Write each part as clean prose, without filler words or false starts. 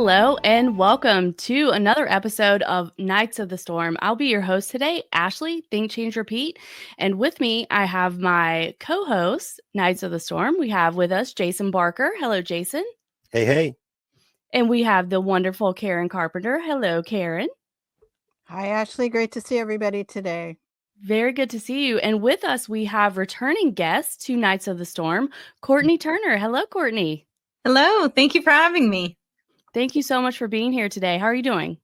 Hello and welcome to another episode of Knights of the Storm. I'll be your host today, Ashley, Think, Change, Repeat. And with me, I have my co-host, Knights of the Storm. We have with us Jason Barker. Hello, Jason. Hey, hey. And we have the wonderful Karen Carpenter. Hello, Karen. Hi, Ashley. Great to see everybody today. Very good to see you. And with us, we have returning guests to Knights of the Storm, Courtenay Turner. Hello, Courtenay. Hello. Thank you for having me. Thank you so much for being here today. How are you doing?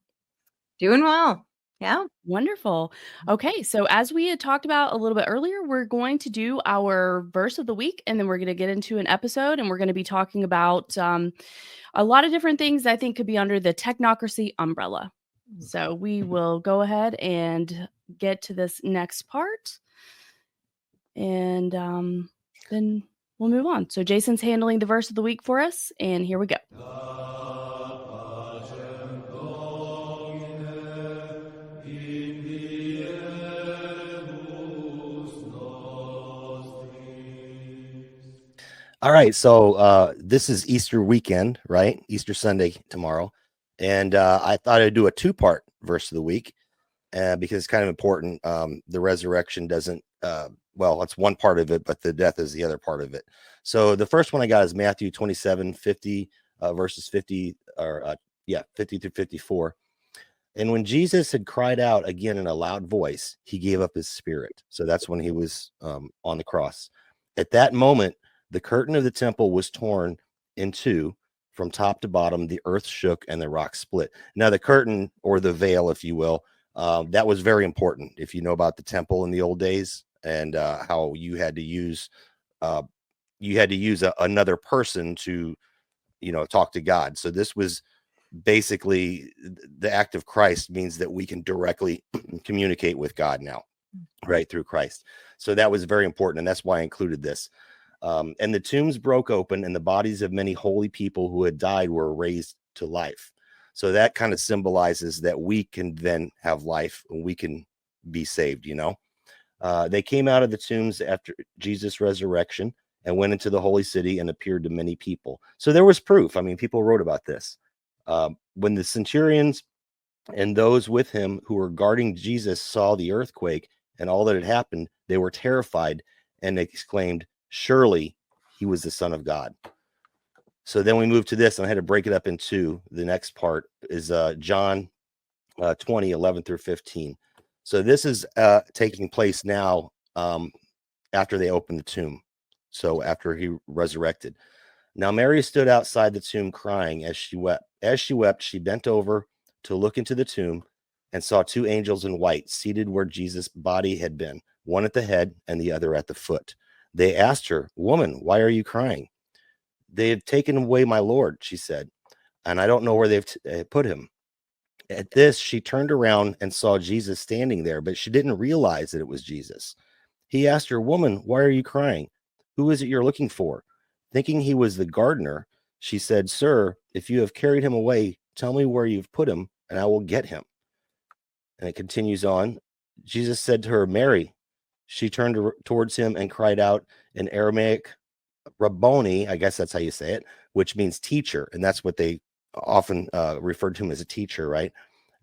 Doing well. Yeah. Wonderful. Okay, so as we had talked about a little bit earlier, we're going to do our verse of the week, and then we're going to get into an episode, and we're going to be talking about a lot of different things I think could be under the technocracy umbrella. So we will go ahead and get to this next part, and then we'll move on. So Jason's handling the verse of the week for us, and here we go. All right, so this is Easter weekend, right? Easter Sunday tomorrow. And I thought I'd do a two-part verse of the week because it's kind of important. The resurrection doesn't, well, it's one part of it, but the death is the other part of it. So the first one I got is Matthew 27:50, verses 50 through 54. And when Jesus had cried out again in a loud voice, he gave up his spirit. So that's when he was on the cross. At that moment, the curtain of the temple was torn in two from top to bottom. The earth shook and the rock split. Now, the curtain, or the veil, if you will, that was very important. If you know about the temple in the old days and how you had to use another person to, talk to God. So this was basically the act of Christ means that we can directly communicate with God now, right, through Christ. So that was very important, and that's why I included this. And the tombs broke open, and the bodies of many holy people who had died were raised to life. So that kind of symbolizes that we can then have life and we can be saved, They came out of the tombs after Jesus' resurrection and went into the holy city and appeared to many people. So there was proof. I mean, people wrote about this. When the centurions and those with him who were guarding Jesus saw the earthquake and all that had happened, they were terrified and exclaimed, "Surely he was the Son of God." So then we move to this, and I had to break it up in two. The next part is John 20:11 through 15. So this is taking place now after they opened the tomb. So after he resurrected. Now Mary stood outside the tomb crying as she wept. As she wept, she bent over to look into the tomb and saw two angels in white seated where Jesus' body had been, one at the head and the other at the foot. They asked her, "Woman, why are you crying?" "They have taken away my Lord," she said, "and I don't know where they've put him." At this, she turned around and saw Jesus standing there, but she didn't realize that it was Jesus. He asked her, "Woman, why are you crying? Who is it you're looking for?" Thinking he was the gardener, she said, "Sir, if you have carried him away, tell me where you've put him, and I will get him." And it continues on. Jesus said to her, "Mary." She turned towards him and cried out in Aramaic, Rabboni, I guess that's how you say it, which means teacher. And that's what they often referred to him as, a teacher, right?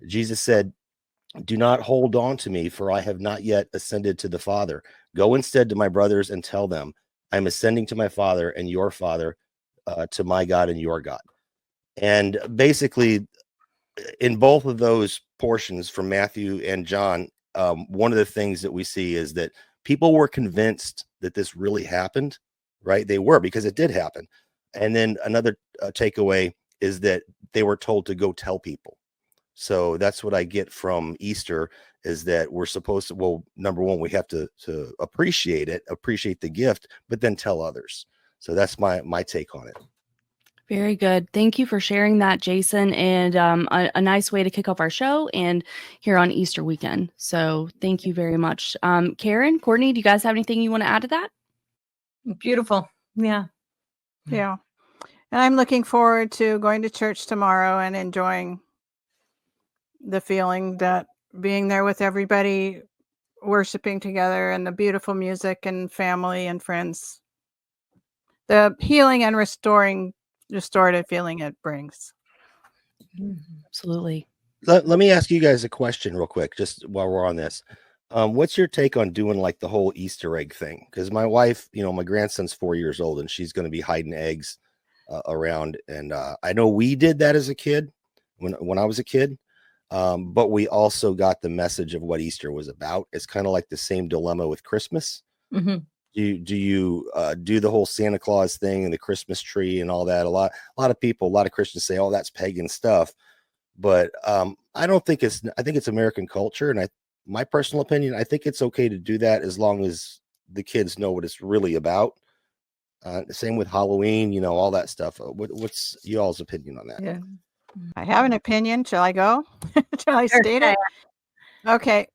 Jesus said, "Do not hold on to me, for I have not yet ascended to the Father. Go instead to my brothers and tell them, I am ascending to my Father and your Father, to my God and your God." And basically, in both of those portions from Matthew and John, one of the things that we see is that people were convinced that this really happened, right? They were, because it did happen. And then another takeaway is that they were told to go tell people. So that's what I get from Easter, is that we're supposed to, well, number one, we have to appreciate it, appreciate the gift, but then tell others. So that's my take on it. Very good. Thank you for sharing that, Jason, and a nice way to kick off our show and here on Easter weekend. So thank you very much. Karen, Courtenay, do you guys have anything you want to add to that? Beautiful. Yeah. Yeah. And I'm looking forward to going to church tomorrow and enjoying the feeling that being there with everybody, worshiping together, and the beautiful music and family and friends. The healing and restorative feeling it brings. Absolutely. Let me ask you guys a question real quick, just while we're on this. What's your take on doing like the whole Easter egg thing? Because my wife, my grandson's 4 years old, and she's going to be hiding eggs around. And I know we did that as a kid when I was a kid. But we also got the message of what Easter was about. It's kind of like the same dilemma with Christmas. Mm-hmm. Do you do the whole Santa Claus thing and the Christmas tree and all that? A lot of people, a lot of Christians say, "Oh, that's pagan stuff." But I don't think it's. I think it's American culture, and my personal opinion, I think it's okay to do that as long as the kids know what it's really about. Same with Halloween, all that stuff. What's y'all's opinion on that? Yeah. I have an opinion. Shall I go? Shall I Sure. state it? Okay.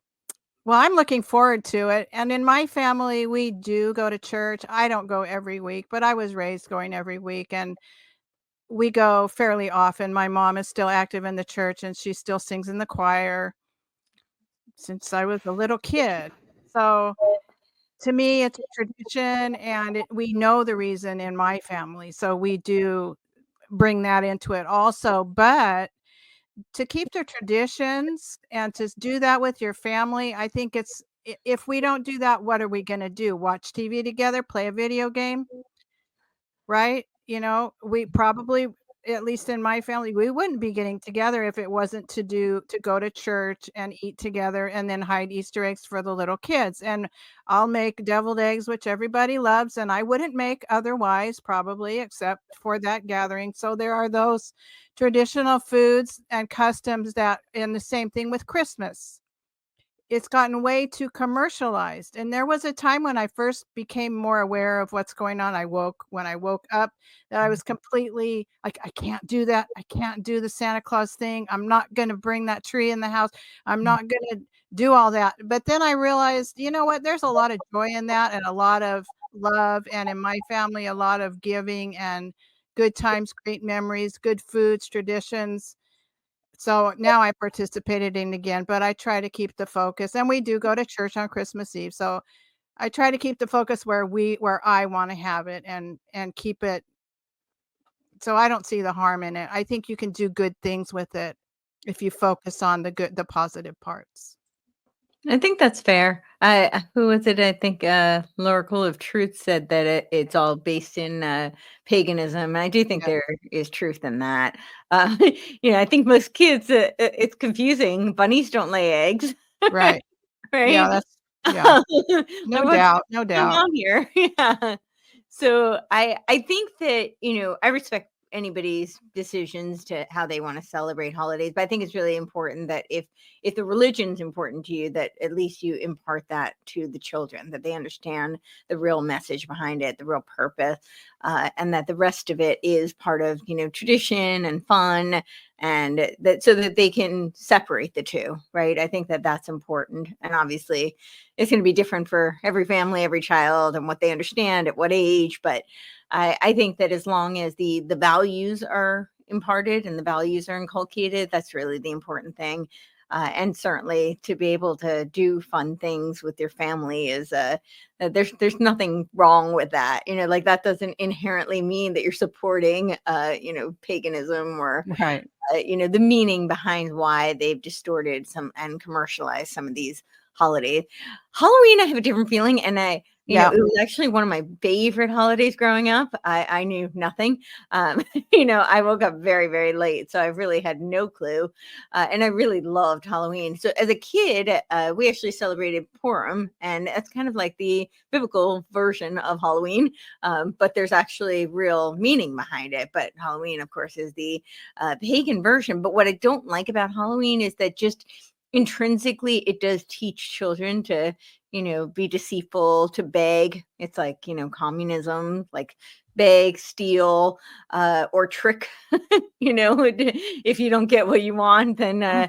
Well, I'm looking forward to it. And in my family, we do go to church. I don't go every week, but I was raised going every week, and we go fairly often. My mom is still active in the church, and she still sings in the choir since I was a little kid. So to me, it's a tradition, and we know the reason in my family. So we do bring that into it also. But to keep the traditions and to do that with your family, I think if we don't do that, what are we going to do? Watch TV together, play a video game, right? We probably, at least in my family, we wouldn't be getting together if it wasn't to go to church and eat together and then hide Easter eggs for the little kids. And I'll make deviled eggs, which everybody loves, and I wouldn't make otherwise, probably, except for that gathering. So there are those traditional foods and customs and the same thing with Christmas. It's gotten way too commercialized. And there was a time when I first became more aware of what's going on. When I woke up, that I was completely like, I can't do that. I can't do the Santa Claus thing. I'm not going to bring that tree in the house. I'm not going to do all that. But then I realized, you know what? There's a lot of joy in that, and a lot of love. And in my family, a lot of giving and good times, great memories, good foods, traditions. So now I participated in again, but I try to keep the focus, and we do go to church on Christmas Eve. So I try to keep the focus where I want to have it, and keep it. So I don't see the harm in it. I think you can do good things with it if you focus on the positive parts. I think that's fair. Who was it? I think L'Oracle of Truth said that it's all based in paganism. I do think Yeah. there is truth in that. I think most kids, it's confusing. Bunnies don't lay eggs, Right. Yeah, right? yeah. Like, No what's doubt. No going doubt. on here? Yeah. So I think that, I respect anybody's decisions to how they want to celebrate holidays, but I think it's really important that if the religion's important to you, that at least you impart that to the children, that they understand the real message behind it, the real purpose, and that the rest of it is part of, tradition and fun, and that so that they can separate the two, right? I think that that's important. And obviously it's going to be different for every family, every child, and what they understand at what age. But I think that as long as the values are imparted and the values are inculcated, that's really the important thing. And certainly to be able to do fun things with your family is there's nothing wrong with that. Like that doesn't inherently mean that you're supporting paganism or Right. the meaning behind why they've distorted some and commercialized some of these holidays. Halloween, I have a different feeling, and Yeah. it was actually one of my favorite holidays growing up. I knew nothing. I woke up very, very late, so I really had no clue, and I really loved Halloween. So as a kid, we actually celebrated Purim, and that's kind of like the biblical version of Halloween, but there's actually real meaning behind it. But Halloween, of course, is the pagan version. But what I don't like about Halloween is that just intrinsically it does teach children to be deceitful, to beg. It's like communism, like beg, steal, or trick. If you don't get what you want, then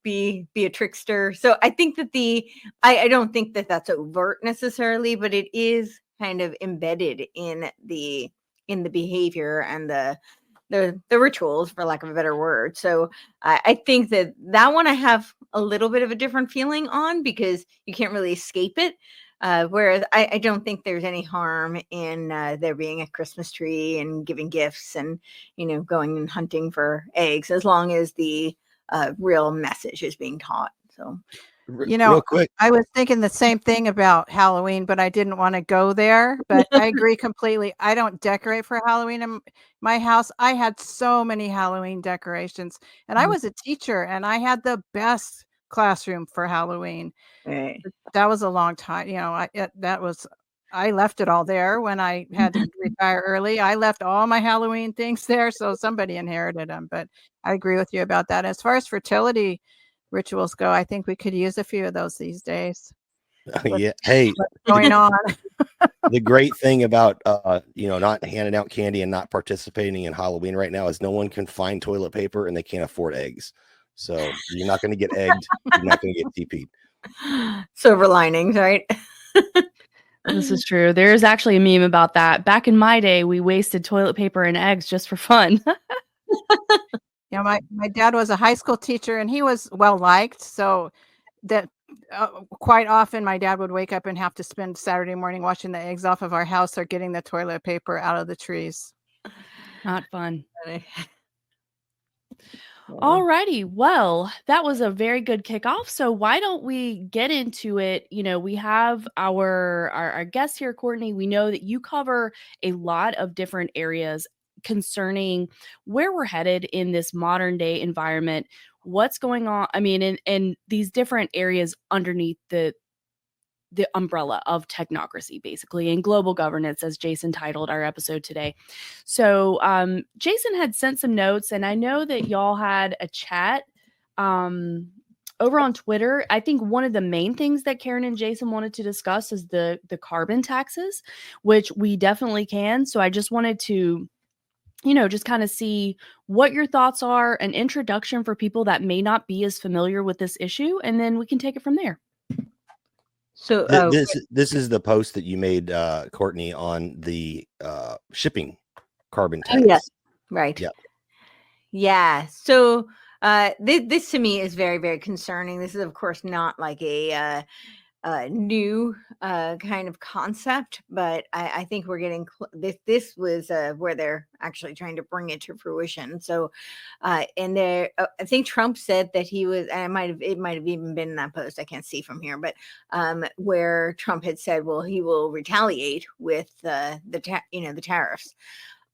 be a trickster. So I think that I don't think that that's overt necessarily, but it is kind of embedded in the behavior and the rituals, for lack of a better word. So I think that one I have a little bit of a different feeling on, because you can't really escape it. Whereas I don't think there's any harm in there being a Christmas tree and giving gifts and, going and hunting for eggs, as long as the real message is being taught. So, Real quick. I was thinking the same thing about Halloween, but I didn't want to go there. But I agree completely. I don't decorate for Halloween in my house. I had so many Halloween decorations, and I was a teacher, and I had the best classroom for Halloween. right. That was a long time. I left it all there when I had to retire early. I left all my Halloween things there, so somebody inherited them. But I agree with you about that. As far as fertility rituals go, I think we could use a few of those these days. Yeah. Hey, What's going on? the great thing about not handing out candy and not participating in Halloween right now is no one can find toilet paper and they can't afford eggs. So you're not going to get egged. You're not going to get TP'd. Silver linings, right? This is true. There is actually a meme about that. Back in my day, we wasted toilet paper and eggs just for fun. My dad was a high school teacher, and he was well liked. So that quite often my dad would wake up and have to spend Saturday morning washing the eggs off of our house or getting the toilet paper out of the trees. Not fun. Yeah. Alrighty. Well, that was a very good kickoff. So why don't we get into it? We have our guest here, Courtenay. We know that you cover a lot of different areas concerning where we're headed in this modern day environment. What's going on? I mean, in these different areas underneath the umbrella of technocracy, basically, and global governance, as Jason titled our episode today. So Jason had sent some notes, and I know that y'all had a chat over on Twitter. I think one of the main things that Karen and Jason wanted to discuss is the carbon taxes, which we definitely can. So I just wanted to just kind of see what your thoughts are, an introduction for people that may not be as familiar with this issue, and then we can take it from there. So This is the post that you made, Courtenay, on the shipping carbon tax. yes, right. Yeah. Yeah. So this to me is very, very concerning. This is, of course, not like a new kind of concept, but I think we're getting this was where they're actually trying to bring it to fruition. So and there I think Trump said that he was, and it might have even been in that post, I can't see from here, but where Trump had said, well, he will retaliate with the tariffs.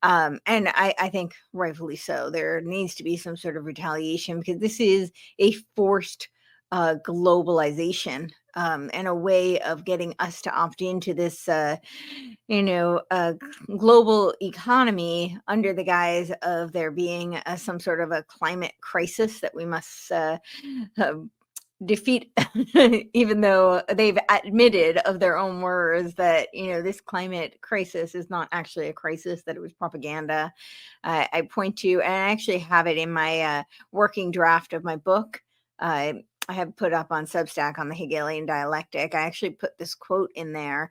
And I think rightfully so. There needs to be some sort of retaliation, because this is a forced globalization, and a way of getting us to opt into this, global economy under the guise of there being some sort of a climate crisis that we must defeat, even though they've admitted of their own words that this climate crisis is not actually a crisis, that it was propaganda. I point to, and I actually have it in my working draft of my book. I have put up on Substack on the Hegelian dialectic. I actually put this quote in there.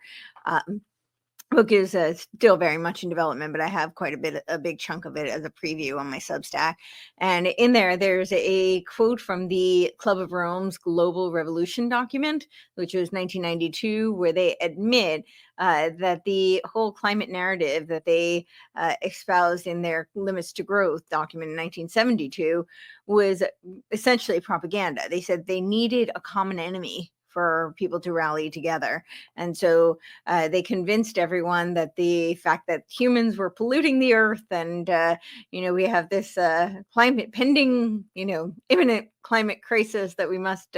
Book is still very much in development, but I have quite a big chunk of it as a preview on my Substack. And in there's a quote from the Club of Rome's Global Revolution document, which was 1992, where they admit that the whole climate narrative that they espoused in their Limits to Growth document in 1972 was essentially propaganda. They said they needed a common enemy for people to rally together. And so they convinced everyone that the fact that humans were polluting the earth, and, we have this pending, imminent climate crisis that we must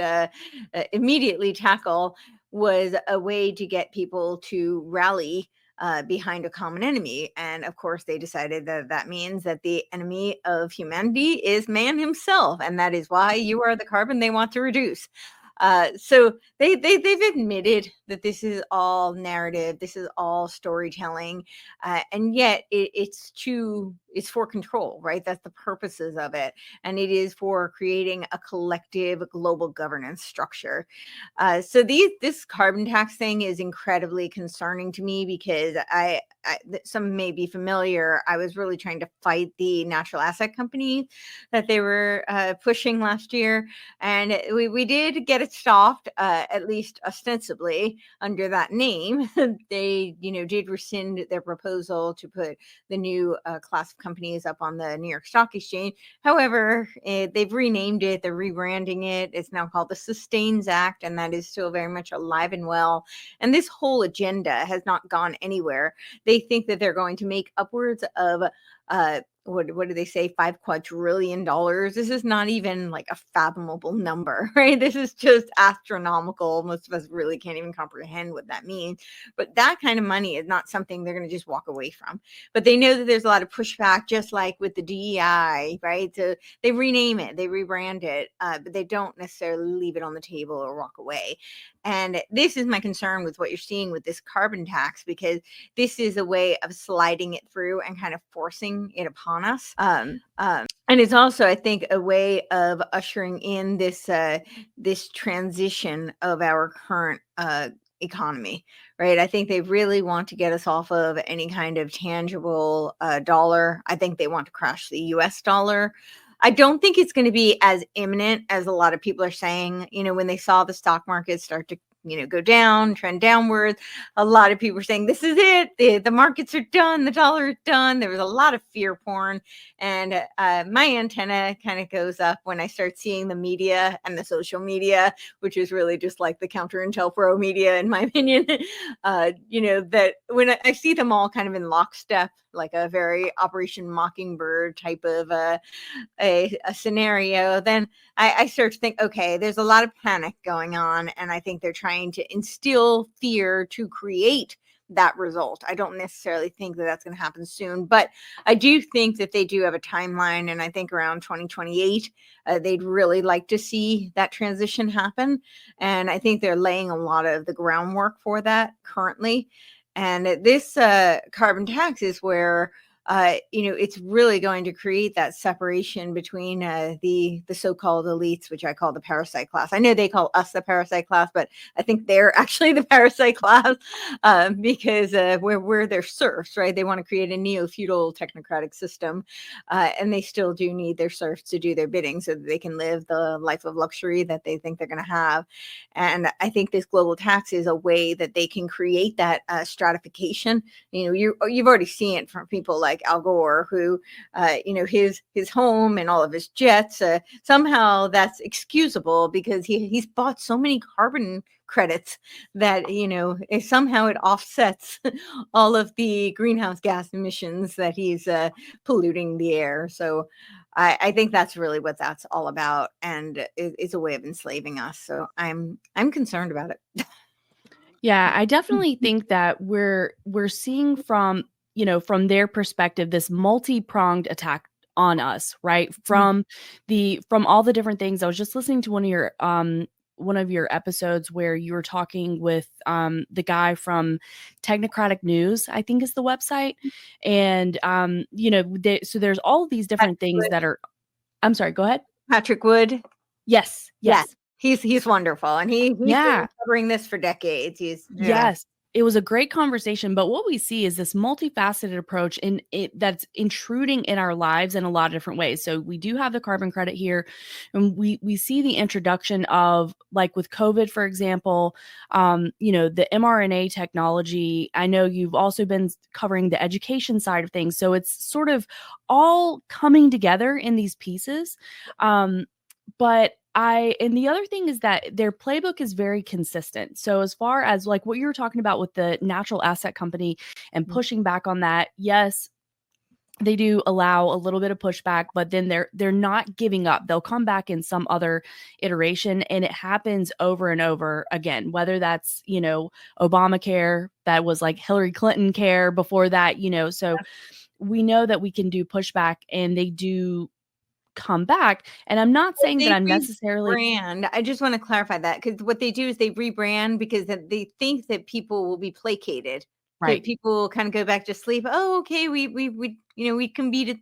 immediately tackle, was a way to get people to rally behind a common enemy. And of course, they decided that means that the enemy of humanity is man himself. And that is why you are the carbon they want to reduce. So they've admitted that this is all narrative, this is all storytelling, and yet it's for control, right? That's the purposes of it, and it is for creating a collective global governance structure. So this carbon tax thing is incredibly concerning to me, because some may be familiar. I was really trying to fight the natural asset company that they were pushing last year, and we did get a it stopped, at least ostensibly, under that name. They, did rescind their proposal to put the new class of companies up on the New York Stock Exchange. However, they've renamed it, they're rebranding it. It's now called the Sustains Act, and that is still very much alive and well. And this whole agenda has not gone anywhere. They think that they're going to make upwards of what do they say, $5 quadrillion. This is not even like a fathomable number, right? This is just astronomical. Most of us really can't even comprehend what that means. But that kind of money is not something they're going to just walk away from. But they know that there's a lot of pushback, just like with the DEI, right? So they rename it, they rebrand it, but they don't necessarily leave it on the table or walk away. And this is my concern with what you're seeing with this carbon tax, because this is a way of sliding it through and kind of forcing it upon us. And it's also, I think, a way of ushering in this this transition of our current economy, right? I think they really want to get us off of any kind of tangible dollar. I think they want to crash the US dollar. I don't think it's going to be as imminent as a lot of people are saying. When they saw the stock market start to go down, trend downwards, a lot of people were saying, this is it. The markets are done. The dollar is done. There was a lot of fear porn. And my antenna kind of goes up when I start seeing the media and the social media, which is really just like the counter intel pro media, in my opinion. That when I see them all kind of in lockstep, like a very Operation Mockingbird type of a scenario, then I start to think, okay, there's a lot of panic going on, and I think they're trying to instill fear to create that result. I don't necessarily think that that's going to happen soon, but I do think that they do have a timeline, and I think around 2028 they'd really like to see that transition happen, and I think they're laying a lot of the groundwork for that currently. And this carbon tax is where it's really going to create that separation between the so-called elites, which I call the parasite class. I know they call us the parasite class, but I think they're actually the parasite class because we're their serfs, right? They want to create a neo-feudal technocratic system, and they still do need their serfs to do their bidding so that they can live the life of luxury that they think they're going to have. And I think this global tax is a way that they can create that stratification. You've already seen it from people like Al Gore, who, his home and all of his jets, somehow that's excusable because he's bought so many carbon credits that, somehow it offsets all of the greenhouse gas emissions that he's polluting the air. So I think that's really what that's all about. And it's a way of enslaving us. So I'm concerned about it. Yeah, I definitely think that we're seeing from their perspective this multi-pronged attack on us, right? From all the different things. I was just listening to one of your episodes where you were talking with the guy from Technocratic News, I think is the website. And so there's all of these different things that are, I'm sorry, go ahead. Patrick Wood. Yes. He's wonderful, and he's been covering this for decades. Yes, it was a great conversation. But what we see is this multifaceted approach that's intruding in our lives in a lot of different ways. So we do have the carbon credit here, and we see the introduction of, like with COVID, for example, the mRNA technology. I know you've also been covering the education side of things, so it's sort of all coming together in these pieces. And the other thing is that their playbook is very consistent. So as far as like what you were talking about with the natural asset company and pushing back on that, yes, they do allow a little bit of pushback, but then they're not giving up. They'll come back in some other iteration, and it happens over and over again, whether that's, Obamacare, that was like Hillary Clinton care before that, so we know that we can do pushback, and they do come back. And I'm not saying that I'm necessarily rebrand. I just want to clarify that, because what they do is they rebrand because they think that people will be placated. right. People kind of go back to sleep. Oh, okay, we combated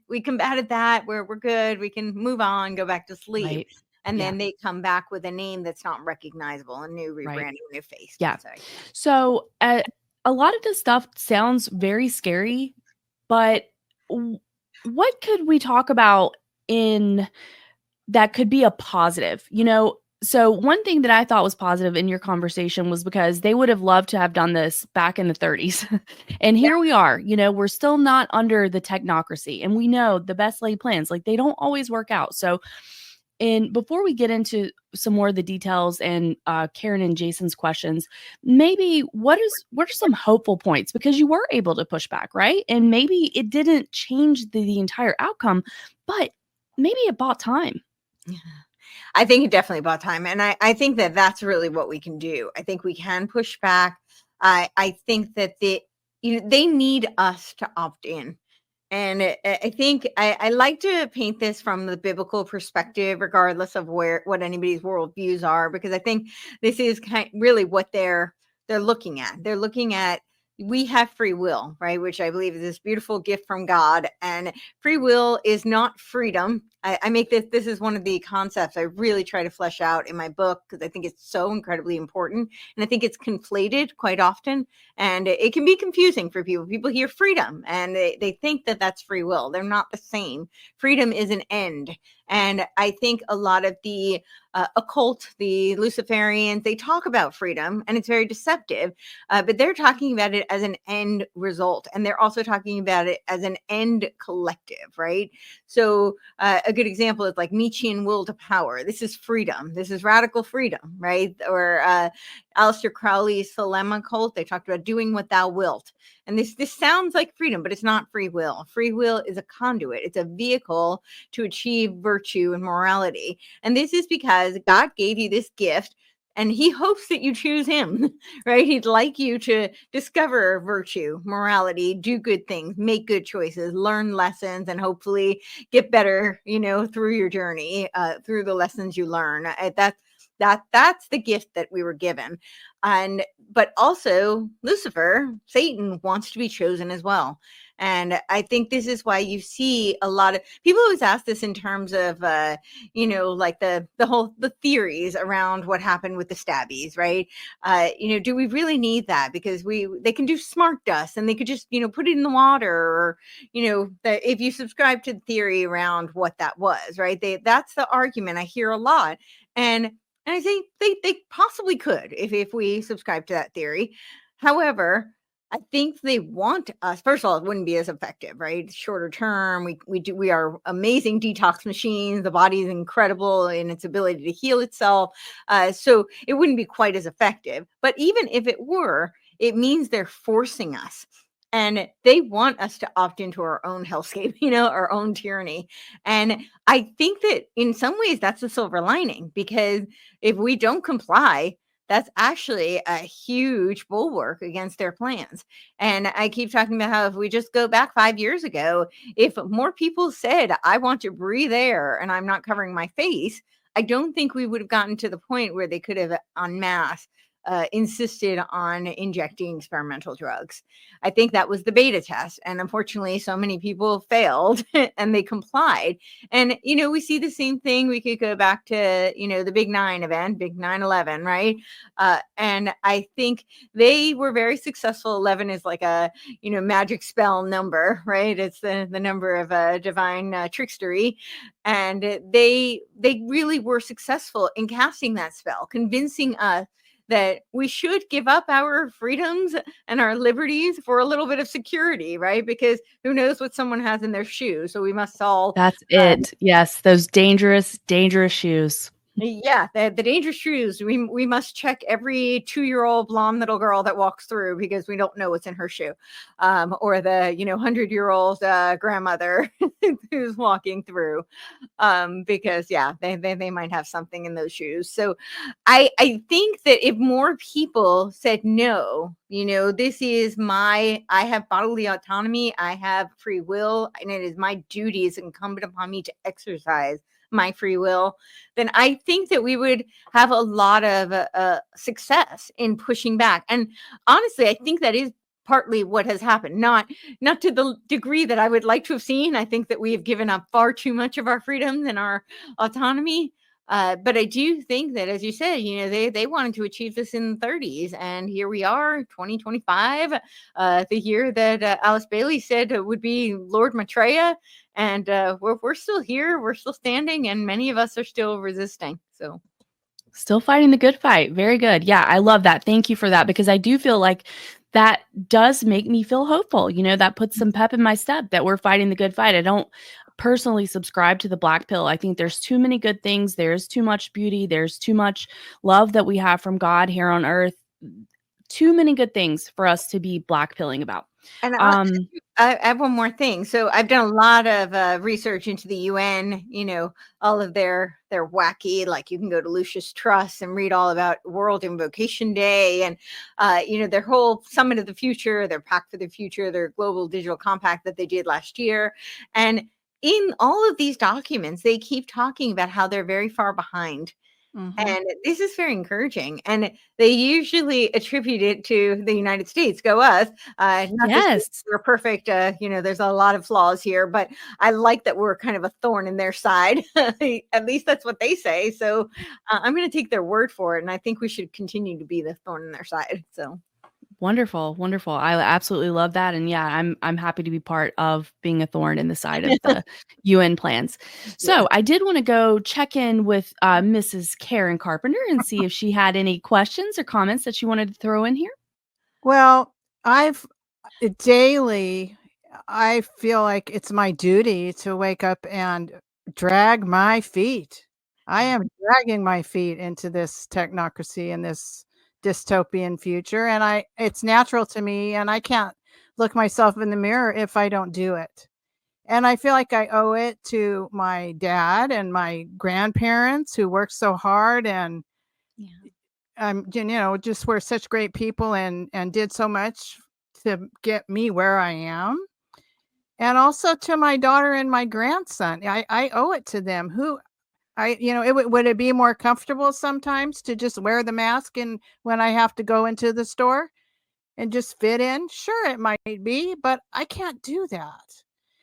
that. We're good. We can move on, go back to sleep. Right. And then they come back with a name that's not recognizable, a new rebranding, Right. new face. Yeah. Sorry. So a lot of this stuff sounds very scary, but what could we talk about in that could be a positive? So one thing that I thought was positive in your conversation was because they would have loved to have done this back in the 30s. And Yeah. here we are, we're still not under the technocracy. And we know the best laid plans, like they don't always work out. So, and before we get into some more of the details and Karen and Jason's questions, maybe what are some hopeful points, because you were able to push back, right? And maybe it didn't change the entire outcome, but maybe it bought time. Yeah. I think it definitely bought time. And I think that that's really what we can do. I think we can push back. I think that they need us to opt in. And I think I like to paint this from the biblical perspective, regardless of what anybody's worldviews are, because I think this is really what they're looking at. They're looking at, we have free will, right? Which I believe is this beautiful gift from God. And free will is not freedom. I make this is one of the concepts I really try to flesh out in my book, because I think it's so incredibly important. And I think it's conflated quite often. And it can be confusing for people. People hear freedom and they think that that's free will. They're not the same. Freedom is an end. And I think a lot of the occult, the Luciferians, they talk about freedom, and it's very deceptive, but they're talking about it as an end result. And they're also talking about it as an end collective, right? So a good example is like Nietzschean will to power. This is freedom. This is radical freedom, right? Or Aleister Crowley's Thelema cult, they talked about doing what thou wilt. And this sounds like freedom, but it's not free will. Free will is a conduit. It's a vehicle to achieve virtue and morality. And this is because God gave you this gift, and he hopes that you choose him, right? He'd like you to discover virtue, morality, do good things, make good choices, learn lessons, and hopefully get better, through your journey, through the lessons you learn. That's the gift that we were given. But also Lucifer, Satan, wants to be chosen as well. And I think this is why you see a lot of people always ask this in terms of, like the theories around what happened with the stabbies, right? Do we really need that? Because they can do smart dust, and they could just, put it in the water, or, if you subscribe to the theory around what that was, right? That's the argument I hear a lot. And I think they possibly could if we subscribe to that theory. However, I think they want us. First of all, it wouldn't be as effective, right? Shorter term, we are amazing detox machines. The body is incredible in its ability to heal itself, so it wouldn't be quite as effective. But even if it were, it means they're forcing us. And they want us to opt into our own hellscape, our own tyranny. And I think that in some ways that's a silver lining, because if we don't comply, that's actually a huge bulwark against their plans. And I keep talking about how if we just go back 5 years ago, if more people said, I want to breathe air and I'm not covering my face, I don't think we would have gotten to the point where they could have en masse insisted on injecting experimental drugs. I think that was the beta test. And unfortunately, so many people failed and they complied. And, we see the same thing. We could go back to, the Big 9 event, Big 9/11, right? And I think they were very successful. 11 is like a, magic spell number, right? It's the number of divine trickstery. And they really were successful in casting that spell, convincing us that we should give up our freedoms and our liberties for a little bit of security, right? Because who knows what someone has in their shoes. So we must all. That's it. Yes. Those dangerous, dangerous shoes. Yeah, the dangerous shoes. We must check every 2-year-old blonde little girl that walks through, because we don't know what's in her shoe, or the 100-year-old grandmother who's walking through, because they might have something in those shoes. So I think that if more people said no, this is I have bodily autonomy, I have free will, and it is my duty, it's incumbent upon me to exercise my free will, then I think that we would have a lot of success in pushing back. And honestly, I think that is partly what has happened, not to the degree that I would like to have seen. I think that we have given up far too much of our freedoms and our autonomy. But I do think that, as you said, they wanted to achieve this in the 30s, and here we are, 2025, the year that Alice Bailey said would be Lord Maitreya, and we're still here, we're still standing, and many of us are still resisting. Still fighting the good fight. Very good. Yeah, I love that. Thank you for that, because I do feel like that does make me feel hopeful. That puts some pep in my step that we're fighting the good fight. I don't personally subscribe to the black pill. I think there's too many good things. There's too much beauty. There's too much love that we have from God here on earth. Too many good things for us to be black pilling about. And Um, I have one more thing. So I've done a lot of research into the UN. All of their wacky, like you can go to Lucius Trust and read all about World Invocation Day and their whole Summit of the Future, their Pact for the Future, their Global Digital Compact that they did last year. And in all of these documents, they keep talking about how they're very far behind. And this is very encouraging. And they usually attribute it to the United States. Go us. Not to say yes. we're perfect. There's a lot of flaws here, but I like that we're kind of a thorn in their side. At least that's what they say. So I'm going to take their word for it. And I think we should continue to be the thorn in their side. So Wonderful, wonderful. I absolutely love that, and yeah, I'm happy to be part of being a thorn in the side of the UN plans. yeah. So I did want to go check in with Mrs. Karen Carpenter and see if she had any questions or comments that she wanted to throw in here. Well, daily, I feel like it's my duty to wake up and drag my feet. I am dragging my feet into this technocracy and this dystopian future, and it's natural to me, and I can't look myself in the mirror if I don't do it. And I feel like I owe it to my dad and my grandparents who worked so hard and just were such great people and did so much to get me where I am. And also to my daughter and my grandson. I owe it to them who would it be more comfortable sometimes to just wear the mask and when I have to go into the store and just fit in? Sure, it might be, but I can't do that.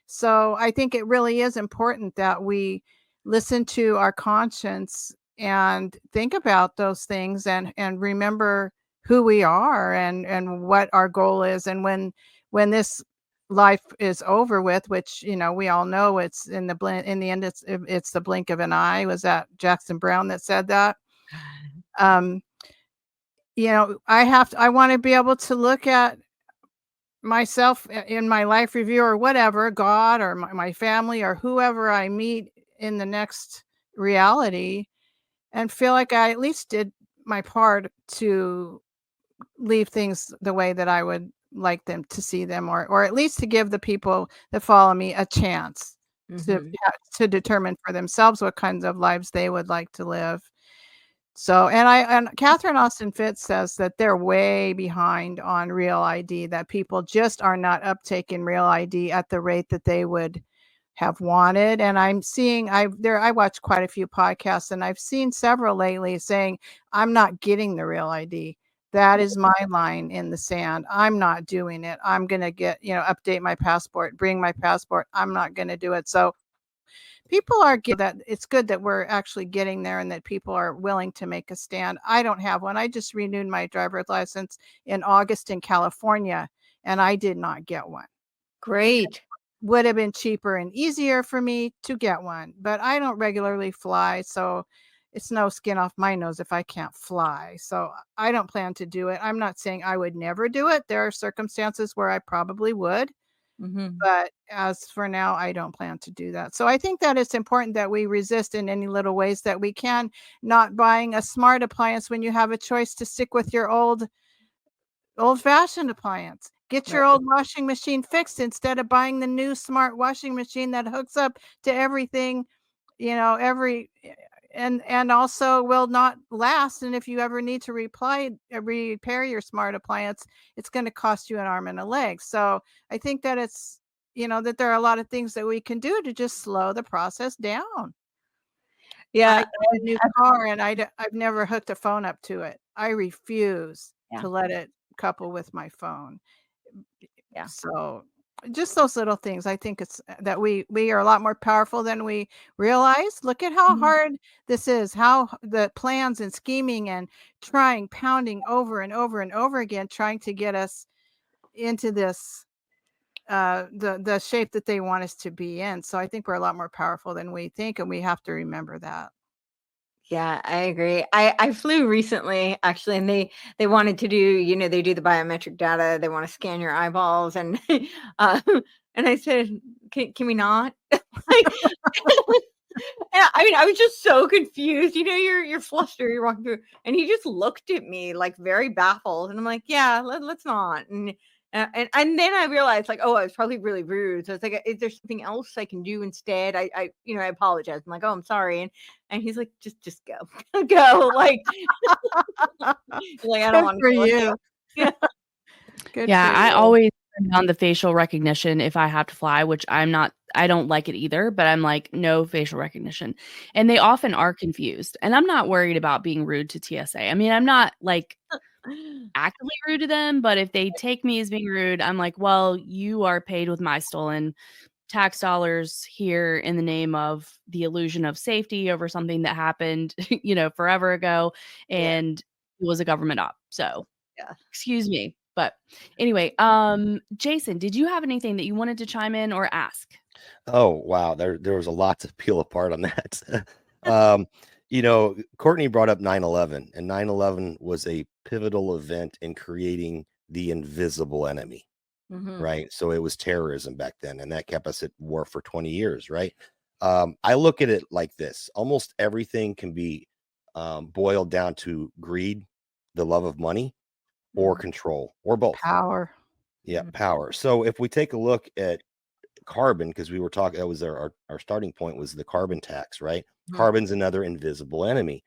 So I think it really is important that we listen to our conscience and think about those things and remember who we are and what our goal is. And when this life is over with, which we all know it's in the end, it's the blink of an eye. Was that Jackson Brown that said that? I want to be able to look at myself in my life review or whatever, God or my family or whoever I meet in the next reality, and feel like I at least did my part to leave things the way that I would like them to see them, or at least to give the people that follow me a chance to determine for themselves what kinds of lives they would like to live. So, and Catherine Austin Fitts says that they're way behind on Real ID, that people just are not uptaking Real ID at the rate that they would have wanted. And I watch quite a few podcasts, and I've seen several lately saying, I'm not getting the Real ID. That is my line in the sand. I'm not doing it. I'm going to update my passport, bring my passport. I'm not going to do it. So people are that it's good that we're actually getting there and that people are willing to make a stand. I don't have one. I just renewed my driver's license in August in California, and I did not get one. Great. Would have been cheaper and easier for me to get one, but I don't regularly fly, so it's no skin off my nose if I can't fly. So I don't plan to do it. I'm not saying I would never do it. There are circumstances where I probably would. But as for now, I don't plan to do that. So I think that it's important that we resist in any little ways that we can, not buying a smart appliance when you have a choice to stick with your old-fashioned appliance. Get your old washing machine fixed instead of buying the new smart washing machine that hooks up to everything, and also will not last. And if you ever need to repair your smart appliance, it's going to cost you an arm and a leg. So I think that it's, that there are a lot of things that we can do to just slow the process down. Yeah. I got a new car and I've never hooked a phone up to it. I refuse to let it couple with my phone. Yeah. So just those little things. I think it's that we are a lot more powerful than we realize. Look at how hard this is, how the plans and scheming and pounding over and over and over again, trying to get us into this, the shape that they want us to be in. So I think we're a lot more powerful than we think, and we have to remember that. Yeah, I agree. I flew recently actually, and they wanted to do, they do the biometric data. They want to scan your eyeballs, and uh, and I said, can we not? Like, I mean, I was just so confused. You're flustered. You're walking through, and he just looked at me like very baffled, and I'm like, yeah, let's not. And then I realized, like, oh, I was probably really rude. So it's like, is there something else I can do instead? I apologize. I'm like, oh, I'm sorry. And he's like, just go, go. Like, I don't Good want for to deal with you. you. Good Yeah, for I you. always turn on the facial recognition if I have to fly, which I don't like it either, but I'm like, no facial recognition. And they often are confused. And I'm not worried about being rude to TSA. I mean, I'm not like actively rude to them, but if they take me as being rude, I'm like, well, you are paid with my stolen tax dollars here in the name of the illusion of safety over something that happened, forever ago, Yeah, and it was a government op. So, yeah. excuse me. But anyway, Jason, did you have anything that you wanted to chime in or ask? Oh, wow. There was a lot to peel apart on that. um, Courtney brought up 9/11, and 9/11 was a pivotal event in creating the invisible enemy, Hmm. right? So it was terrorism back then, and that kept us at war for 20 years, right? I look at it like this: almost everything can be boiled down to greed, the love of money, or control, or both. Power. Yeah, power. So if we take a look at carbon, because we were talking, that was our starting point, was the carbon tax, right? Hmm. Carbon's another invisible enemy.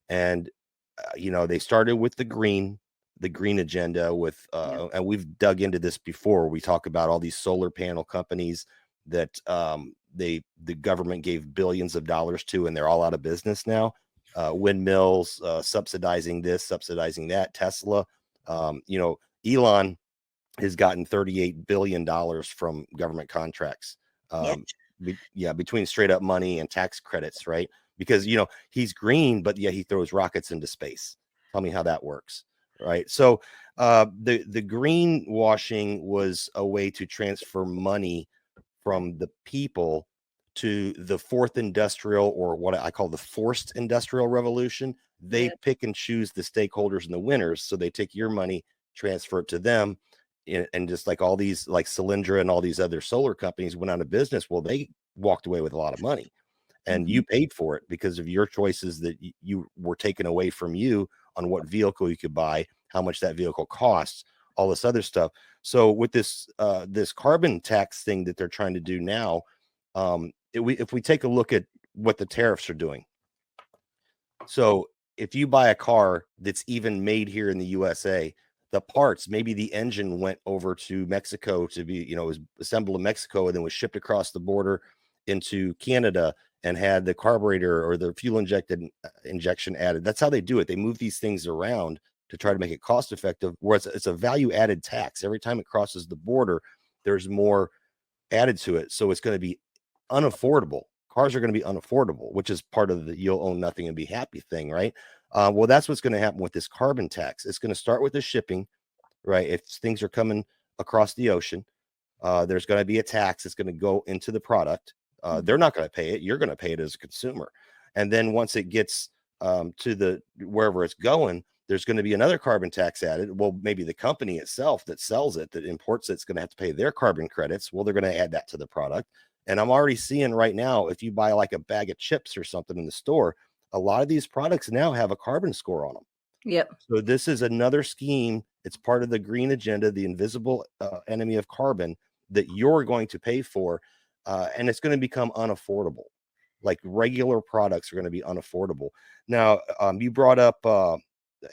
And they started with the green agenda with Yeah. and we've dug into this before. We talk about all these solar panel companies that the government gave billions of dollars to, and they're all out of business now. Windmills, subsidizing this, subsidizing that. Tesla, Elon has gotten $38 billion from government contracts. Yeah. Between straight up money and tax credits, right? Because he's green, but yeah, he throws rockets into space. Tell me how that works, right? So the greenwashing was a way to transfer money from the people to the fourth industrial, or what I call the forced industrial revolution. They Yeah. pick and choose the stakeholders and the winners. So they take your money, transfer it to them. And just like all these, like Solyndra and all these other solar companies went out of business, well, they walked away with a lot of money, and you paid for it because of your choices that you were taken away from you on what vehicle you could buy, how much that vehicle costs, all this other stuff. So with this carbon tax thing that they're trying to do now, if we take a look at what the tariffs are doing, so if you buy a car that's even made here in the USA, the parts, maybe the engine went over to Mexico to be, was assembled in Mexico and then was shipped across the border into Canada and had the carburetor or the fuel injection added. That's how they do it. They move these things around to try to make it cost effective, whereas it's a value added tax. Every time it crosses the border, there's more added to it. So it's going to be unaffordable. Cars are going to be unaffordable, which is part of the you'll own nothing and be happy thing, right? Well, that's what's going to happen with this carbon tax. It's going to start with the shipping, right? If things are coming across the ocean, there's going to be a tax that's going to go into the product. They're not going to pay it. You're going to pay it as a consumer. And then once it gets to the wherever it's going, there's going to be another carbon tax added. Well, maybe the company itself that sells it, that imports it's going to have to pay their carbon credits. Well, they're going to add that to the product. And I'm already seeing right now, if you buy like a bag of chips or something in the store, a lot of these products now have a carbon score on them. Yep. So this is another scheme. It's part of the green agenda, the invisible enemy of carbon that you're going to pay for. And it's going to become unaffordable. Like regular products are going to be unaffordable. Now, you brought up,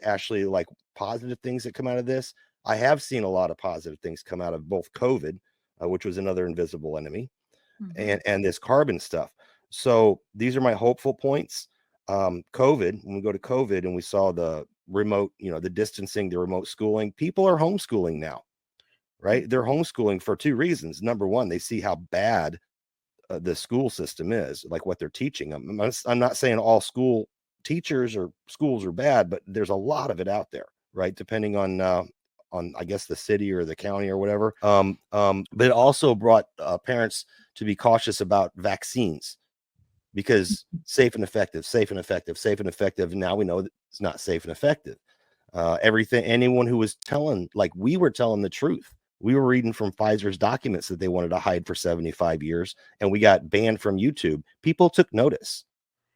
Ashley, like positive things that come out of this. I have seen a lot of positive things come out of both COVID, which was another invisible enemy, and this carbon stuff. So these are my hopeful points. COVID, when we go to COVID and we saw the remote, the distancing, the remote schooling, people are homeschooling now, right? They're homeschooling for two reasons. Number one, they see how bad the school system is, like what they're teaching them. I'm not saying all school teachers or schools are bad, but there's a lot of it out there, right? Depending on I guess the city or the county or whatever. But it also brought parents to be cautious about vaccines, because safe and effective, safe and effective, safe and effective. Now we know that it's not safe and effective. Anyone who was telling, like we were telling the truth, we were reading from Pfizer's documents that they wanted to hide for 75 years, and we got banned from YouTube. People took notice.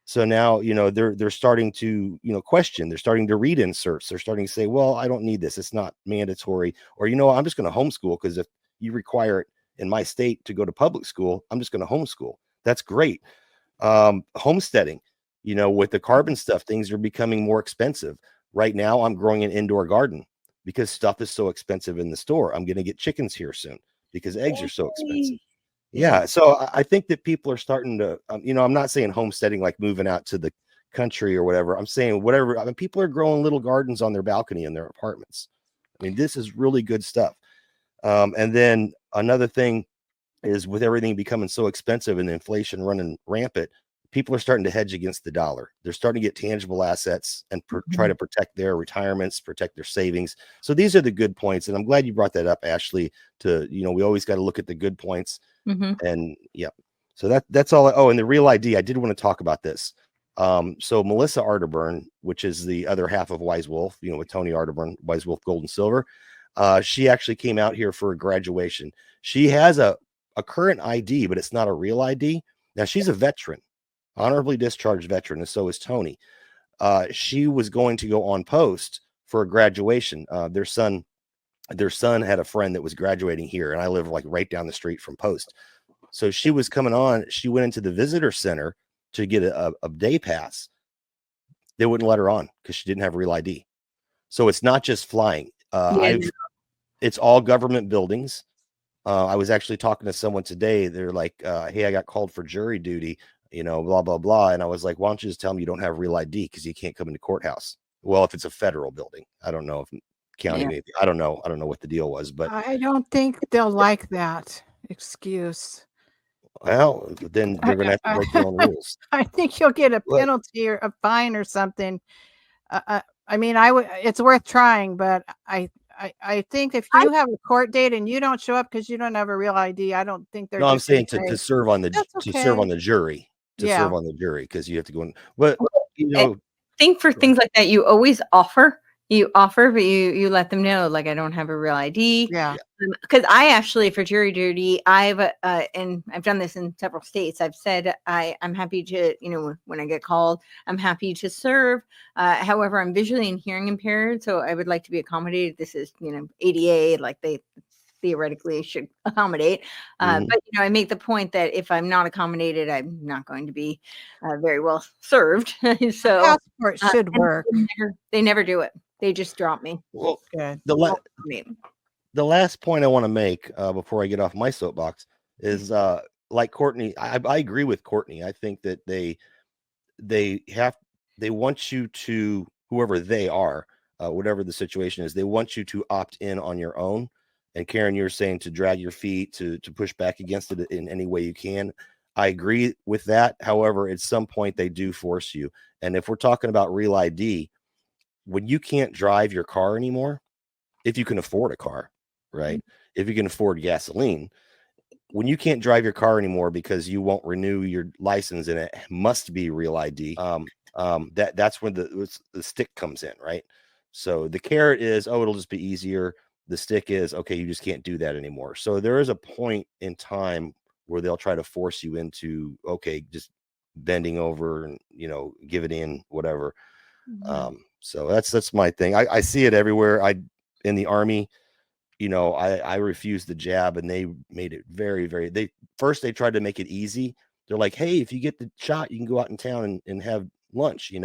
So now, they're starting to, question, they're starting to read inserts. They're starting to say, well, I don't need this. It's not mandatory. Or, I'm just going to homeschool, because if you require it in my state to go to public school, I'm just going to homeschool. That's great. Homesteading, with the carbon stuff, things are becoming more expensive. Right now, I'm growing an indoor garden because stuff is so expensive in the store. I'm going to get chickens here soon because eggs are so expensive. Yeah. So I think that people are starting to, I'm not saying homesteading like moving out to the country or whatever. I'm saying whatever. I mean, people are growing little gardens on their balcony in their apartments. I mean, this is really good stuff. And then another thing is, with everything becoming so expensive and inflation running rampant, people are starting to hedge against the dollar. They're starting to get tangible assets and try to protect their retirements, protect their savings. So these are the good points. And I'm glad you brought that up, Ashley, we always got to look at the good points. And yeah, so that's all. And the real ID, I did want to talk about this. So Melissa Arterburn, which is the other half of Wise Wolf, with Tony Arterburn, Wise Wolf Gold and Silver. She actually came out here for a graduation. She has a current ID, but it's not a real ID. Now she's a veteran, honorably discharged veteran, and so is Tony. She was going to go on post for a graduation. Their son had a friend that was graduating here, and I live like right down the street from post. So she was coming on. She went into the visitor center to get a day pass. They wouldn't let her on because she didn't have real ID. So it's not just flying. It's all government buildings. I was actually talking to someone today. They're like, hey, I got called for jury duty, blah, blah, blah. And I was like, why don't you just tell them you don't have real ID because you can't come into courthouse? Well, if it's a federal building, I don't know if county, maybe. I don't know what the deal was, but I don't think they'll like that excuse. Well, then they're going to have to break their own rules. I think you'll get a penalty or a fine or something. I mean, it's worth trying, but I think if you have a court date and you don't show up because you don't have a real ID, I don't think they're. No, I'm saying to serve on the serve on the jury, serve on the jury, because you have to go in. But I think for things like that, you always offer. You offer, but you let them know, like, I don't have a real ID. Yeah. Because I actually, for jury duty, and I've done this in several states. I've said I'm happy to, when I get called, I'm happy to serve. However, I'm visually and hearing impaired, so I would like to be accommodated. This is, ADA, like they theoretically should accommodate. But I make the point that if I'm not accommodated, I'm not going to be very well served. So passport should work. They never do it. They just drop me. Well, the last point I want to make before I get off my soapbox is like Courtenay. I agree with Courtenay. I think that they want you to, whoever they are, whatever the situation is, they want you to opt in on your own. And Karen, you're saying to drag your feet, to push back against it in any way you can. I agree with that. However, at some point they do force you. And if we're talking about real ID, when you can't drive your car anymore, if you can afford a car, right? If you can afford gasoline, when you can't drive your car anymore because you won't renew your license and it must be real ID, that's when the stick comes in, right? So the carrot is, it'll just be easier. The stick is, okay, you just can't do that anymore. So there is a point in time where they'll try to force you into, okay, just bending over and, give it in, whatever. So that's my thing. I see it everywhere. In the Army, I refused the jab, and they made it very, very, they tried to make it easy. They're like, hey, if you get the shot, you can go out in town and have lunch, you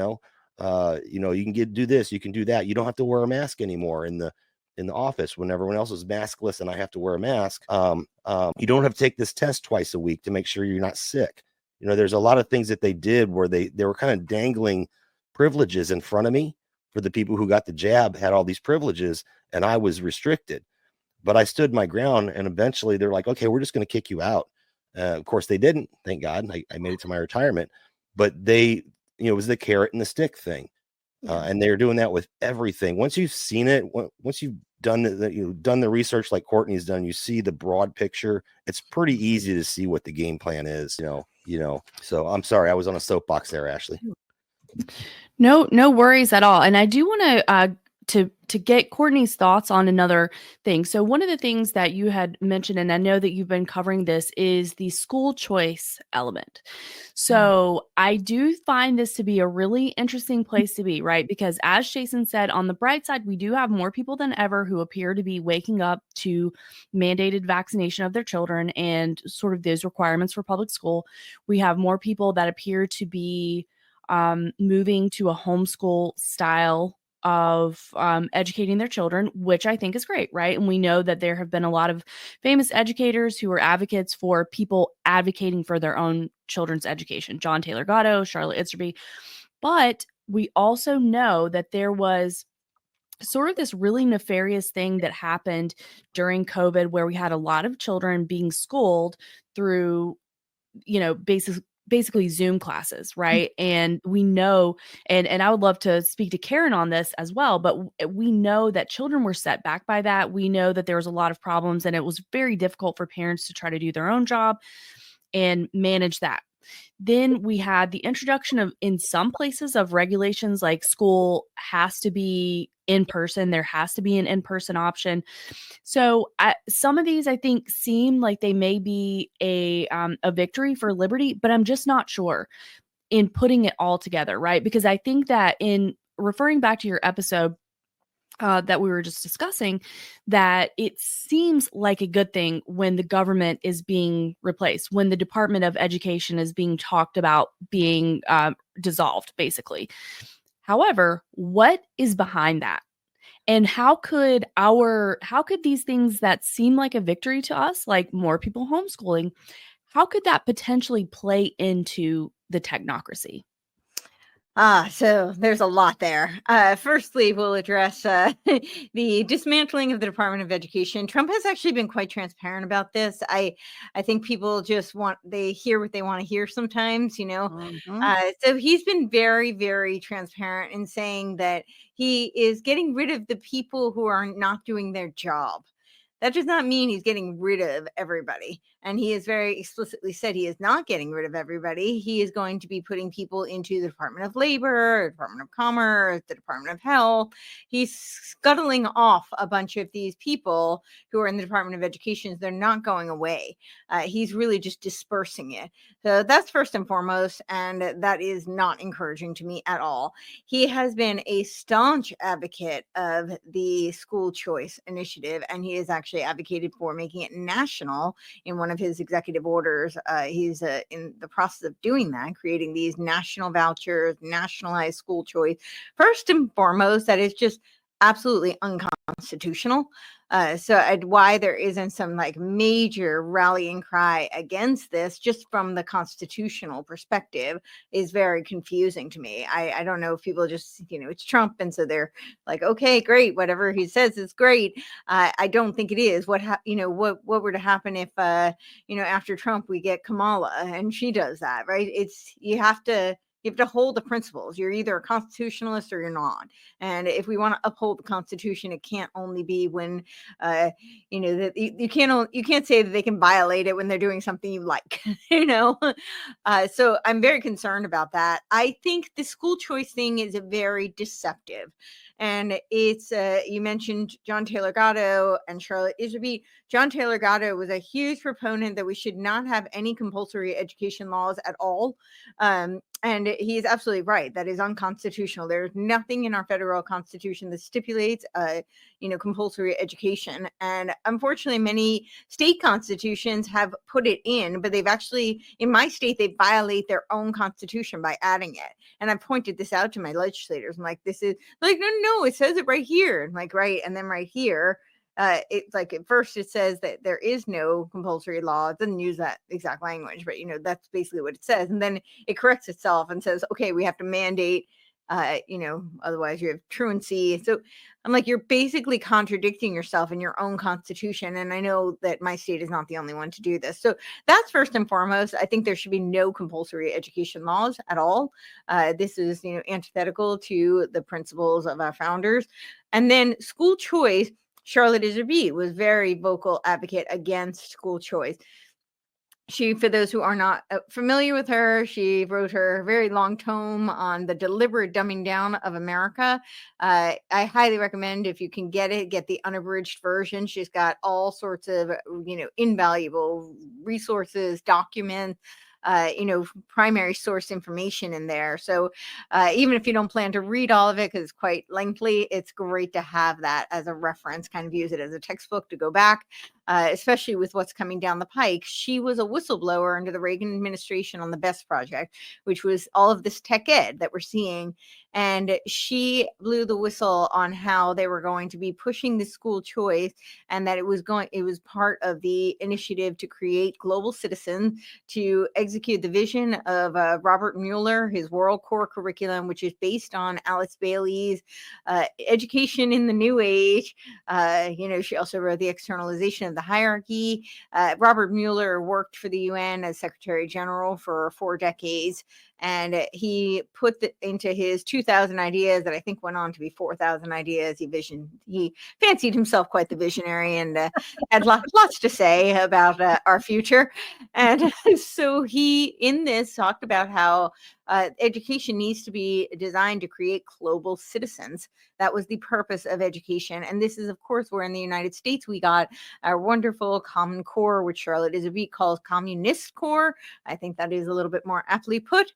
can do this, you can do that. You don't have to wear a mask anymore in the office when everyone else is maskless and I have to wear a mask. You don't have to take this test twice a week to make sure you're not sick. There's a lot of things that they did where they were kind of dangling privileges in front of me. For the people who got the jab, had all these privileges, and I was restricted. But I stood my ground, and eventually they're like, okay, we're just going to kick you out. Of course, they didn't. Thank God. I made it to my retirement. But it was the carrot and the stick thing. And they're doing that with everything. Once you've seen it, once you've done the research like Courtney's done, you see the broad picture. It's pretty easy to see what the game plan is. So I'm sorry, I was on a soapbox there, Ashley. No worries at all. And I do want to get Courtney's thoughts on another thing. So one of the things that you had mentioned, and I know that you've been covering this, is the school choice element. So I do find this to be a really interesting place to be, right? Because as Jason said, on the bright side, we do have more people than ever who appear to be waking up to mandated vaccination of their children and sort of those requirements for public school. We have more people that appear to be moving to a homeschool style of educating their children, which I think is great, right? And we know that there have been a lot of famous educators who are advocates for people advocating for their own children's education. John Taylor Gatto, Charlotte Iserby. But we also know that there was sort of this really nefarious thing that happened during COVID where we had a lot of children being schooled through, basically Zoom classes, right? And we know, and I would love to speak to Karen on this as well, but we know that children were set back by that. We know that there was a lot of problems and it was very difficult for parents to try to do their own job and manage that. Then we had the introduction of, in some places, of regulations like school has to be in person. There has to be an in-person option. So some of these, I think, seem like they may be a victory for liberty, but I'm just not sure in putting it all together, right? Because I think that in referring back to your episode that we were just discussing, that it seems like a good thing when the government is being replaced, when the Department of Education is being talked about being dissolved, basically. However, what is behind that? And how could these things that seem like a victory to us, like more people homeschooling, how could that potentially play into the technocracy? So there's a lot there. Firstly, we'll address the dismantling of the Department of Education. Trump has actually been quite transparent about this. I think people just they hear what they want to hear sometimes, So he's been very, very transparent in saying that he is getting rid of the people who are not doing their job. That does not mean he's getting rid of everybody. And he has very explicitly said he is not getting rid of everybody. He is going to be putting people into the Department of Labor, Department of Commerce, the Department of Health. He's scuttling off a bunch of these people who are in the Department of Education. They're not going away. He's really just dispersing it. So that's first and foremost. And that is not encouraging to me at all. He has been a staunch advocate of the school choice initiative, and he has actually advocated for making it national in one of his executive orders. He's in the process of doing that, creating these national vouchers, nationalized school choice. First and foremost, that is just absolutely unconstitutional. So why there isn't some like major rallying cry against this, just from the constitutional perspective, is very confusing to me. I don't know if people just, it's Trump, and so they're like, okay, great, whatever he says is great. I don't think it is. What were to happen if after Trump we get Kamala and she does that, right? You have to hold the principles. You're either a constitutionalist or you're not. And if we want to uphold the Constitution, it can't only be when, that you can't say that they can violate it when they're doing something you like, So I'm very concerned about that. I think the school choice thing is very deceptive. And it's, you mentioned John Taylor Gatto and Charlotte Iserby. John Taylor Gatto was a huge proponent that we should not have any compulsory education laws at all. And he's absolutely right. That is unconstitutional. There's nothing in our federal constitution that stipulates, compulsory education. And unfortunately, many state constitutions have put it in, but they've actually, in my state, they violate their own constitution by adding it. And I pointed this out to my legislators. I'm like, this is like, no, it says it right here. I'm like, right. And then right here, it's like at first it says that there is no compulsory law. It doesn't use that exact language, but that's basically what it says. And then it corrects itself and says, okay, we have to mandate, otherwise you have truancy. So I'm like, you're basically contradicting yourself in your own constitution. And I know that my state is not the only one to do this. So that's first and foremost. I think there should be no compulsory education laws at all. This is, antithetical to the principles of our founders. And then school choice. Charlotte Iserby was very vocal advocate against school choice. She, for those who are not familiar with her, she wrote her very long tome on the deliberate dumbing down of America. I highly recommend, if you can get it, get the unabridged version. She's got all sorts of, invaluable resources, documents, primary source information in there. So even if you don't plan to read all of it, because it's quite lengthy, it's great to have that as a reference, kind of use it as a textbook to go back. Especially with what's coming down the pike. She was a whistleblower under the Reagan administration on the BEST project, which was all of this tech ed that we're seeing. And she blew the whistle on how they were going to be pushing the school choice, and that it was part of the initiative to create global citizens, to execute the vision of Robert Mueller, his World Core curriculum, which is based on Alice Bailey's Education in the New Age. She also wrote The Externalization of the Hierarchy. Robert Mueller worked for the UN as Secretary General for 4 decades, and he put into his 2,000 ideas that I think went on to be 4,000 ideas. He fancied himself quite the visionary, and had lots to say about our future. And so he, in this, talked about how education needs to be designed to create global citizens. That was the purpose of education. And this is, of course, where in the United States we got our wonderful Common Core, which Charlotte Iserbyt calls Communist Core. I think that is a little bit more aptly put.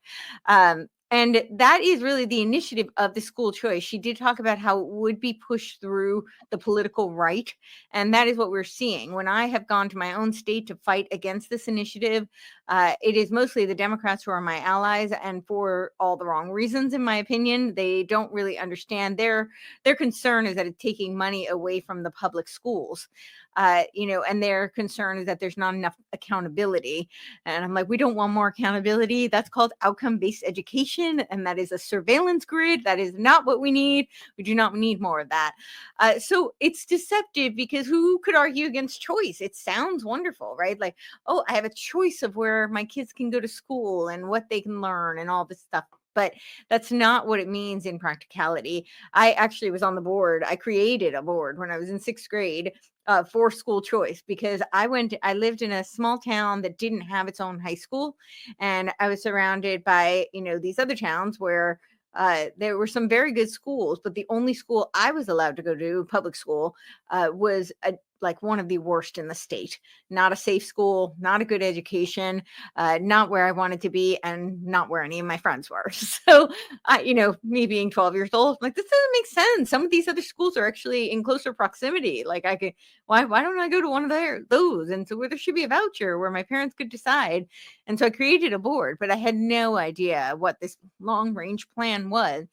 And that is really the initiative of the school choice. She did talk about how it would be pushed through the political right. And that is what we're seeing. When I have gone to my own state to fight against this initiative, it is mostly the Democrats who are my allies, and for all the wrong reasons, in my opinion. They don't really understand. Their concern is that it's taking money away from the public schools. And their concern is that there's not enough accountability. And I'm like, we don't want more accountability. That's called outcome-based education, and that is a surveillance grid. That is not what we need. We do not need more of that. So it's deceptive, because who could argue against choice? It sounds wonderful, right? Like, oh, I have a choice of where my kids can go to school and what they can learn and all this stuff. But that's not what it means in practicality. I actually was on the board. I created a board when I was in 6th grade for school choice, because I lived in a small town that didn't have its own high school. And I was surrounded by, these other towns where there were some very good schools, but the only school I was allowed to go to, public school, was like one of the worst in the state. Not a safe school, not a good education, not where I wanted to be, and not where any of my friends were. So, me being 12 years old, I'm like, this doesn't make sense. Some of these other schools are actually in closer proximity. Like, why don't I go to one of those? And so there should be a voucher where my parents could decide. And so I created a board, but I had no idea what this long range plan was.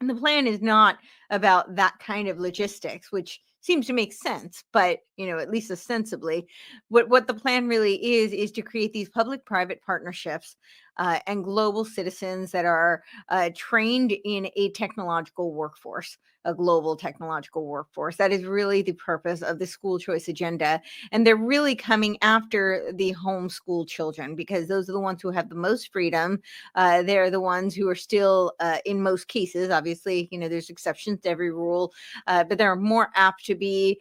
And the plan is not about that kind of logistics, which seems to make sense, but at least ostensibly, what the plan really is to create these public-private partnerships and global citizens that are trained in a technological workforce, a global technological workforce. That is really the purpose of the school choice agenda. And they're really coming after the homeschool children, because those are the ones who have the most freedom. They're the ones who are still, in most cases, obviously, there's exceptions to every rule, but they're more apt to be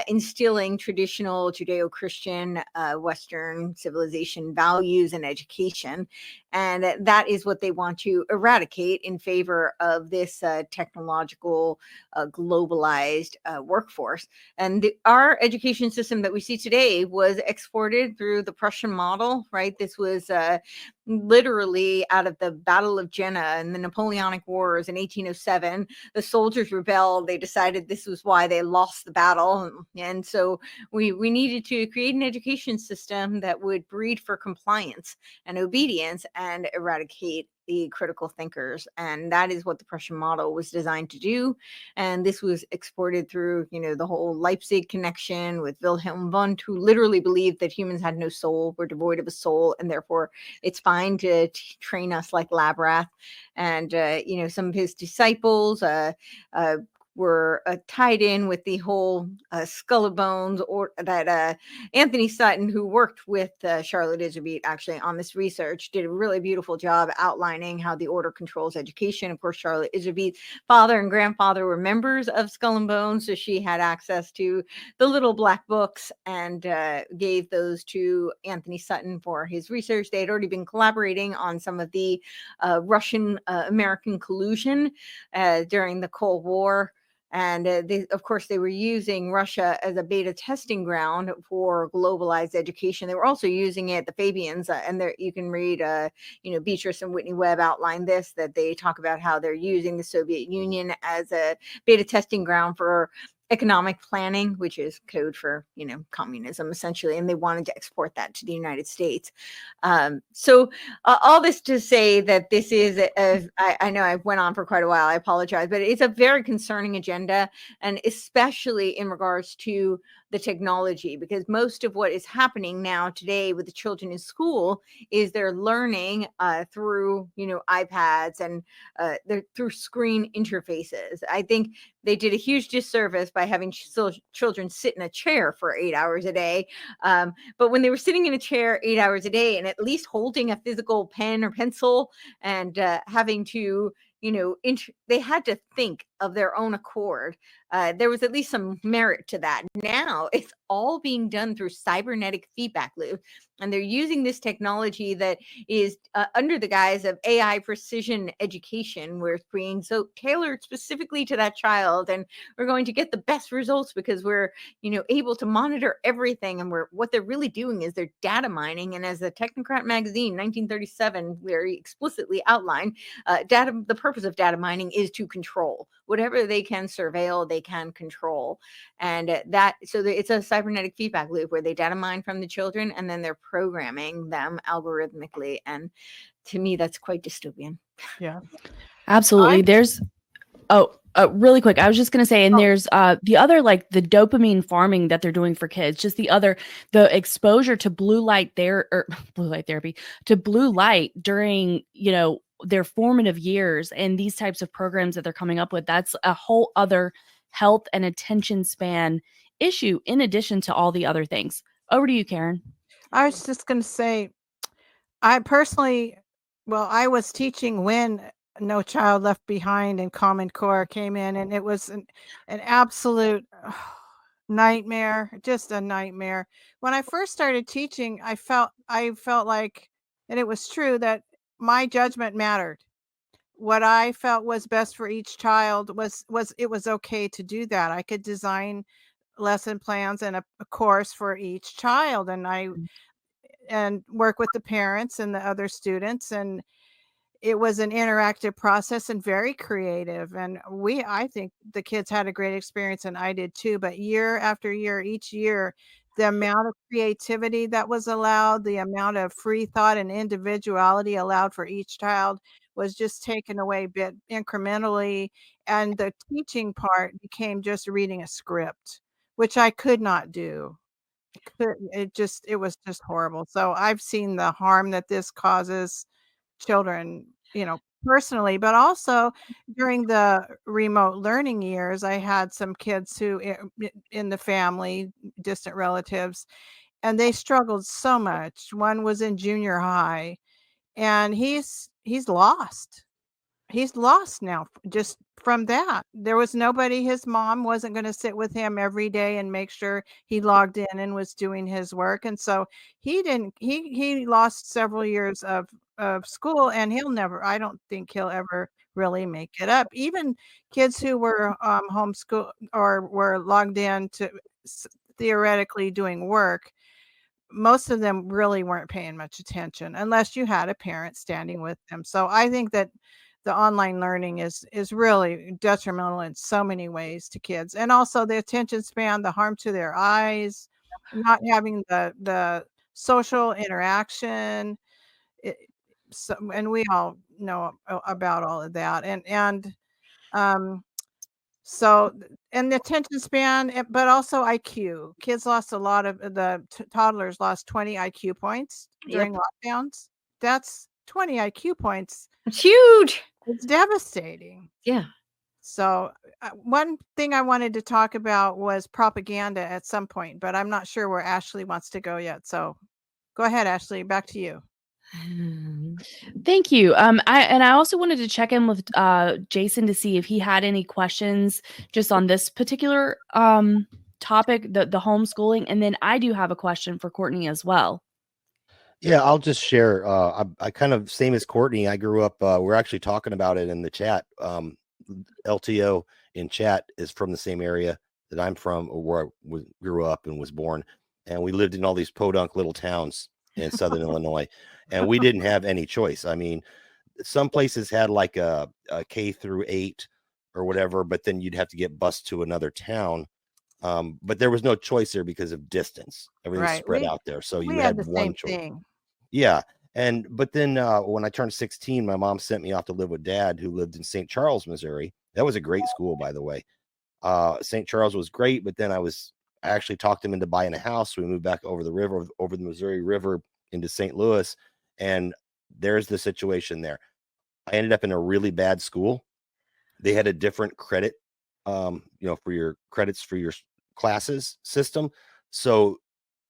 instilling traditional Judeo-Christian Western civilization values and education. And that is what they want to eradicate in favor of this technological, globalized workforce. And our education system that we see today was exported through the Prussian model, right? This was literally out of the Battle of Jena and the Napoleonic Wars in 1807. The soldiers rebelled. They decided this was why they lost the battle. And so we needed to create an education system that would breed for compliance and obedience and eradicate the critical thinkers. And that is what the Prussian model was designed to do. And this was exported through, the whole Leipzig connection with Wilhelm Wundt, who literally believed that humans had no soul, were devoid of a soul, and therefore it's fine to train us like lab rats. And, some of his disciples, were tied in with the whole Skull of Bones, or that Anthony Sutton, who worked with Charlotte Iserbyt actually on this research, did a really beautiful job outlining how the order controls education. Of course, Charlotte Iserbyt's father and grandfather were members of Skull and Bones, so she had access to the little black books and gave those to Anthony Sutton for his research. They had already been collaborating on some of the Russian American collusion during the Cold War. And of course, they were using Russia as a beta testing ground for globalized education. They were also using it, the Fabians, and there you can read, Beatrice and Whitney Webb outline this, that they talk about how they're using the Soviet Union as a beta testing ground for economic planning, which is code for, communism essentially. And they wanted to export that to the United States. So all this to say that this is, I know I went on for quite a while, I apologize, but it's a very concerning agenda, and especially in regards to the technology, because most of what is happening now today with the children in school is they're learning through, iPads and they're through screen interfaces. I think they did a huge disservice by having children sit in a chair for 8 hours a day. But when they were sitting in a chair 8 hours a day and at least holding a physical pen or pencil and having to, they had to think of their own accord. There was at least some merit to that. Now it's all being done through cybernetic feedback loop. And they're using this technology that is under the guise of AI precision education, where it's being so tailored specifically to that child. And we're going to get the best results because we're, able to monitor everything. And what they're really doing is they're data mining. And as the Technocrat magazine, 1937, very explicitly outlined, the purpose of data mining is to control. Whatever they can surveil, they can control. And it's a cybernetic feedback loop where they data mine from the children and then they're programming them algorithmically. And to me, that's quite dystopian. Yeah, Absolutely. There's really quick, I was just going to say, and there's the other, like the dopamine farming that they're doing for kids, just the exposure to blue light therapy, to blue light during, their formative years, and these types of programs that they're coming up with. That's a whole other health and attention span issue, in addition to all the other things. Over to you, Karen. I was just going to say, I personally, I was teaching when No Child Left Behind and Common Core came in, and it was an absolute nightmare, just a nightmare. When I first started teaching, I felt like, and it was true, that my judgment mattered. What I felt was best for each child was it was okay to do that. I could design lesson plans and a course for each child, and work with the parents and the other students, and it was an interactive process and very creative. And I think the kids had a great experience, and I did too. But year after year, each year, the amount of creativity that was allowed, the amount of free thought and individuality allowed for each child was just taken away bit incrementally. And the teaching part became just reading a script, which I could not do. It was just horrible. So I've seen the harm that this causes children, personally, but also during the remote learning years, I had some kids who in the family, distant relatives, and they struggled so much. One was in junior high, and he's lost. He's lost now just from that. There was nobody. His mom wasn't going to sit with him every day and make sure he logged in and was doing his work. And so he lost several years of school, and I don't think he'll ever really make it up. Even kids who were homeschool or were logged in to theoretically doing work, most of them really weren't paying much attention unless you had a parent standing with them. So I think that the online learning is really detrimental in so many ways to kids, and also the attention span, the harm to their eyes, not having the social interaction. And we all know about all of that, so, and the attention span, but also IQ. Kids lost a lot of toddlers lost 20 IQ points during lockdowns. That's 20 IQ points. It's huge. It's devastating. Yeah. So one thing I wanted to talk about was propaganda at some point, but I'm not sure where Ashley wants to go yet. So go ahead, Ashley, back to you. Thank you. I also wanted to check in with Jason to see if he had any questions just on this particular topic, the homeschooling, and then I do have a question for Courtney as well. Yeah, I'll just share. I kind of same as Courtney. I grew up. We're actually talking about it in the chat. LTO in chat is from the same area that I'm from, or where I grew up and was born. And we lived in all these podunk little towns in Southern Illinois, and we didn't have any choice. I mean, some places had like a K-8 or whatever, but then you'd have to get bused to another town. But there was no choice there because of distance. Everything's Right. spread out there, so We you had had the one same choice. thing. Yeah. But then when I turned 16, my mom sent me off to live with dad, who lived in St. Charles, Missouri. That was a great school, by the way. St. Charles was great, but then I actually talked him into buying a house. So we moved back over the river, over the Missouri River into St. Louis. And there's the situation there. I ended up in a really bad school. They had a different credit, for your credits for your classes system. So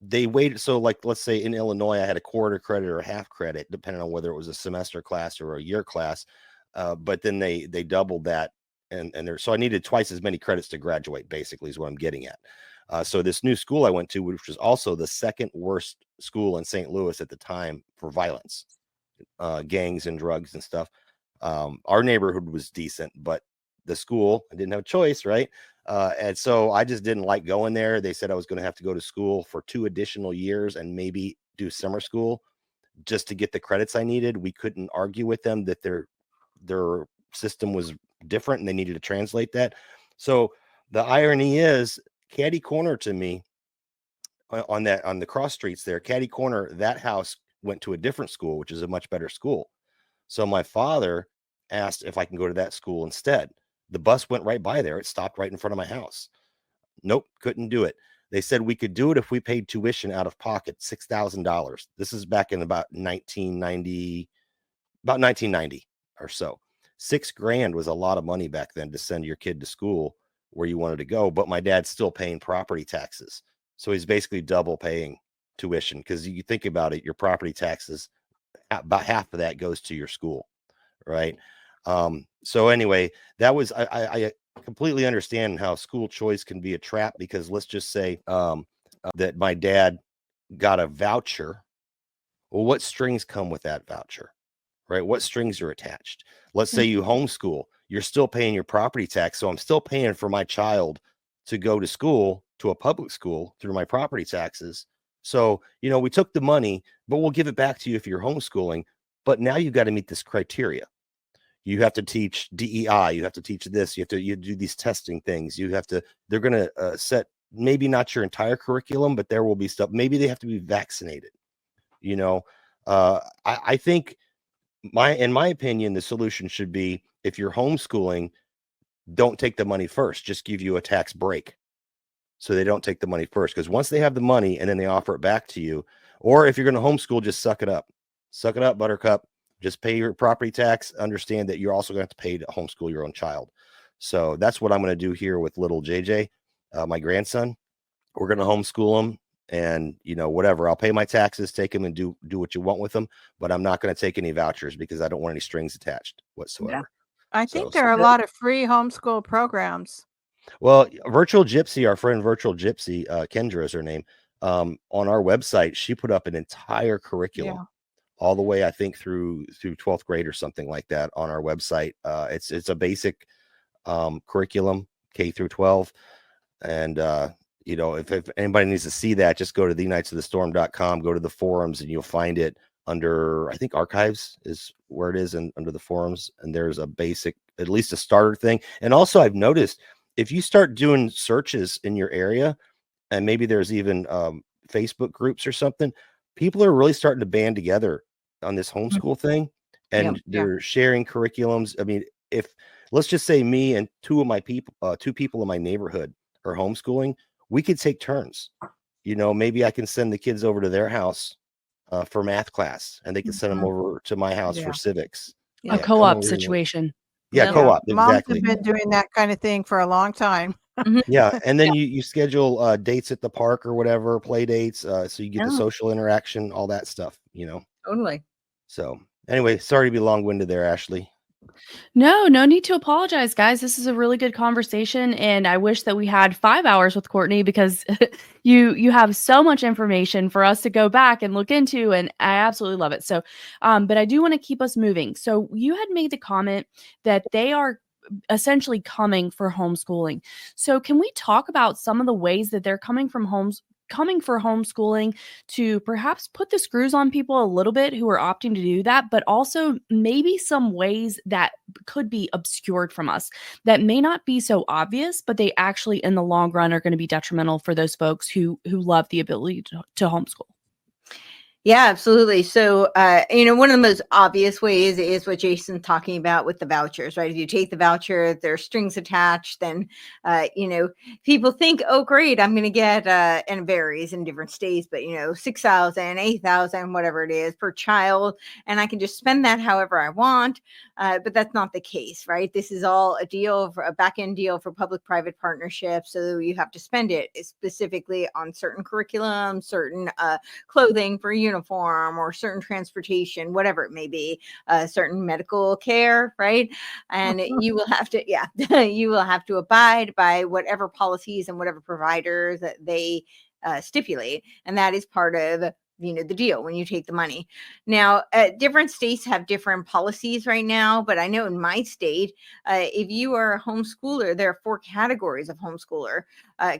they waited. So like, let's say in Illinois, I had a quarter credit or a half credit, depending on whether it was a semester class or a year class. But then they doubled that. So I needed twice as many credits to graduate, basically, is what I'm getting at. So this new school I went to, which was also the second worst school in St. Louis at the time for violence, gangs and drugs and stuff. Our neighborhood was decent, but the school, I didn't have a choice, right? And so I just didn't like going there. They said I was going to have to go to school for 2 additional years and maybe do summer school just to get the credits I needed. We couldn't argue with them that their system was different and they needed to translate that. So the irony is, catty corner to me on the cross streets there, catty corner, that house went to a different school, which is a much better school. So my father asked if I can go to that school instead. The bus went right by there. It stopped right in front of my house. Nope, couldn't do it. They said we could do it if we paid tuition out of pocket, $6,000. This is back in about 1990 or so. $6,000 was a lot of money back then to send your kid to school where you wanted to go. But my dad's still paying property taxes. So he's basically double paying tuition, because you think about it, your property taxes, about half of that goes to your school, right? So anyway, that was, I completely understand how school choice can be a trap, because let's just say that my dad got a voucher. Well, what strings come with that voucher, right? What strings are attached? Let's say you homeschool, you're still paying your property tax. So I'm still paying for my child to go to school, to a public school, through my property taxes. So, we took the money, but we'll give it back to you if you're homeschooling. But now you've got to meet this criteria. You have to teach DEI. You have to teach this. You do these testing things. They're going to set, maybe not your entire curriculum, but there will be stuff. Maybe they have to be vaccinated. I think in my opinion, the solution should be, if you're homeschooling, don't take the money first, just give you a tax break. So they don't take the money first, because once they have the money and then they offer it back to you, or if you're going to homeschool, just suck it up, buttercup. Just pay your property tax. Understand that you're also going to have to pay to homeschool your own child. So that's what I'm going to do here with little JJ, my grandson. We're going to homeschool him, and whatever. I'll pay my taxes, take him and do what you want with them, but I'm not going to take any vouchers, because I don't want any strings attached whatsoever. I think there are a lot of free homeschool programs. Well, Virtual Gypsy, our friend Virtual Gypsy, Kendra is her name. On our website, she put up an entire curriculum, all the way, I think, through 12th grade or something like that on our website. It's a basic curriculum, K through 12. And, if anybody needs to see that, just go to theknightsofthestorm.com, go to the forums, and you'll find it under, I think, archives is where it is, and under the forums. And there's a basic, at least a starter thing. And also, I've noticed, if you start doing searches in your area, and maybe there's even Facebook groups or something, people are really starting to band together on this homeschool thing, and they're sharing curriculums. I mean, if, let's just say, me and two people in my neighborhood are homeschooling, we could take turns. Maybe I can send the kids over to their house for math class, and they can send them over to my house for civics. A co-op situation. Yeah, Yep. co-op, Moms have exactly. been doing that kind of thing for a long time. Yeah, and then you schedule dates at the park or whatever, play dates, so you get the Yeah. social interaction, all that stuff, you know. Totally. So anyway, sorry to be long-winded there, Ashley. No, no need to apologize, guys. This is a really good conversation, and I wish that we had 5 hours with Courtenay because you have so much information for us to go back and look into, and I absolutely love it. So, but I do want to keep us moving. So you had made the comment that they are essentially coming for homeschooling. So can we talk about some of the ways that they're coming for homeschooling to perhaps put the screws on people a little bit who are opting to do that, but also maybe some ways that could be obscured from us that may not be so obvious, but they actually in the long run are going to be detrimental for those folks who love the ability to homeschool. Yeah, absolutely. So, one of the most obvious ways is what Jason's talking about with the vouchers, right? If you take the voucher, there are strings attached, then, people think, oh, great, I'm going to get, and it varies in different states, but, 6,000, 8,000, whatever it is per child, and I can just spend that however I want. But that's not the case, right? This is all a back end deal for public-private partnerships. So you have to spend it specifically on certain curriculum, certain clothing for uniform, or certain transportation, whatever it may be, certain medical care, right? And you will have to, you will have to abide by whatever policies and whatever providers that they stipulate, and that is part of the deal when you take the money. Now, different states have different policies right now, but I know in my state, if you are a homeschooler, there are 4 categories of homeschooler.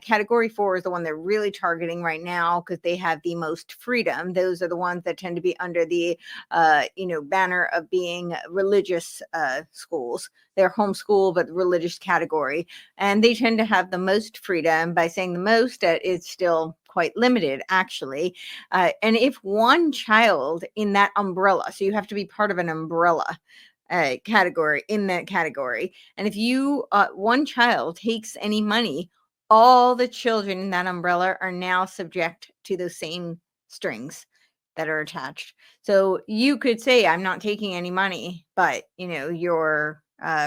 Category 4 is the one they're really targeting right now because they have the most freedom. Those are the ones that tend to be under the banner of being religious schools. They're homeschool but religious category, and they tend to have the most freedom. By saying the most, it's still quite limited, actually. And if one child in that umbrella, so you have to be part of an umbrella category in that category, and if you one child takes any money, all the children in that umbrella are now subject to those same strings that are attached. So you could say, I'm not taking any money, but your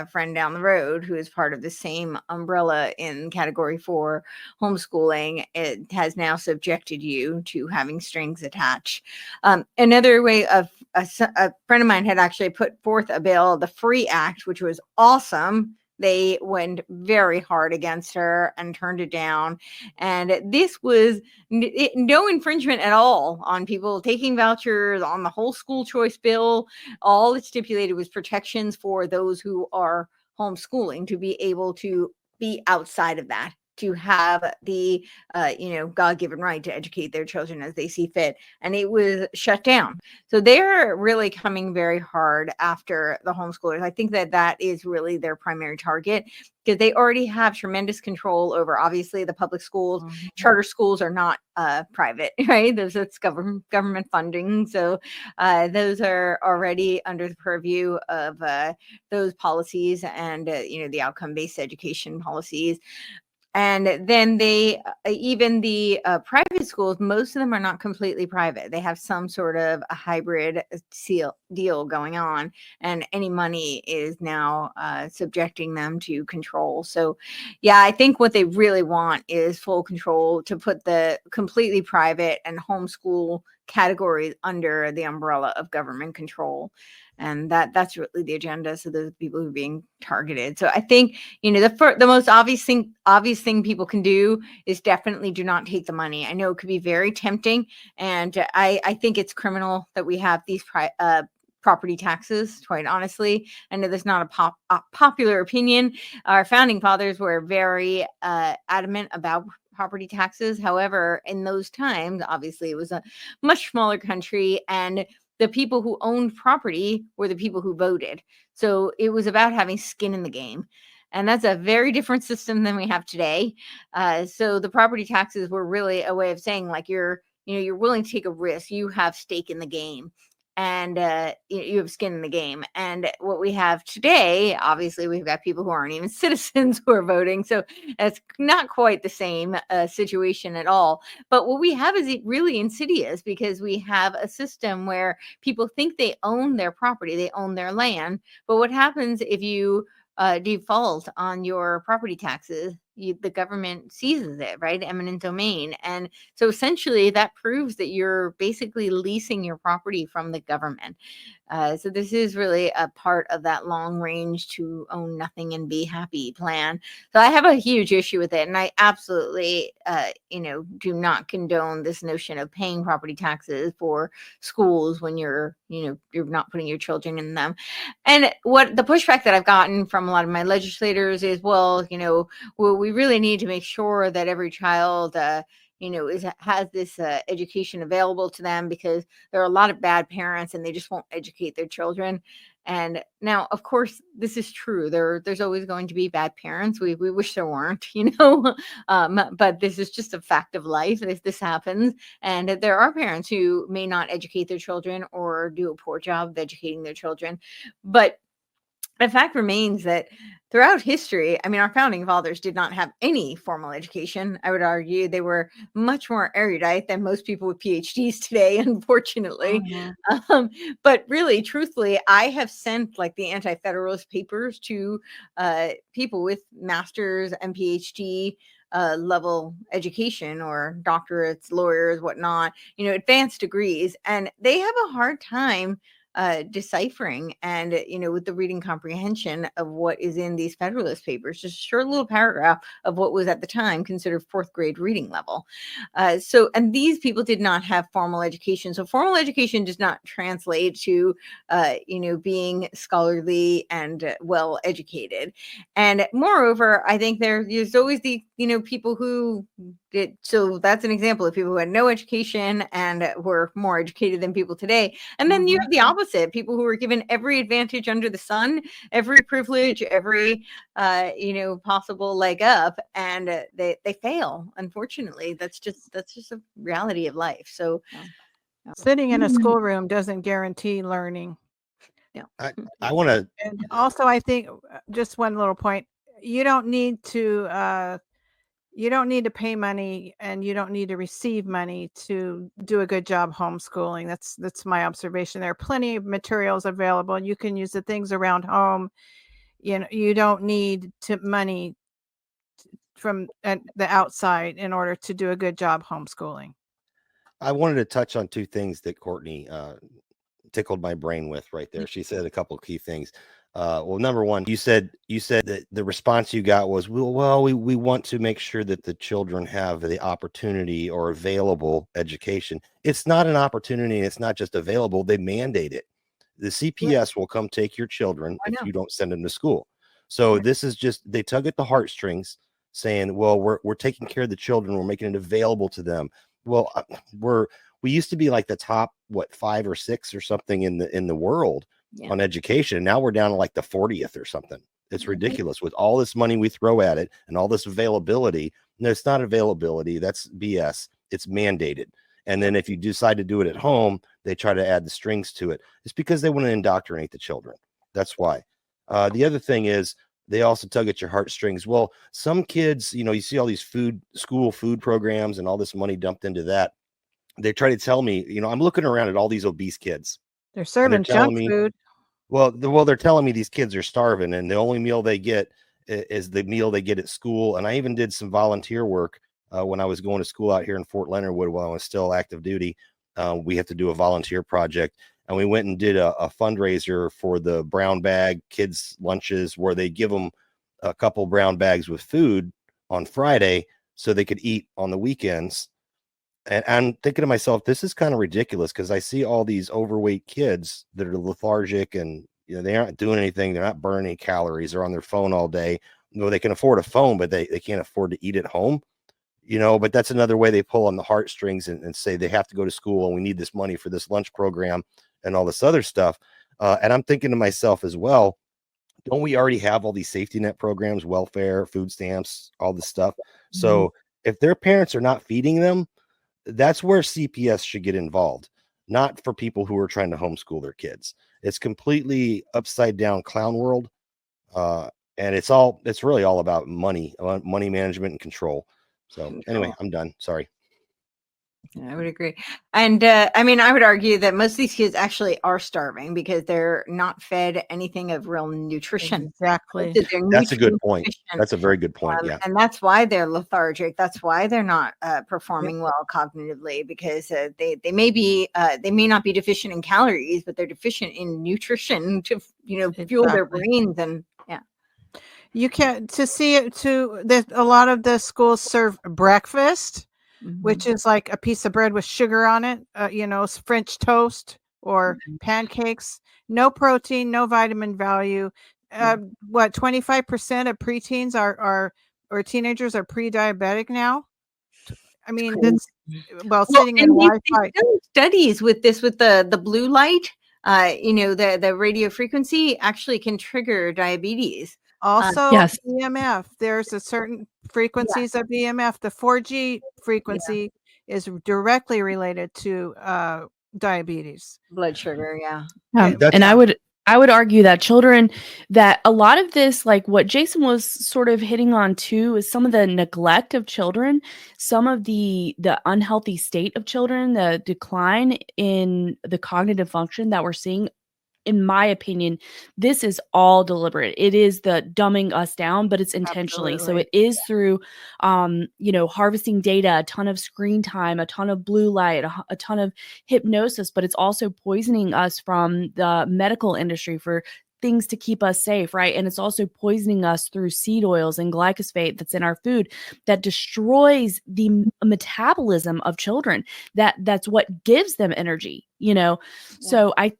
friend down the road who is part of the same umbrella in category 4 homeschooling, it has now subjected you to having strings attached. Another way of a friend of mine had actually put forth a bill, the Free Act, which was awesome. They went very hard against her and turned it down. And this was no infringement at all on people taking vouchers, on the whole school choice bill. All it stipulated was protections for those who are homeschooling to be able to be outside of that, to have the God-given right to educate their children as they see fit. And it was shut down. So they're really coming very hard after the homeschoolers. I think that is really their primary target, because they already have tremendous control over, obviously, the public schools. Mhm. Charter schools are not private, right? It's government funding. So those are already under the purview of those policies and the outcome-based education policies. And then even the private schools, most of them are not completely private. They have some sort of a hybrid deal going on, and any money is now subjecting them to control. So, yeah, I think what they really want is full control, to put the completely private and homeschool categories under the umbrella of government control. And that's really the agenda. So those people who are being targeted. So I think the most obvious thing people can do is definitely do not take the money. I know it could be very tempting, and I think it's criminal that we have these property taxes, quite honestly. I know there's not a popular opinion. Our founding fathers were very adamant about property taxes. However, in those times, obviously, it was a much smaller country, and the people who owned property were the people who voted. So it was about having skin in the game. And that's a very different system than we have today. So the property taxes were really a way of saying, like, you're willing to take a risk. You have stake in the game, and you have skin in the game. And what we have today, obviously, we've got people who aren't even citizens who are voting. So it's not quite the same situation at all. But what we have is really insidious, because we have a system where people think they own their property, they own their land. But what happens if you default on your property taxes, the government seizes it, right? Eminent domain. And so essentially that proves that you're basically leasing your property from the government. So this is really a part of that long range to own nothing and be happy plan. So I have a huge issue with it, and I absolutely, do not condone this notion of paying property taxes for schools when you're not putting your children in them. And what the pushback that I've gotten from a lot of my legislators is, well, we really need to make sure that every child, has this education available to them, because there are a lot of bad parents and they just won't educate their children. And now, of course, this is true. There's always going to be bad parents. We wish there weren't, but this is just a fact of life. This happens, and there are parents who may not educate their children or do a poor job of educating their children. But the fact remains that throughout history, I mean, our founding fathers did not have any formal education. I would argue they were much more erudite than most people with PhDs today, unfortunately. But really, truthfully, I have sent like the Anti-Federalist Papers to people with masters and PhD level education, or doctorates, lawyers, whatnot, advanced degrees, and they have a hard time deciphering and with the reading comprehension of what is in these Federalist Papers. Just a short little paragraph of what was at the time considered fourth grade reading level. And these people did not have formal education. So formal education does not translate to being scholarly and well educated. And moreover, I think there's always the people who did. So that's an example of people who had no education and were more educated than people today. And then you have the opposite, people who were given every advantage under the sun, every privilege, every possible leg up, and they fail. Unfortunately, that's just a reality of life. So sitting in a schoolroom doesn't guarantee learning. I want to, And also, I think just one little point: you don't need to pay money, and you don't need to receive money to do a good job homeschooling. That's my observation. There are plenty of materials available. You can use the things around home. You don't need money from the outside in order to do a good job homeschooling. I wanted to touch on two things that Courtenay tickled my brain with right there. She said a couple of key things. Well, number one, you said that the response you got was, well, we want to make sure that the children have the opportunity or available education. It's not an opportunity. It's not just available. They mandate it. The CPS will come take your children if you don't send them to school. So this is just, they tug at the heartstrings saying, well, we're taking care of the children. We're making it available to them. Well, we used to be like the top, 5 or 6 or something in the world on education. Now we're down to like the 40th or something. It's ridiculous with all this money we throw at it and all this availability. No, it's not availability. That's BS. It's mandated. And then if you decide to do it at home, they try to add the strings to it. It's because they want to indoctrinate the children. That's why. The other thing is they also tug at your heartstrings. Well, some kids, you see all these school food programs and all this money dumped into that. They try to tell me, I'm looking around at all these obese kids. They're serving junk food. Well, they're telling me these kids are starving, and the only meal they get is the meal they get at school. And I even did some volunteer work when I was going to school out here in Fort Leonard Wood while I was still active duty. We have to do a volunteer project, and we went and did a fundraiser for the brown bag kids lunches, where they give them a couple brown bags with food on Friday so they could eat on the weekends. And I'm thinking to myself, this is kind of ridiculous, because I see all these overweight kids that are lethargic and they aren't doing anything. They're not burning calories. They're on their phone all day. They can afford a phone, but they can't afford to eat at home. But that's another way they pull on the heartstrings and say they have to go to school and we need this money for this lunch program and all this other stuff. And I'm thinking to myself as well, don't we already have all these safety net programs, welfare, food stamps, all this stuff? So if their parents are not feeding them, that's where CPS should get involved, not for people who are trying to homeschool their kids. It's completely upside down clown world. And it's really all about money management and control. So anyway, I'm done. Sorry. I would agree. And I mean, I would argue that most of these kids actually are starving because they're not fed anything of real nutrition. Exactly. So they're That's a good point. nutrient That's a very good point. Yeah. and that's why they're lethargic. That's why they're not performing well cognitively, because they may not be deficient in calories, but they're deficient in nutrition to fuel their Exactly. brains. And yeah, You can't to see it to a lot of the schools serve breakfast, which is like a piece of bread with sugar on it, French toast or pancakes. No protein, no vitamin value. 25% of preteens or teenagers are pre-diabetic now? I mean, that's sitting in and Wi-Fi. they've done studies with this, with the blue light. The radio frequency actually can trigger diabetes. Also, Yes. EMF. There's a certain frequencies of EMF. The 4G frequency is directly related to diabetes. Blood sugar, yeah. And I would argue that children, that a lot of this, like what Jason was sort of hitting on too, is some of the neglect of children, some of the unhealthy state of children, the decline in the cognitive function that we're seeing. In my opinion, this is all deliberate. It is the dumbing us down, but it's intentionally. Absolutely. So it is through, harvesting data, a ton of screen time, a ton of blue light, a ton of hypnosis, but it's also poisoning us from the medical industry for things to keep us safe, right? And it's also poisoning us through seed oils and glyphosate that's in our food that destroys the metabolism of children. That's what gives them energy, So I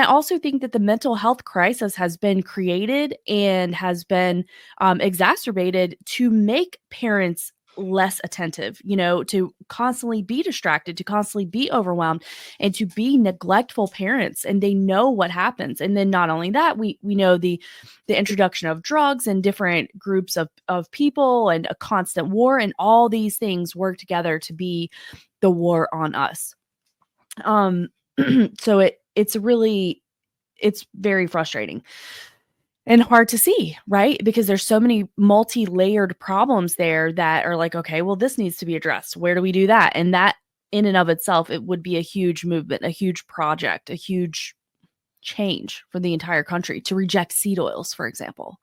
also think that the mental health crisis has been created and has been exacerbated to make parents less attentive, to constantly be distracted, to constantly be overwhelmed, and to be neglectful parents. And they know what happens. And then not only that, we know the introduction of drugs and different groups of people and a constant war, and all these things work together to be the war on us. So it's very frustrating and hard to see, right? Because there's so many multi-layered problems there that are like, okay, well, this needs to be addressed. Where do we do that? And that in and of itself, it would be a huge movement, a huge project, a huge change for the entire country to reject seed oils, for example.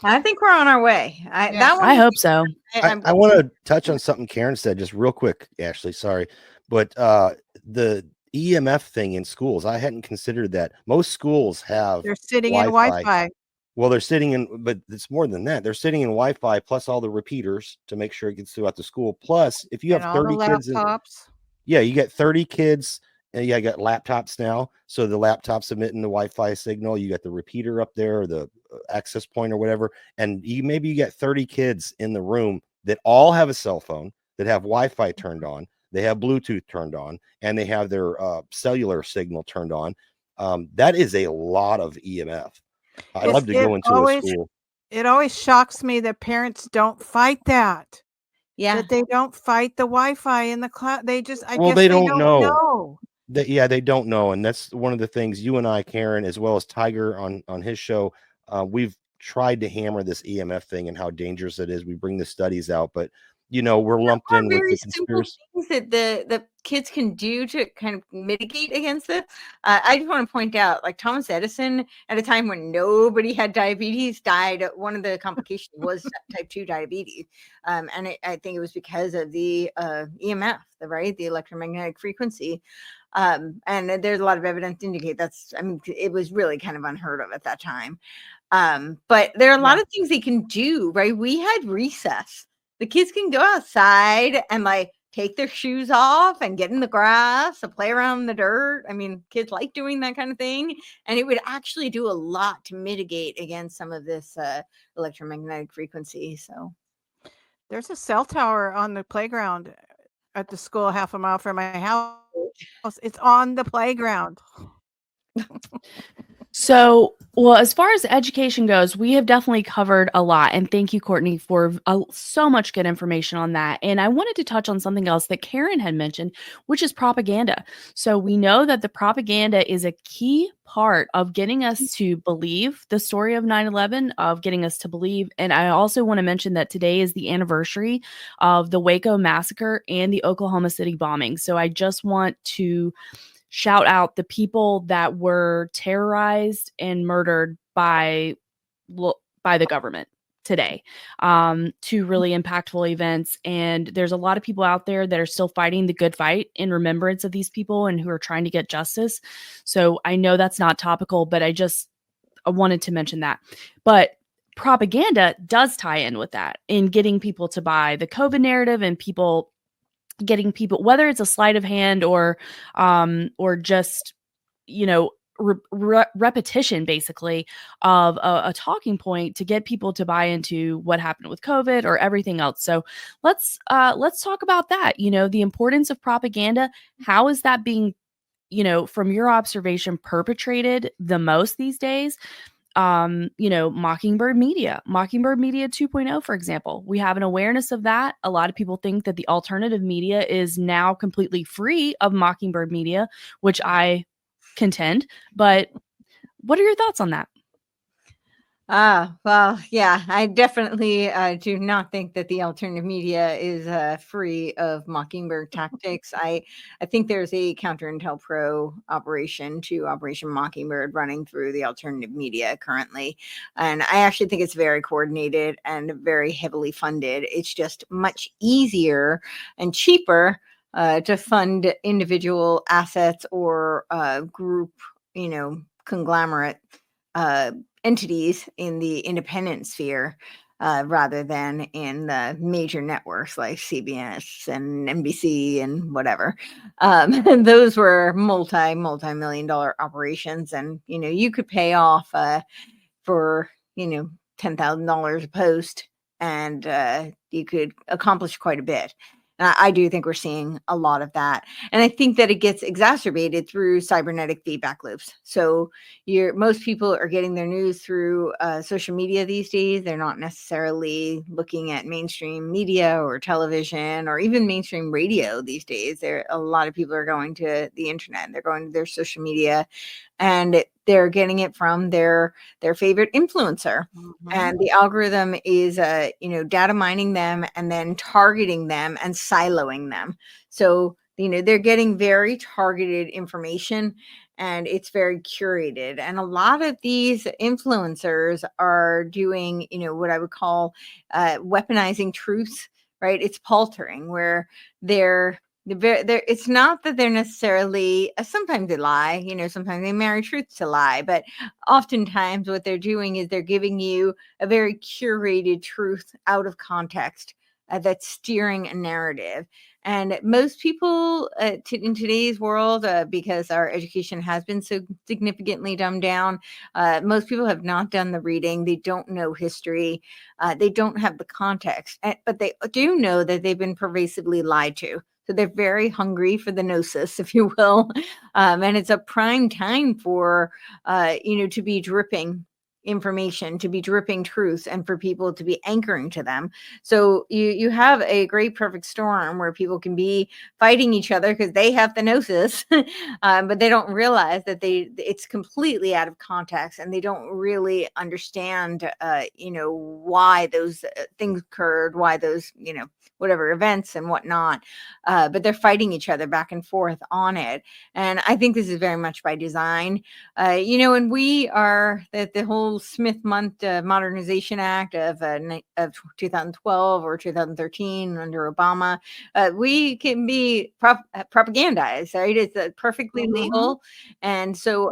I think we're on our way. I hope so. I want to touch on something Karen said just real quick, Ashley. Sorry. But the EMF thing in schools, I hadn't considered that. Most schools have They're sitting in Wi-Fi. Well, they're sitting in, but it's more than that. They're sitting in Wi-Fi plus all the repeaters to make sure it gets throughout the school. Plus, if you have 30 kids, you get 30 kids. And you got laptops now, so the laptop's emitting the Wi-Fi signal. You got the repeater up there, or the access point, or whatever. And maybe you get 30 kids in the room that all have a cell phone, that have Wi-Fi turned on, they have Bluetooth turned on, and they have their cellular signal turned on. That is a lot of EMF. I'd love to go into a school. It always shocks me that parents don't fight that. Yeah, that they don't fight the Wi-Fi in the cloud. They just, they don't know. They don't know. And that's one of the things you and I, Karen, as well as Tiger on his show, we've tried to hammer this EMF thing and how dangerous it is. We bring the studies out, but we're lumped in with the conspiracy things that the kids can do to kind of mitigate against this. I just want to point out, like Thomas Edison, at a time when nobody had diabetes, died. One of the complications was type 2 diabetes. And I think it was because of the EMF, the electromagnetic frequency. And there's a lot of evidence to indicate it was really kind of unheard of at that time. But there are a lot of things they can do, right? We had recess. The kids can go outside and take their shoes off and get in the grass and play around in the dirt. I mean, kids like doing that kind of thing. And it would actually do a lot to mitigate against some of this electromagnetic frequency. So there's a cell tower on the playground at the school half a mile from my house. It's on the playground. So, well, as far as education goes, we have definitely covered a lot. And thank you, Courtney, for so much good information on that. And I wanted to touch on something else that Karen had mentioned, which is propaganda. So, we know that the propaganda is a key part of getting us to believe the story of 9/11, of getting us to believe. And I also want to mention that today is the anniversary of the Waco massacre and the Oklahoma City bombing. So, I just want to shout out the people that were terrorized and murdered by the government today. Two really impactful events, and there's a lot of people out there that are still fighting the good fight in remembrance of these people and who are trying to get justice. So I know that's not topical, but I wanted to mention that. But propaganda does tie in with that in getting people to buy the COVID narrative and getting people, whether it's a sleight of hand or just, you know, repetition basically of a talking point to get people to buy into what happened with COVID or everything else. So let's talk about that. You know, the importance of propaganda. How is that being, from your observation, perpetrated the most these days? Mockingbird Media 2.0, for example. We have an awareness of that. A lot of people think that the alternative media is now completely free of Mockingbird Media, which I contend. But what are your thoughts on that? Well, yeah, I definitely do not think that the alternative media is free of Mockingbird tactics. I think there's a COINTELPRO operation to Operation Mockingbird running through the alternative media currently. And I actually think it's very coordinated and very heavily funded. It's just much easier and cheaper to fund individual assets or group, conglomerate entities in the independent sphere rather than in the major networks like CBS and NBC and whatever. And those were multi-million dollar operations. And, you could pay off for, $10,000 a post and you could accomplish quite a bit. And I do think we're seeing a lot of that. And I think that it gets exacerbated through cybernetic feedback loops. So most people are getting their news through social media these days. They're not necessarily looking at mainstream media or television or even mainstream radio these days. A lot of people are going to the internet. They're going to their social media and they're getting it from their favorite influencer. Mm-hmm. And the algorithm is data mining them and then targeting them and siloing them. So they're getting very targeted information and it's very curated. And a lot of these influencers are doing what I would call weaponizing truth, right? It's paltering, where it's not that they're necessarily sometimes they lie, sometimes they marry truth to lie, but oftentimes what they're doing is they're giving you a very curated truth out of context that's steering a narrative. And most people in today's world, because our education has been so significantly dumbed down, most people have not done the reading. They don't know history. They don't have the context, but they do know that they've been pervasively lied to. So they're very hungry for the gnosis, if you will. And it's a prime time for, to be dripping information, to be dripping truth, and for people to be anchoring to them. So you have a great perfect storm where people can be fighting each other because they have the gnosis, but they don't realize that it's completely out of context and they don't really understand, why those things occurred, why those, whatever events and whatnot. But they're fighting each other back and forth on it. And I think this is very much by design. And we are the whole Smith Month Modernization Act of 2012 or 2013 under Obama. We can be propagandized, right? It's perfectly legal. And so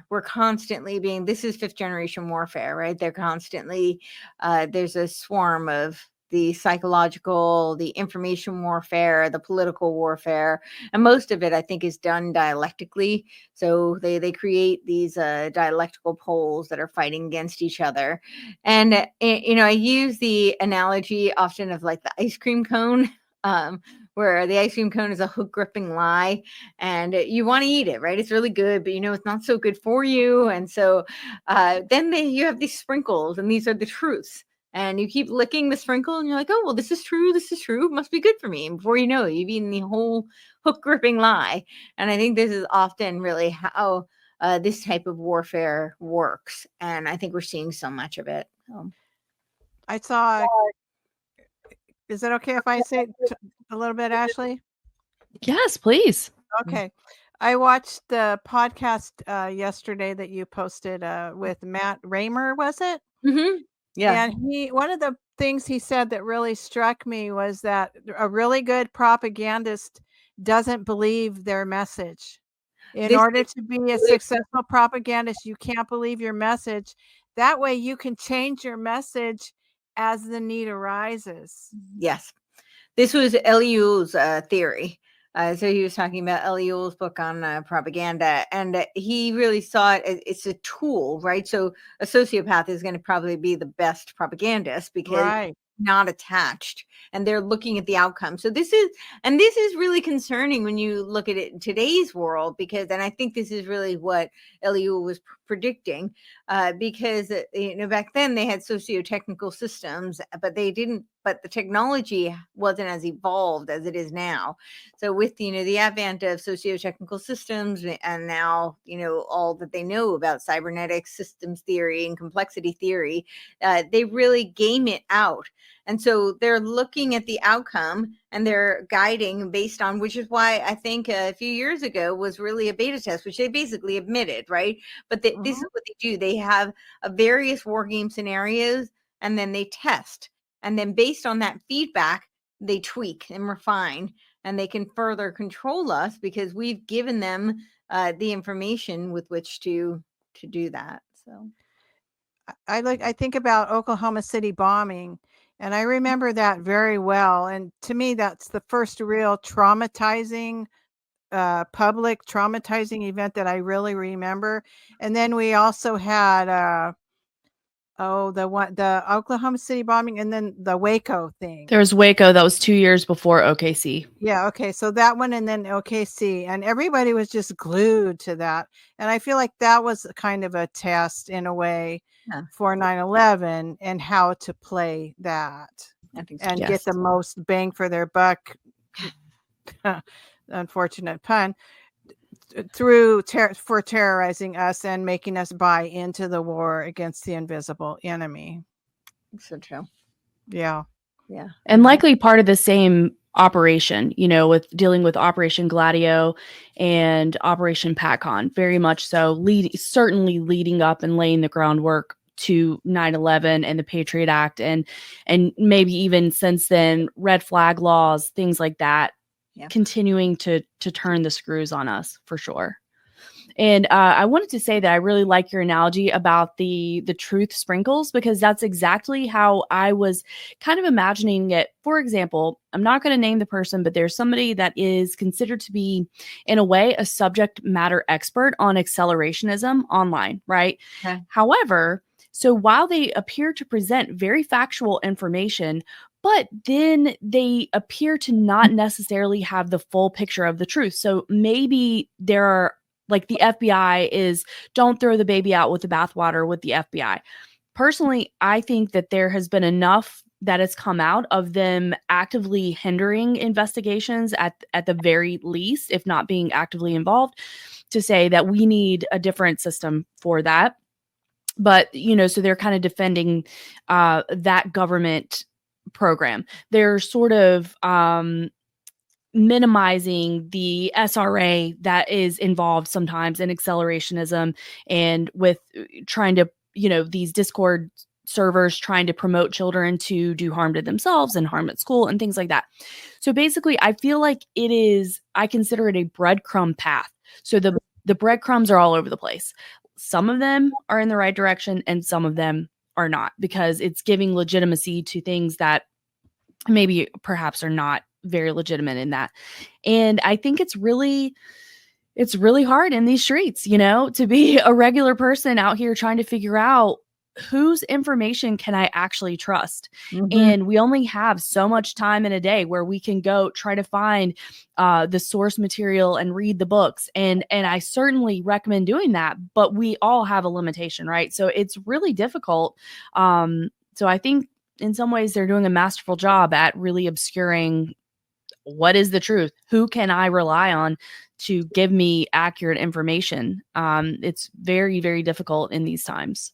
we're constantly this is fifth generation warfare, right? They're constantly, there's a swarm of the psychological, the information warfare, the political warfare. And most of it, I think, is done dialectically. So they create these dialectical poles that are fighting against each other. And, I use the analogy often of like the ice cream cone. where the ice cream cone is a hook gripping lie, and you want to eat it, right? It's really good, but it's not so good for you. And so then you have these sprinkles, and these are the truths. And you keep licking the sprinkle, and you're like, oh, well, this is true. This is true. It must be good for me. And before you know it, you've eaten the whole hook gripping lie. And I think this is often really how this type of warfare works. And I think we're seeing so much of it. I saw, is it okay if I say a little bit, Ashley? Yes, please. Okay. I watched the podcast yesterday that you posted with Matt Raymer, was it? Mm-hmm. Yeah. And one of the things he said that really struck me was that a really good propagandist doesn't believe their message. In order to be a successful propagandist, you can't believe your message. That way you can change your message as the need arises. Yes. This was Eliul's theory. So he was talking about Eliul's book on propaganda, and he really saw it as it's a tool, right? So a sociopath is going to probably be the best propagandist because not attached, and they're looking at the outcome. So this is really concerning when you look at it in today's world, because, and I think this is really what Eliul was predicting, because back then they had socio-technical systems, but the technology wasn't as evolved as it is now. So with the advent of socio-technical systems, and now all that they know about cybernetics, systems theory, and complexity theory, they really game it out. And so they're looking at the outcome and they're guiding based on, which is why I think a few years ago was really a beta test, which they basically admitted, right? But this is what they do. They have various war game scenarios, and then they test. And then based on that feedback, they tweak and refine, and they can further control us because we've given them the information with which to do that. So I think about Oklahoma City bombing, and I remember that very well. And to me, that's the first real traumatizing, public traumatizing event that I really remember. And then we also had the Oklahoma City bombing, and then the Waco thing. There was Waco. That was 2 years before OKC. Yeah. Okay. So that one, and then OKC, and everybody was just glued to that. And I feel like that was kind of a test in a way for 9/11 and how to play that and get the most bang for their buck. Unfortunate pun. For terrorizing us and making us buy into the war against the invisible enemy. So true. Yeah. And likely part of the same operation, with dealing with Operation Gladio and Operation PatCon, very much so, certainly leading up and laying the groundwork to 9/11 and the Patriot Act, and maybe even since then, red flag laws, things like that. Continuing to turn the screws on us, for sure. And I wanted to say that I really like your analogy about the truth sprinkles, because that's exactly how I was kind of imagining it. For example, I'm not going to name the person, but there's somebody that is considered to be, in a way, a subject matter expert on accelerationism online, right? Okay. However, so while they appear to present very factual information, but then they appear to not necessarily have the full picture of the truth. So maybe there are, like, the FBI is, don't throw the baby out with the bathwater with the FBI. Personally, I think that there has been enough that has come out of them actively hindering investigations at the very least, if not being actively involved, to say that we need a different system for that. But, so they're kind of defending that government program. They're sort of minimizing the SRA that is involved sometimes in accelerationism, and with trying to, these Discord servers trying to promote children to do harm to themselves and harm at school and things like that. So basically, I feel like I consider it a breadcrumb path. So the breadcrumbs are all over the place. Some of them are in the right direction and some of them are not, because it's giving legitimacy to things that maybe perhaps are not very legitimate in that. And I think it's really hard in these streets, to be a regular person out here trying to figure out whose information can I actually trust? Mhm. And we only have so much time in a day where we can go try to find the source material and read the books. And I certainly recommend doing that, but we all have a limitation, right? So it's really difficult. So I think in some ways they're doing a masterful job at really obscuring what is the truth, who can I rely on to give me accurate information. It's very, very difficult in these times.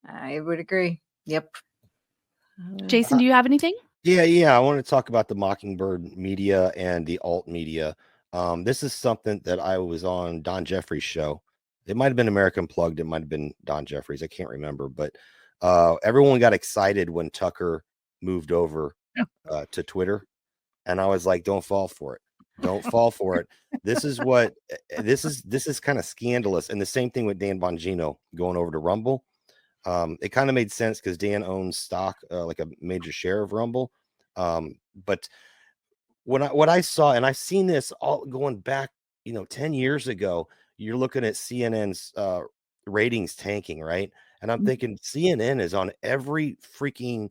I would agree. Yep. Jason, do you have anything? Yeah. I want to talk about the Mockingbird media and the alt media. This is something that I was on Don Jeffries' show. It might have been American Plugged. It might have been Don Jeffries. I can't remember, but everyone got excited when Tucker moved over to Twitter. And I was like, don't fall for it. Don't fall for it. This is what this is kind of scandalous. And the same thing with Dan Bongino going over to Rumble. It kind of made sense because Dan owns stock, like a major share of Rumble. But what I saw, and I've seen this all going back, 10 years ago, you're looking at CNN's ratings tanking, right? And I'm thinking CNN is on every freaking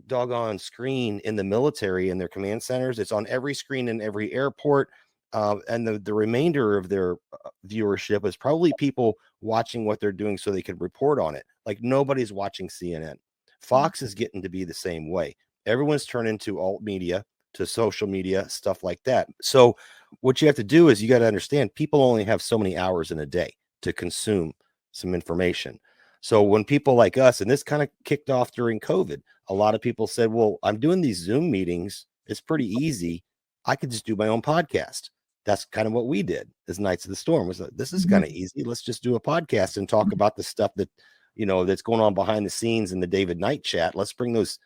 doggone screen in the military in their command centers. It's on every screen in every airport. And the remainder of their viewership is probably people watching what they're doing so they can report on it. Like nobody's watching CNN. Fox is getting to be the same way. Everyone's turning to alt media, to social media, stuff like that. So what you have to do is you got to understand people only have so many hours in a day to consume some information. So when people like us, and this kind of kicked off during COVID, a lot of people said, well, I'm doing these Zoom meetings. It's pretty easy. I could just do my own podcast. That's kind of what we did as Knights of the Storm. Was like, this is kind of easy. Let's just do a podcast and talk about the stuff that, that's going on behind the scenes in the David Knight chat. Let's bring those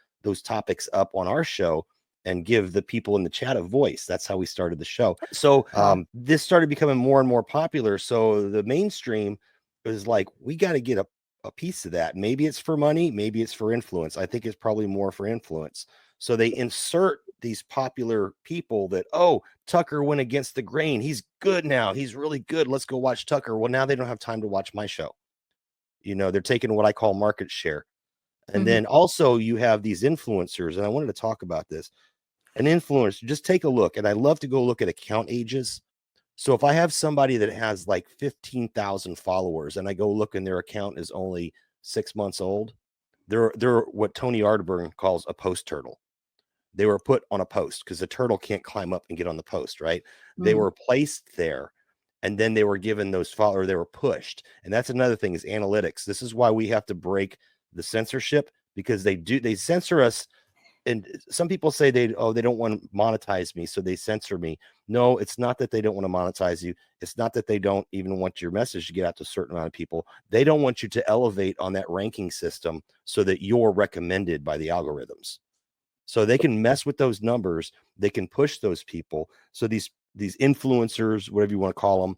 topics up on our show and give the people in the chat a voice. That's how we started the show. So this started becoming more and more popular. So the mainstream was like, we got to get a piece of that. Maybe it's for money, maybe it's for influence. I think it's probably more for influence. So they insert these popular people that, oh, Tucker went against the grain. He's good now. He's really good. Let's go watch Tucker. Well, now they don't have time to watch my show. They're taking what I call market share. And then also you have these influencers, and I wanted to talk about this. An influencer, just take a look. And I love to go look at account ages. So if I have somebody that has like 15,000 followers and I go look and their account is only 6 months old, they're what Tony Arterburn calls a post turtle. They were put on a post because the turtle can't climb up and get on the post, right? They were placed there, and then they were given those followers. They were pushed. And that's another thing is analytics. This is why we have to break the censorship, because they censor us. And some people say they don't want to monetize me, so they censor me. No, it's not that they don't want to monetize you. It's not that they don't even want your message to get out to a certain amount of people. They don't want you to elevate on that ranking system so that you're recommended by the algorithms. So they can mess with those numbers. They can push those people. So these influencers, whatever you want to call them,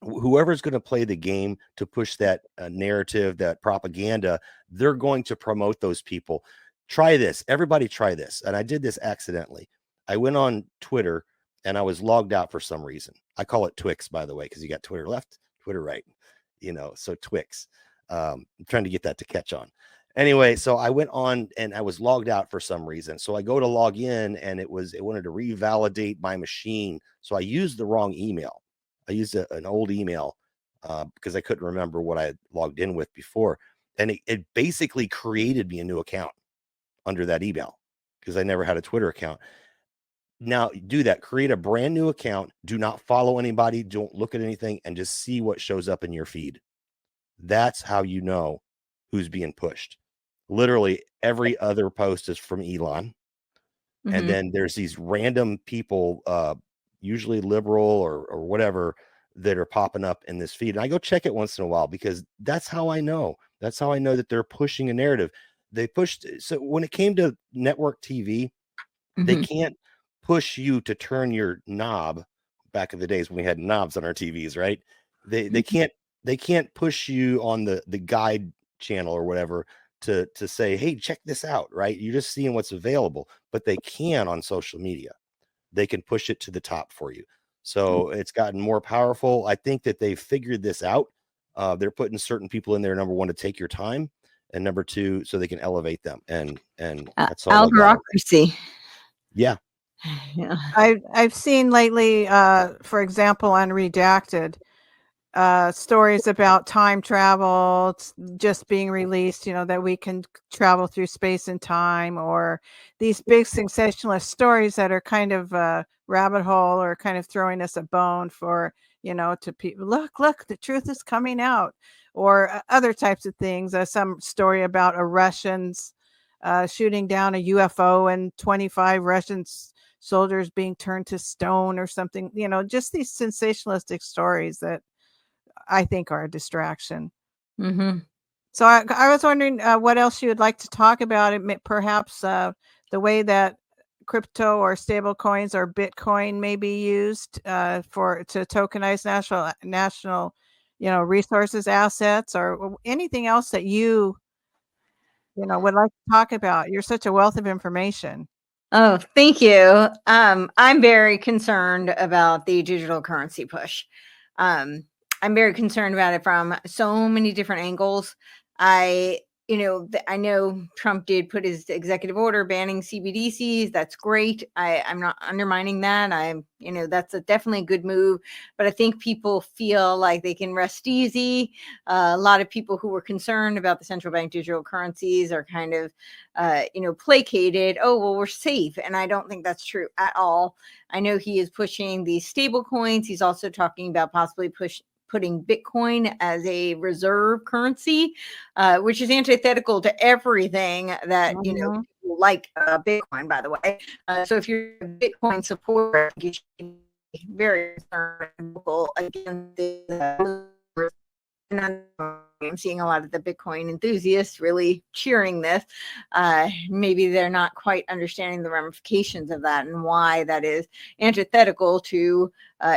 whoever's going to play the game to push that narrative, that propaganda, they're going to promote those people. Try this. Everybody try this. And I did this accidentally. I went on Twitter and I was logged out for some reason. I call it Twix, by the way, because you got Twitter left, Twitter right, so Twix. I'm trying to get that to catch on. Anyway, so I went on and I was logged out for some reason. So I go to log in and it wanted to revalidate my machine. So I used the wrong email. I used an old email because I couldn't remember what I had logged in with before. And it basically created me a new account under that email because I never had a Twitter account. Now do that, create a brand new account. Do not follow anybody. Don't look at anything and just see what shows up in your feed. That's how you know who's being pushed. Literally every other post is from Elon. And then there's these random people, usually liberal or whatever, that are popping up in this feed. And I go check it once in a while because that's how I know. That's how I know that they're pushing a narrative. They pushed. So when it came to network TV, they can't push you to turn your knob. Back in the days when we had knobs on our TVs, right? They can't push you on the guide channel or whatever to say, hey, check this out, right? You're just seeing what's available, but they can on social media. They can push it to the top for you. So it's gotten more powerful. I think that they've figured this out. They're putting certain people in there, number one, to take your time. and number two, so they can elevate them. And that's all I got. Algorocracy. Yeah. Yeah. I've seen lately, for example, on Redacted, stories about time travel just being released, that we can travel through space and time, or these big sensationalist stories that are kind of rabbit hole, or kind of throwing us a bone for, to people, look, the truth is coming out, or other types of things. Some story about a Russians shooting down a UFO and 25 Russians soldiers being turned to stone or something, just these sensationalistic stories that I think are a distraction. Mm-hmm. So I was wondering what else you would like to talk about. Perhaps the way that crypto or stable coins or Bitcoin may be used to tokenize national resources, assets, or anything else that you would like to talk about. You're such a wealth of information. Oh, thank you. I'm very concerned about the digital currency push. I'm very concerned about it from so many different angles. I know Trump did put his executive order banning CBDCs. That's great. I'm not undermining that. That's definitely a good move. But I think people feel like they can rest easy. A lot of people who were concerned about the central bank digital currencies are kind of, placated. Oh, well, we're safe. And I don't think that's true at all. I know he is pushing these stable coins. He's also talking about possibly putting Bitcoin as a reserve currency, which is antithetical to everything that, Mhm. people like Bitcoin, by the way. So if you're a Bitcoin supporter, you should be very concerned against the and I'm seeing a lot of the Bitcoin enthusiasts really cheering this. Maybe they're not quite understanding the ramifications of that and why that is antithetical to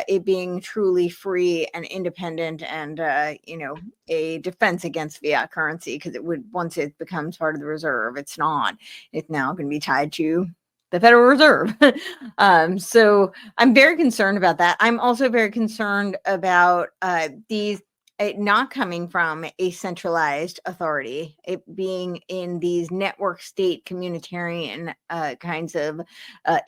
it being truly free and independent and, a defense against fiat currency, because once it becomes part of the reserve, it's not. It's now going to be tied to the Federal Reserve. So I'm very concerned about that. I'm also very concerned about these it not coming from a centralized authority, it being in these network state communitarian kinds of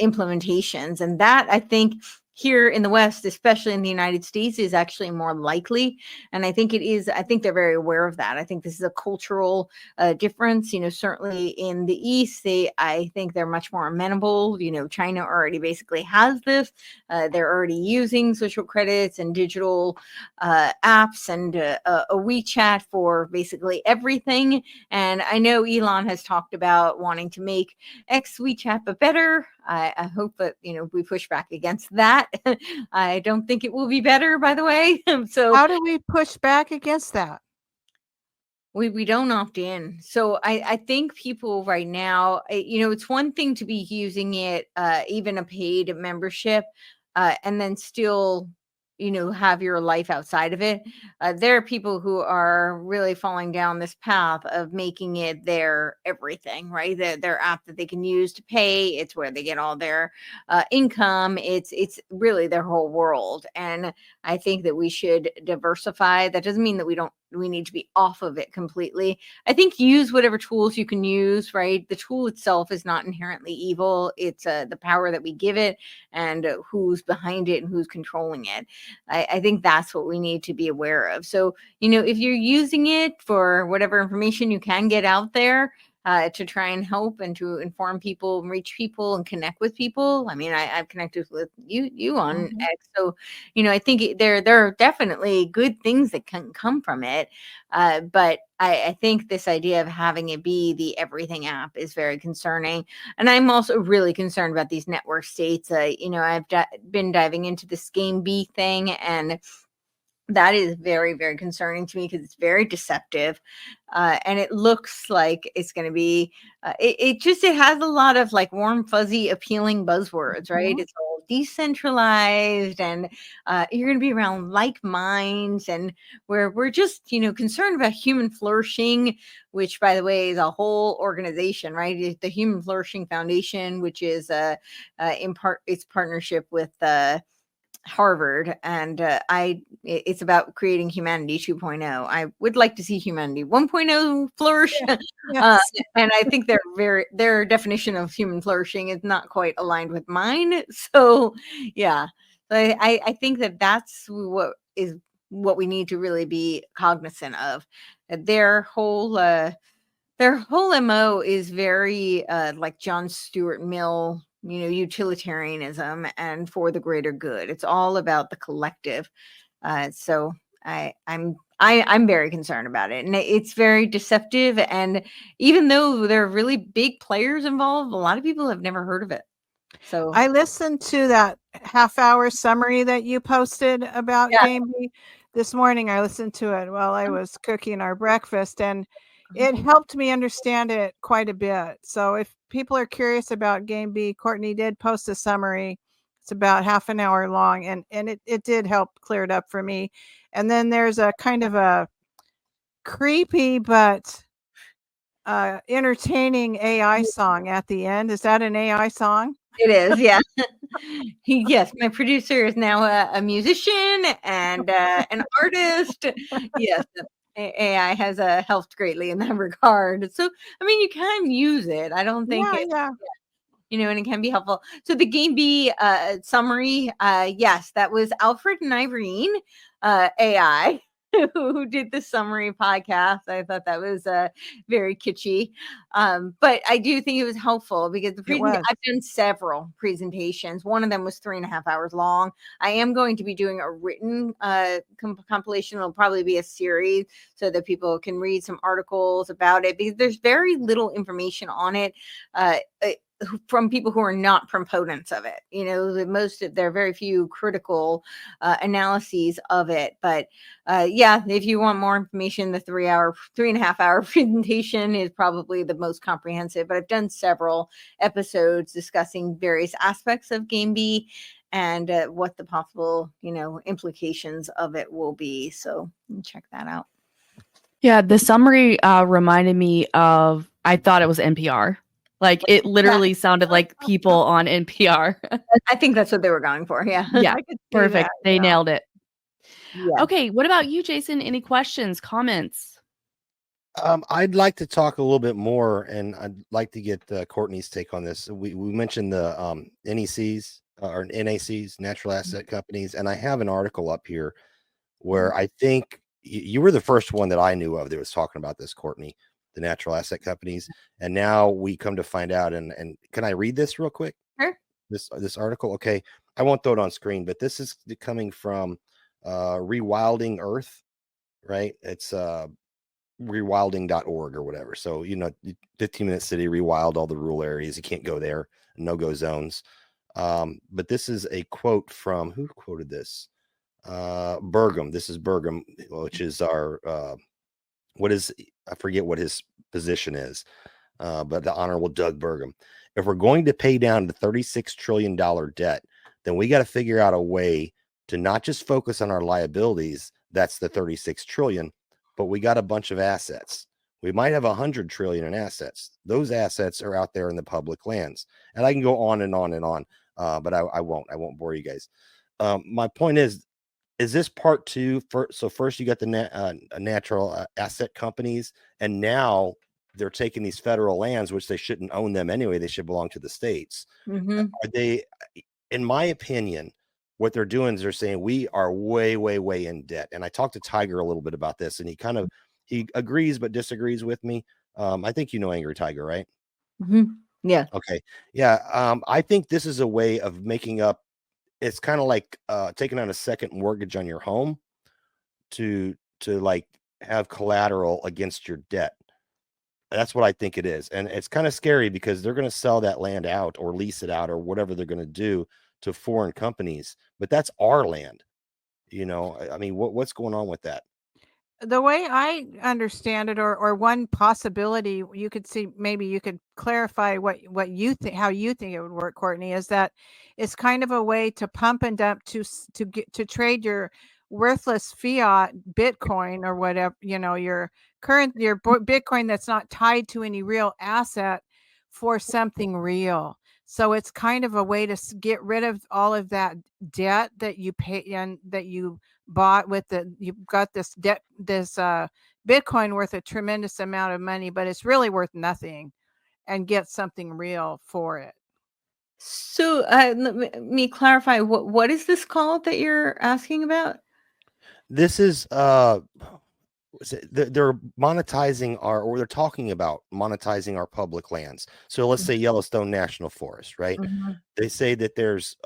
implementations. And that, I think, here in the West, especially in the United States, is actually more likely. And I think it is, I think they're very aware of that. I think this is a cultural difference. Certainly in the East, I think they're much more amenable. China already basically has this. They're already using social credits and digital apps and a WeChat for basically everything. And I know Elon has talked about wanting to make X WeChat but better. I hope that we push back against that. I don't think it will be better, by the way. So how do we push back against that? We don't opt in. So I think people right now, it's one thing to be using it, even a paid membership, and then still, have your life outside of it. There are people who are really falling down this path of making it their everything, right? Their app that they can use to pay. It's where they get all their income. It's really their whole world. And I think that we should diversify. That doesn't mean that we need to be off of it completely. I think use whatever tools you can use, right? The tool itself is not inherently evil. It's the power that we give it and who's behind it and who's controlling it. I think that's what we need to be aware of. So, if you're using it for whatever information you can get out there, to try and help and to inform people, reach people, and connect with people. I mean, I've connected with you on X, so I think there are definitely good things that can come from it. But I think this idea of having it be the everything app is very concerning, and I'm also really concerned about these network states. I've been diving into this Game B thing, and that is very, very concerning to me because it's very deceptive. And it looks like it's going to be, it has a lot of like warm, fuzzy, appealing buzzwords, right? Mhm. It's all decentralized and you're going to be around like minds, and we're just, concerned about human flourishing, which by the way is a whole organization, right? The Human Flourishing Foundation, which is in part, it's partnership with Harvard, and it's about creating humanity 2.0. I would like to see humanity 1.0 flourish. Yeah. Yes. And I think their definition of human flourishing is not quite aligned with mine. So yeah, I think that's what we need to really be cognizant of. Their whole MO is very like John Stuart Mill, utilitarianism and for the greater good. It's all about the collective. So I'm very concerned about it, and it's very deceptive. And even though there are really big players involved, a lot of people have never heard of it. So I listened to that half-hour summary that you posted about yeah. Game B this morning. I listened to it while I was cooking our breakfast, and Uh-huh. it helped me understand it quite a bit. So if people are curious about Game B, Courtenay did post a summary. It's about half an hour long, and it did help clear it up for me. And then there's a kind of a creepy but entertaining AI song at the end. Is that an AI song? It is, yeah. Yes, my producer is now a musician and an artist. Yes, AI has helped greatly in that regard. So, I mean, you can use it. I don't think Yeah, yeah. and it can be helpful. So the Game B summary, yes, that was Alfred and Irene AI who did the summary podcast. I thought that was very kitschy, but I do think it was helpful because I've done several presentations. One of them was 3.5 hours long. I am going to be doing a written compilation. It'll probably be a series so that people can read some articles about it because there's very little information on it. From people who are not proponents of it, there are very few critical analyses of it. But yeah, if you want more information, the 3.5 hour presentation is probably the most comprehensive. But I've done several episodes discussing various aspects of Game B and what the possible, implications of it will be. So check that out. Yeah, the summary reminded me of, I thought it was NPR. Like it literally sounded like people on NPR. I think that's what they were going for. Yeah. Yeah, I could see perfect. that, They yeah. nailed it. Yeah. Okay, what about you, Jason? Any questions, comments? I'd like to talk a little bit more, and I'd like to get Courtney's take on this. We mentioned the NECs or NACs, natural asset companies, and I have an article up here where I think you were the first one that I knew of that was talking about this, Courtney, the natural asset companies, and now we come to find out. And can I read this real quick? Sure. This article, okay. I won't throw it on screen, but this is coming from Rewilding Earth, right? It's rewilding.org or whatever. So 15-minute city, rewild all the rural areas. You can't go there, no-go zones. But this is a quote from, who quoted this? Burgum. This is Burgum, which is our I forget what his position is, but the Honorable Doug Burgum. If we're going to pay down the $36 trillion debt, then we got to figure out a way to not just focus on our liabilities. That's the 36 trillion, but we got a bunch of assets. We might have 100 trillion in assets. Those assets are out there in the public lands, and I can go on and on and on, but I won't bore you guys. My point is this part two? So first you got the natural asset companies, and now they're taking these federal lands, which they shouldn't own them anyway. They should belong to the states. Mm-hmm. Are they, in my opinion, what they're doing is they're saying we are way, way, way in debt. And I talked to Tiger a little bit about this, and he agrees but disagrees with me. I think Angry Tiger, right? Mm-hmm. Yeah. Okay. Yeah. I think this is a way of making up. It's kind of like taking out a second mortgage on your home to like have collateral against your debt. That's what I think it is. And it's kind of scary because they're going to sell that land out or lease it out or whatever they're going to do to foreign companies. But that's our land. I mean, what's going on with that? The way I understand it, or one possibility you could see, maybe you could clarify what you think, how you think it would work, Courtney, is that it's kind of a way to pump and dump to trade your worthless fiat Bitcoin or whatever, your Bitcoin that's not tied to any real asset for something real. So it's kind of a way to get rid of all of that debt that you pay and that you bought with you've got this debt, this Bitcoin worth a tremendous amount of money, but it's really worth nothing, and get something real for it. So let me clarify. What is this called that you're asking about? This is they're monetizing or they're talking about monetizing our public lands. So let's say Yellowstone National Forest, right? Mm-hmm. They say that there's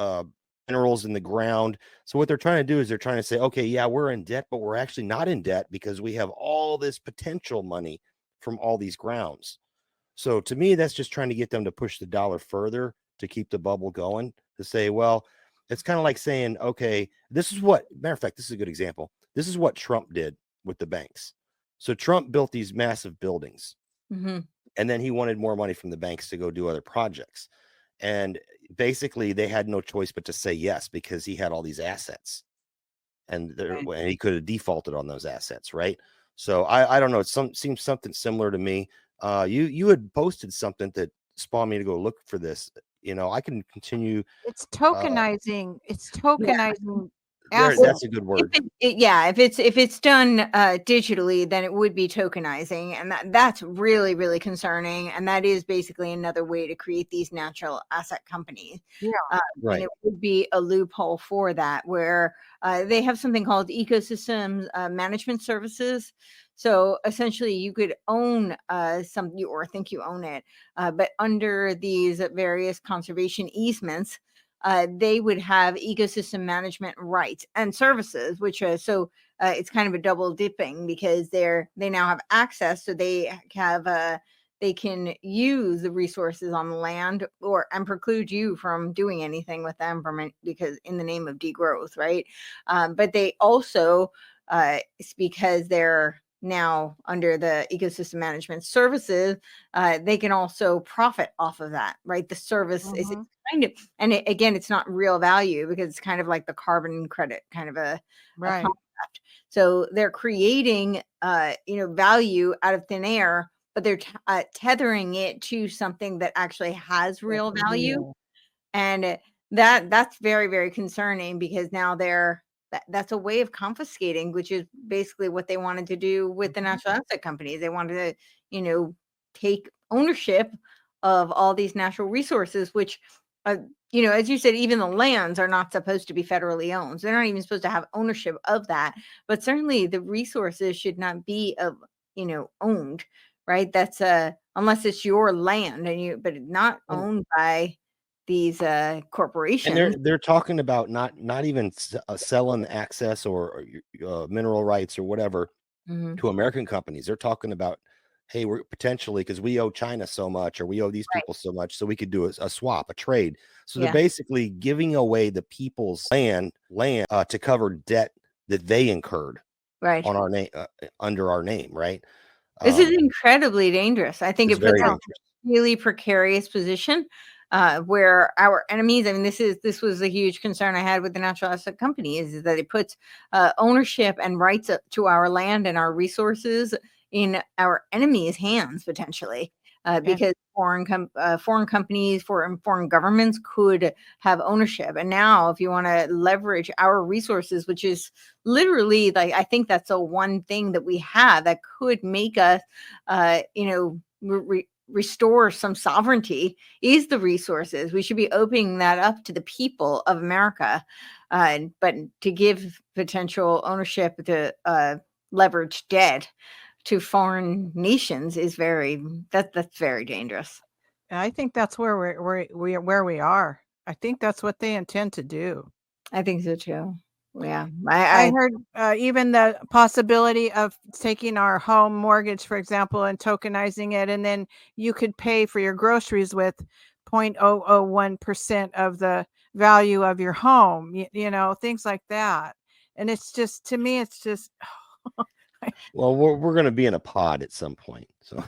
minerals in the ground. So what they're trying to do is they're trying to say, okay, yeah, we're in debt, but we're actually not in debt because we have all this potential money from all these grounds. So to me, that's just trying to get them to push the dollar further to keep the bubble going, to say, well, it's kind of like saying, okay, this is what, matter of fact, this is a good example. This is what Trump did with the banks. So Trump built these massive buildings, Mm-hmm. and then he wanted more money from the banks to go do other projects. And basically, they had no choice but to say yes because he had all these assets, and he could have defaulted on those assets, right? So I don't know. It seems something similar to me. You had posted something that spawned me to go look for this. I can continue. It's tokenizing. It's tokenizing assets. That's a good word. If it's done digitally, then it would be tokenizing, and that's really, really concerning. And that is basically another way to create these natural asset companies. Yeah, right. And it would be a loophole for that, where they have something called ecosystem management services. So essentially, you could own something or think you own it, but under these various conservation easements, they would have ecosystem management rights and services, which it's kind of a double dipping because they now have access, so they can use the resources on the land and preclude you from doing anything with them because in the name of degrowth, right? But they also, it's because they're now under the ecosystem management services, they can also profit off of that, right? The service is kind of, and again, it's not real value because it's kind of like the carbon credit kind of a concept. So they're creating, value out of thin air, but they're tethering it to something that actually has real value. And that's very, very concerning because now that's a way of confiscating, which is basically what they wanted to do with the natural asset companies. They wanted to, take ownership of all these natural resources, which, as you said, even the lands are not supposed to be federally owned. So they're not even supposed to have ownership of that. But certainly the resources should not be owned, right? That's unless it's your land but not owned by these corporations. And they're talking about not even selling access or mineral rights or whatever to American companies. They're talking about, hey, we're potentially, because we owe China so much or we owe these people so much, so we could do a swap, a trade. So they're basically giving away the people's land to cover debt that they incurred on our name, under our name, right? This is incredibly dangerous. I think it puts us in a really precarious position where our enemies, I mean, this was a huge concern I had with the natural asset company is that it puts ownership and rights to our land and our resources in our enemies' hands potentially, because foreign companies, foreign governments could have ownership. And now, if you want to leverage our resources, which is literally like, I think that's the one thing that we have that could make us, restore some sovereignty, is the resources. We should be opening that up to the people of America, but to give potential ownership to leverage debt to foreign nations is that's very dangerous. I think that's where we are. I think that's what they intend to do. I think so too. Yeah, I heard even the possibility of taking our home mortgage, for example, and tokenizing it, and then you could pay for your groceries with 0.001% of the value of your home. Things like that. And it's just, to me, it's just. Well, we're going to be in a pod at some point, so.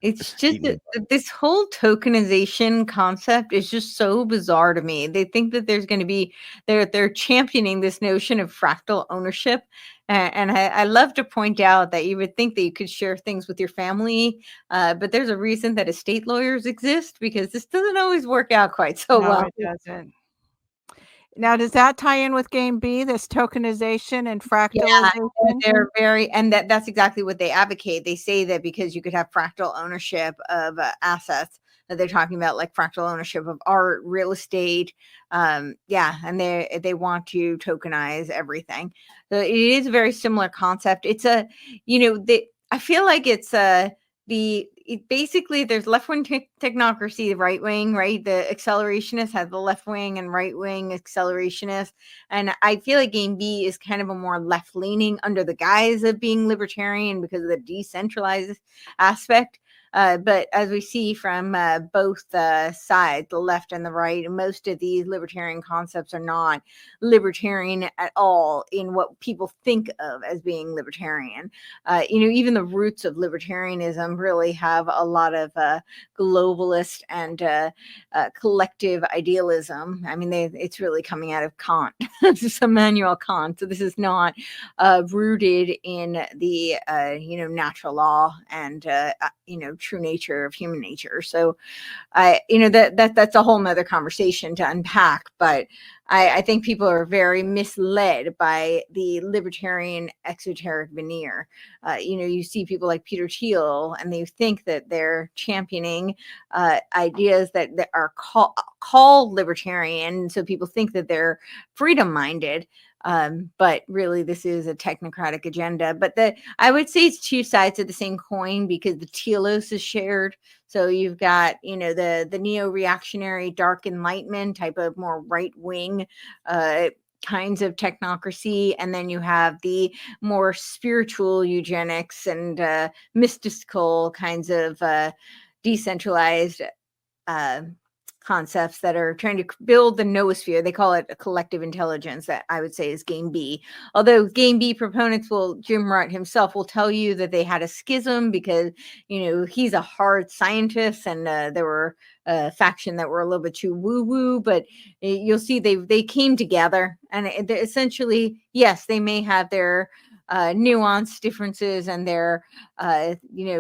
It's just Eating this whole tokenization concept is just so bizarre to me. They think that there's going to be they're championing this notion of fractal ownership, and I love to point out that you would think that you could share things with your family, but there's a reason that estate lawyers exist because this doesn't always work out quite so No, well. it doesn't. Now, does that tie in with game B, this tokenization and Yeah, fractalization? they're very, and that's exactly what they advocate. They say that because you could have fractal ownership of assets, that they're talking about like fractal ownership of art, real estate. Yeah, and they want to tokenize everything. So it is a very similar concept. It's a, I feel like it's basically there's left wing technocracy, the right wing, right? The accelerationists have the left wing and right wing accelerationists. And I feel like game B is kind of a more left leaning under the guise of being libertarian because of the decentralized aspect. But as we see from both sides, the left and the right, most of these libertarian concepts are not libertarian at all in what people think of as being libertarian. Even the roots of libertarianism really have a lot of globalist and collective idealism. I mean, it's really coming out of Kant. This is Immanuel Kant. So this is not rooted in the natural law and true nature of human nature. So that's a whole nother conversation to unpack. But I think people are very misled by the libertarian exoteric veneer. You see people like Peter Thiel, and they think that they're championing ideas that are called libertarian. So people think that they're freedom minded. But really, this is a technocratic agenda. But I would say it's two sides of the same coin because the telos is shared. So you've got, the neo-reactionary dark enlightenment type of more right-wing kinds of technocracy. And then you have the more spiritual eugenics and mystical kinds of decentralized concepts that are trying to build the noosphere. They call it a collective intelligence. That I would say is game B. Although game B proponents Jim Rutt himself will tell you that they had a schism because, he's a hard scientist and there were a faction that were a little bit too woo-woo, but you'll see they came together and essentially, yes, they may have their nuanced differences and their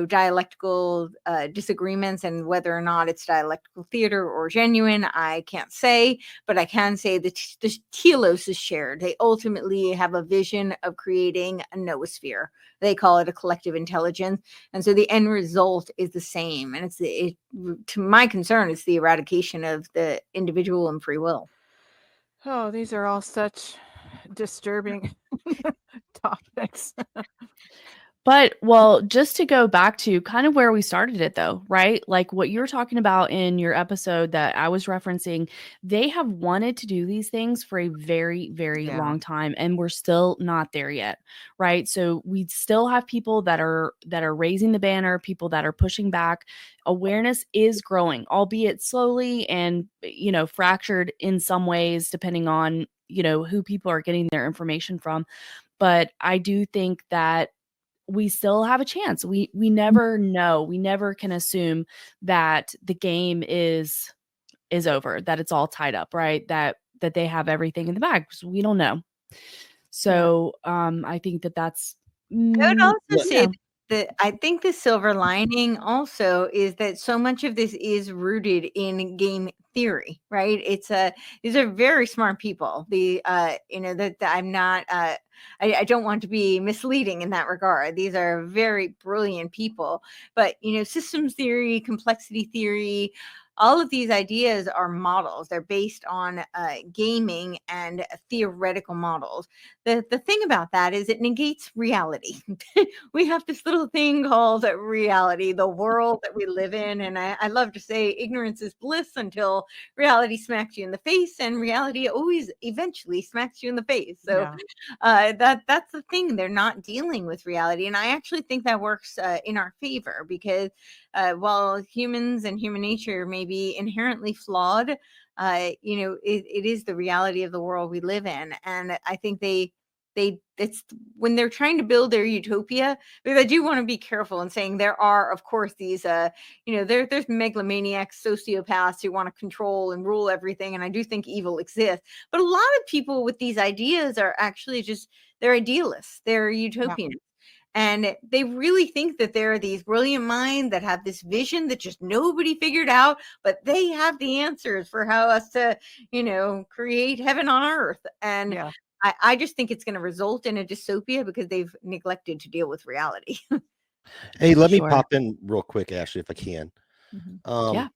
dialectical disagreements, and whether or not it's dialectical theater or genuine, I can't say, but I can say that the telos is shared. They ultimately have a vision of creating a noosphere. They call it a collective intelligence, and so the end result is the same. And to my concern, it's the eradication of the individual and free will. Oh, these are all such disturbing topics. But, well, just to go back to kind of where we started it though, right? Like what you're talking about in your episode that I was referencing, they have wanted to do these things for a very, very Yeah. long time, and we're still not there yet, right? So we still have people that are raising the banner, people that are pushing back. Awareness is growing, albeit slowly and, fractured in some ways depending on, who people are getting their information from. But I do think that we still have a chance. We never know. We never can assume that the game is over, that it's all tied up, right? That they have everything in the bag, because we don't know. So, I think that's I would also say yeah. that I think the silver lining also is that so much of this is rooted in game theory, right? These are very smart people. That I'm not I don't want to be misleading in that regard. These are very brilliant people, but systems theory, complexity theory, all of these ideas are models. They're based on gaming and theoretical models. The thing about that is it negates reality. We have this little thing called reality, the world that we live in. And I love to say ignorance is bliss until reality smacks you in the face, and reality always eventually smacks you in the face. So that's the thing. They're not dealing with reality. And I actually think that works in our favor because while humans and human nature may be inherently flawed, it is the reality of the world we live in. And I think they it's when they're trying to build their utopia, because I do want to be careful in saying there are, of course, these there's megalomaniacs, sociopaths who want to control and rule everything, and I do think evil exists. But a lot of people with these ideas are actually just, they're idealists, they're utopians. And they really think that there are these brilliant minds that have this vision that just nobody figured out, but they have the answers for how us to, create heaven on earth. And Yeah. I just think it's going to result in a dystopia because they've neglected to deal with reality. Hey, let me Sure. pop in real quick, Ashley, if I can. Yeah.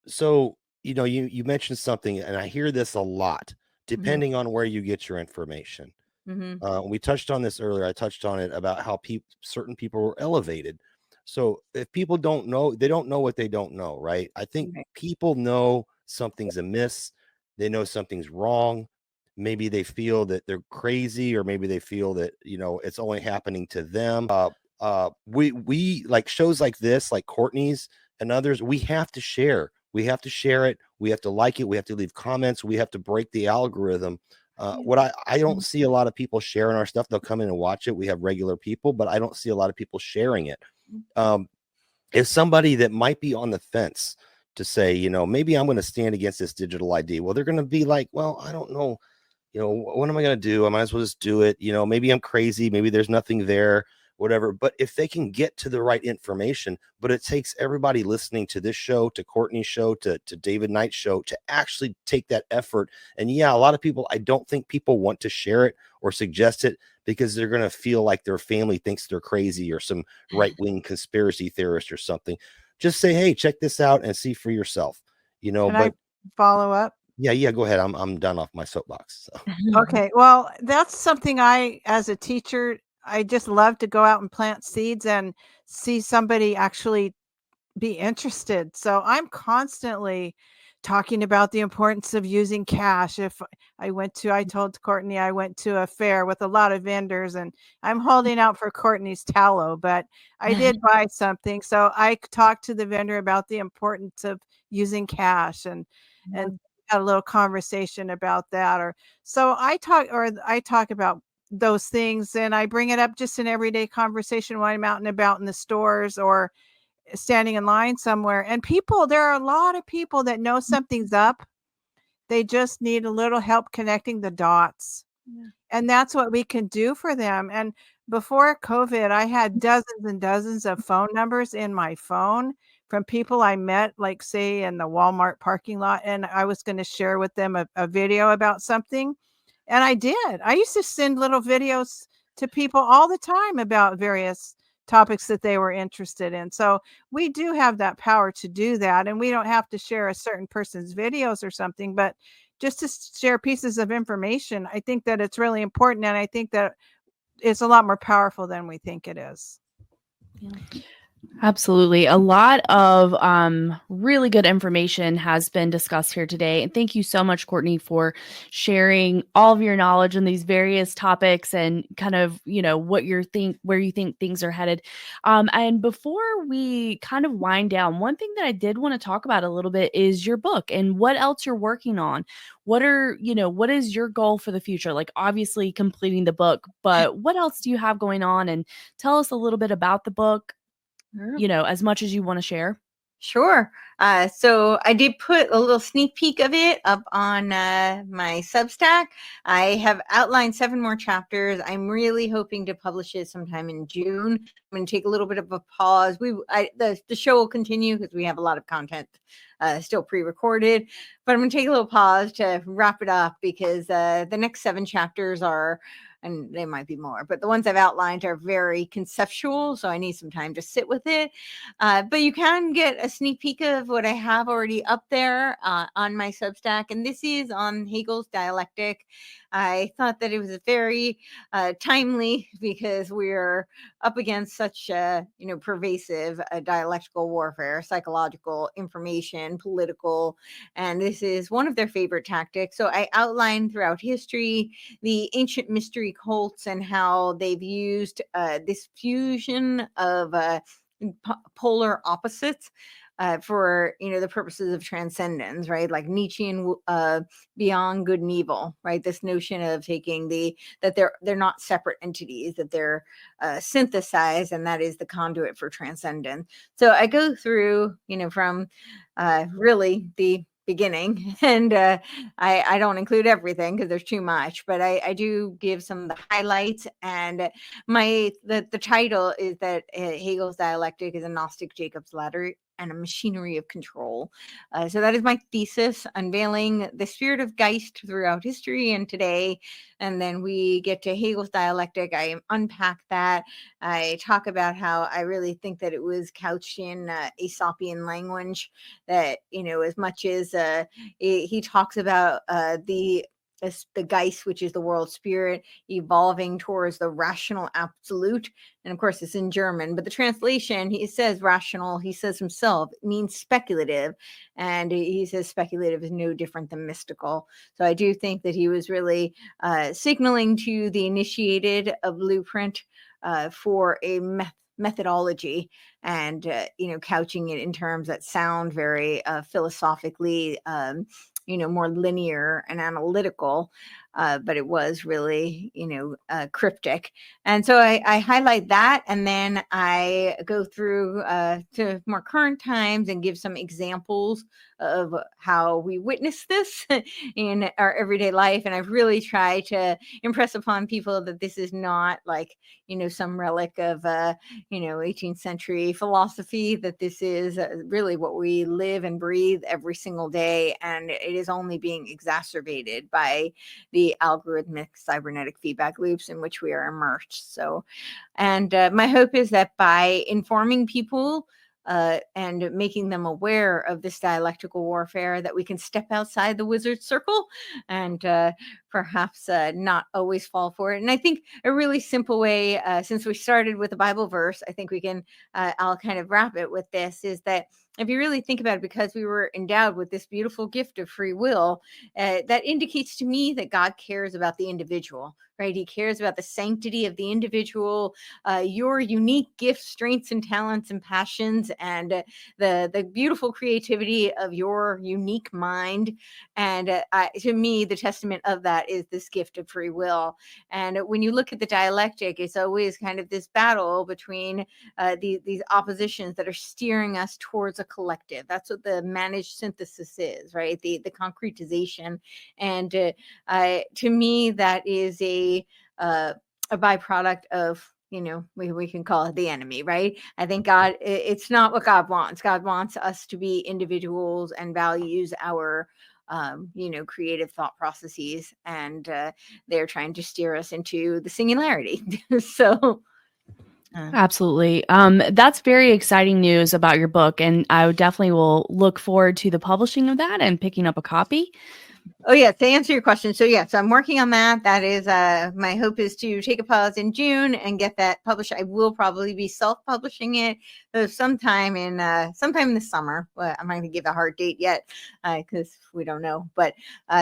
So, you mentioned something, and I hear this a lot, depending on where you get your information. We touched on this earlier. I touched on it about how certain people were elevated. So if people don't know, they don't know what they don't know, right? I think Right. people know something's amiss. They know something's wrong. Maybe they feel that they're crazy, or maybe they feel that, it's only happening to them. We like shows like this, like Courtney's and others, we have to share. We have to share it. We have to like it. We have to leave comments. We have to break the algorithm. What I don't see a lot of people sharing our stuff. They'll come in and watch it. We have regular people, but I don't see a lot of people sharing it. If somebody that might be on the fence to say, maybe I'm going to stand against this digital ID, well, they're going to be like, well, I don't know, what am I going to do? I might as well just do it. Maybe I'm crazy. Maybe there's nothing there, whatever. But if they can get to the right information, but it takes everybody listening to this show, to Courtney's show, to David Knight's show, to actually take that effort. And yeah, a lot of people, I don't think people want to share it or suggest it because they're going to feel like their family thinks they're crazy or some right-wing conspiracy theorist or something. Just say, hey, check this out and see for yourself, Can but I follow up? yeah, go ahead. I'm done off my soapbox. So. Okay. Well, that's something as a teacher, I just love to go out and plant seeds and see somebody actually be interested. So I'm constantly talking about the importance of using cash. If I told Courtney I went to a fair with a lot of vendors, and I'm holding out for Courtney's tallow, but I did buy something. So I talked to the vendor about the importance of using cash and had a little conversation about that. I talk about those things, and I bring it up just in everyday conversation when I'm out and about in the stores or standing in line somewhere. And there are a lot of people that know something's up. They just need a little help connecting the dots. And that's what we can do for them. And before COVID, I had dozens and dozens of phone numbers in my phone from people I met, like say in the Walmart parking lot. And I was going to share with them a video about something. And I did. I used to send little videos to people all the time about various topics that they were interested in. So we do have that power to do that. And we don't have to share a certain person's videos or something, but just to share pieces of information. I think that it's really important. And I think that it's a lot more powerful than we think it is. Yeah. Absolutely. A lot of really good information has been discussed here today. And thank you so much, Courtney, for sharing all of your knowledge on these various topics and kind of, where you think things are headed. And before we kind of wind down, one thing that I did want to talk about a little bit is your book and what else you're working on. What is your goal for the future? Like obviously completing the book, but what else do you have going on? And tell us a little bit about the book. As much as you want to share. Sure. So I did put a little sneak peek of it up on my Substack. I have outlined 7 more chapters. I'm really hoping to publish it sometime in June. I'm going to take a little bit of a pause. The show will continue because we have a lot of content still pre-recorded, but I'm going to take a little pause to wrap it up because the next 7 chapters are, and there might be more, but the ones I've outlined are very conceptual, so I need some time to sit with it. But you can get a sneak peek of what I have already up there on my Substack, and this is on Hegel's dialectic. I thought that it was very timely because we're up against such pervasive dialectical warfare, psychological, information, political, and this is one of their favorite tactics. So I outlined throughout history the ancient mystery cults and how they've used this fusion of polar opposites for the purposes of transcendence, right? Like Nietzschean beyond good and evil, right? This notion of taking that they're not separate entities, that they're synthesized, and that is the conduit for transcendence. So I go through, from really the beginning, and I don't include everything because there's too much, but I do give some of the highlights. And the title is that Hegel's dialectic is a Gnostic Jacob's ladder and a machinery of control. So that is my thesis, unveiling the spirit of Geist throughout history and today. And then we get to Hegel's dialectic. I unpack that. I talk about how I really think that it was couched in Aesopian language, that, as much as he talks about the Geist, which is the world spirit, evolving towards the rational absolute. And of course, it's in German, but the translation, he says rational, he says himself, means speculative. And he says speculative is no different than mystical. So I do think that he was really signaling to the initiated a blueprint for a methodology, and couching it in terms that sound very philosophically more linear and analytical, but it was really cryptic. And so I highlight that, and then I go through to more current times and give some examples of how we witness this in our everyday life. And I've really tried to impress upon people that this is not like some relic of 18th century philosophy, that this is really what we live and breathe every single day, and it is only being exacerbated by the algorithmic cybernetic feedback loops in which we are immersed. So, and my hope is that by informing people and making them aware of this dialectical warfare, that we can step outside the wizard circle and perhaps not always fall for it. And I think a really simple way, since we started with a Bible verse, I think we can, I'll kind of wrap it with this, is that if you really think about it, because we were endowed with this beautiful gift of free will, that indicates to me that God cares about the individual, right? He cares about the sanctity of the individual, your unique gifts, strengths, and talents and passions, and the beautiful creativity of your unique mind. And to me, the testament of that is this gift of free will. And when you look at the dialectic, it's always kind of this battle between these oppositions that are steering us towards a collective. That's what the managed synthesis is, right? The concretization. And to me, that is a byproduct of, we can call it the enemy, right? I think God, it's not what God wants. God wants us to be individuals and values our creative thought processes, and they're trying to steer us into the singularity. So absolutely. That's very exciting news about your book, and I definitely will look forward to the publishing of that and picking up a copy. Oh yeah, to answer your question. So yes, I'm working on that. That is my hope is to take a pause in June and get that published. I will probably be self-publishing it sometime in the summer. Well, I'm not going to give a hard date yet because we don't know. But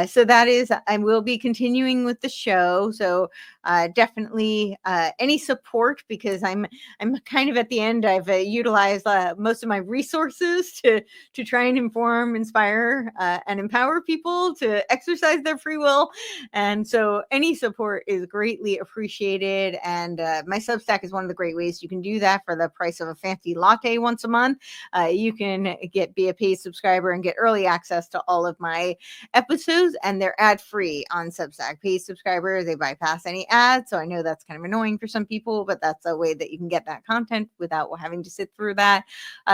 so that is, I will be continuing with the show. So definitely any support, because I'm kind of at the end. I've utilized most of my resources to try and inform, inspire, and empower people to exercise their free will. And so any support is greatly appreciated. And my Substack is one of the great ways you can do that for the price of a fancy latte once a month. You can be a paid subscriber and get early access to all of my episodes, and they're ad free on Substack. Paid subscribers, they bypass any ads. So I know that's kind of annoying for some people, but that's a way that you can get that content without having to sit through that.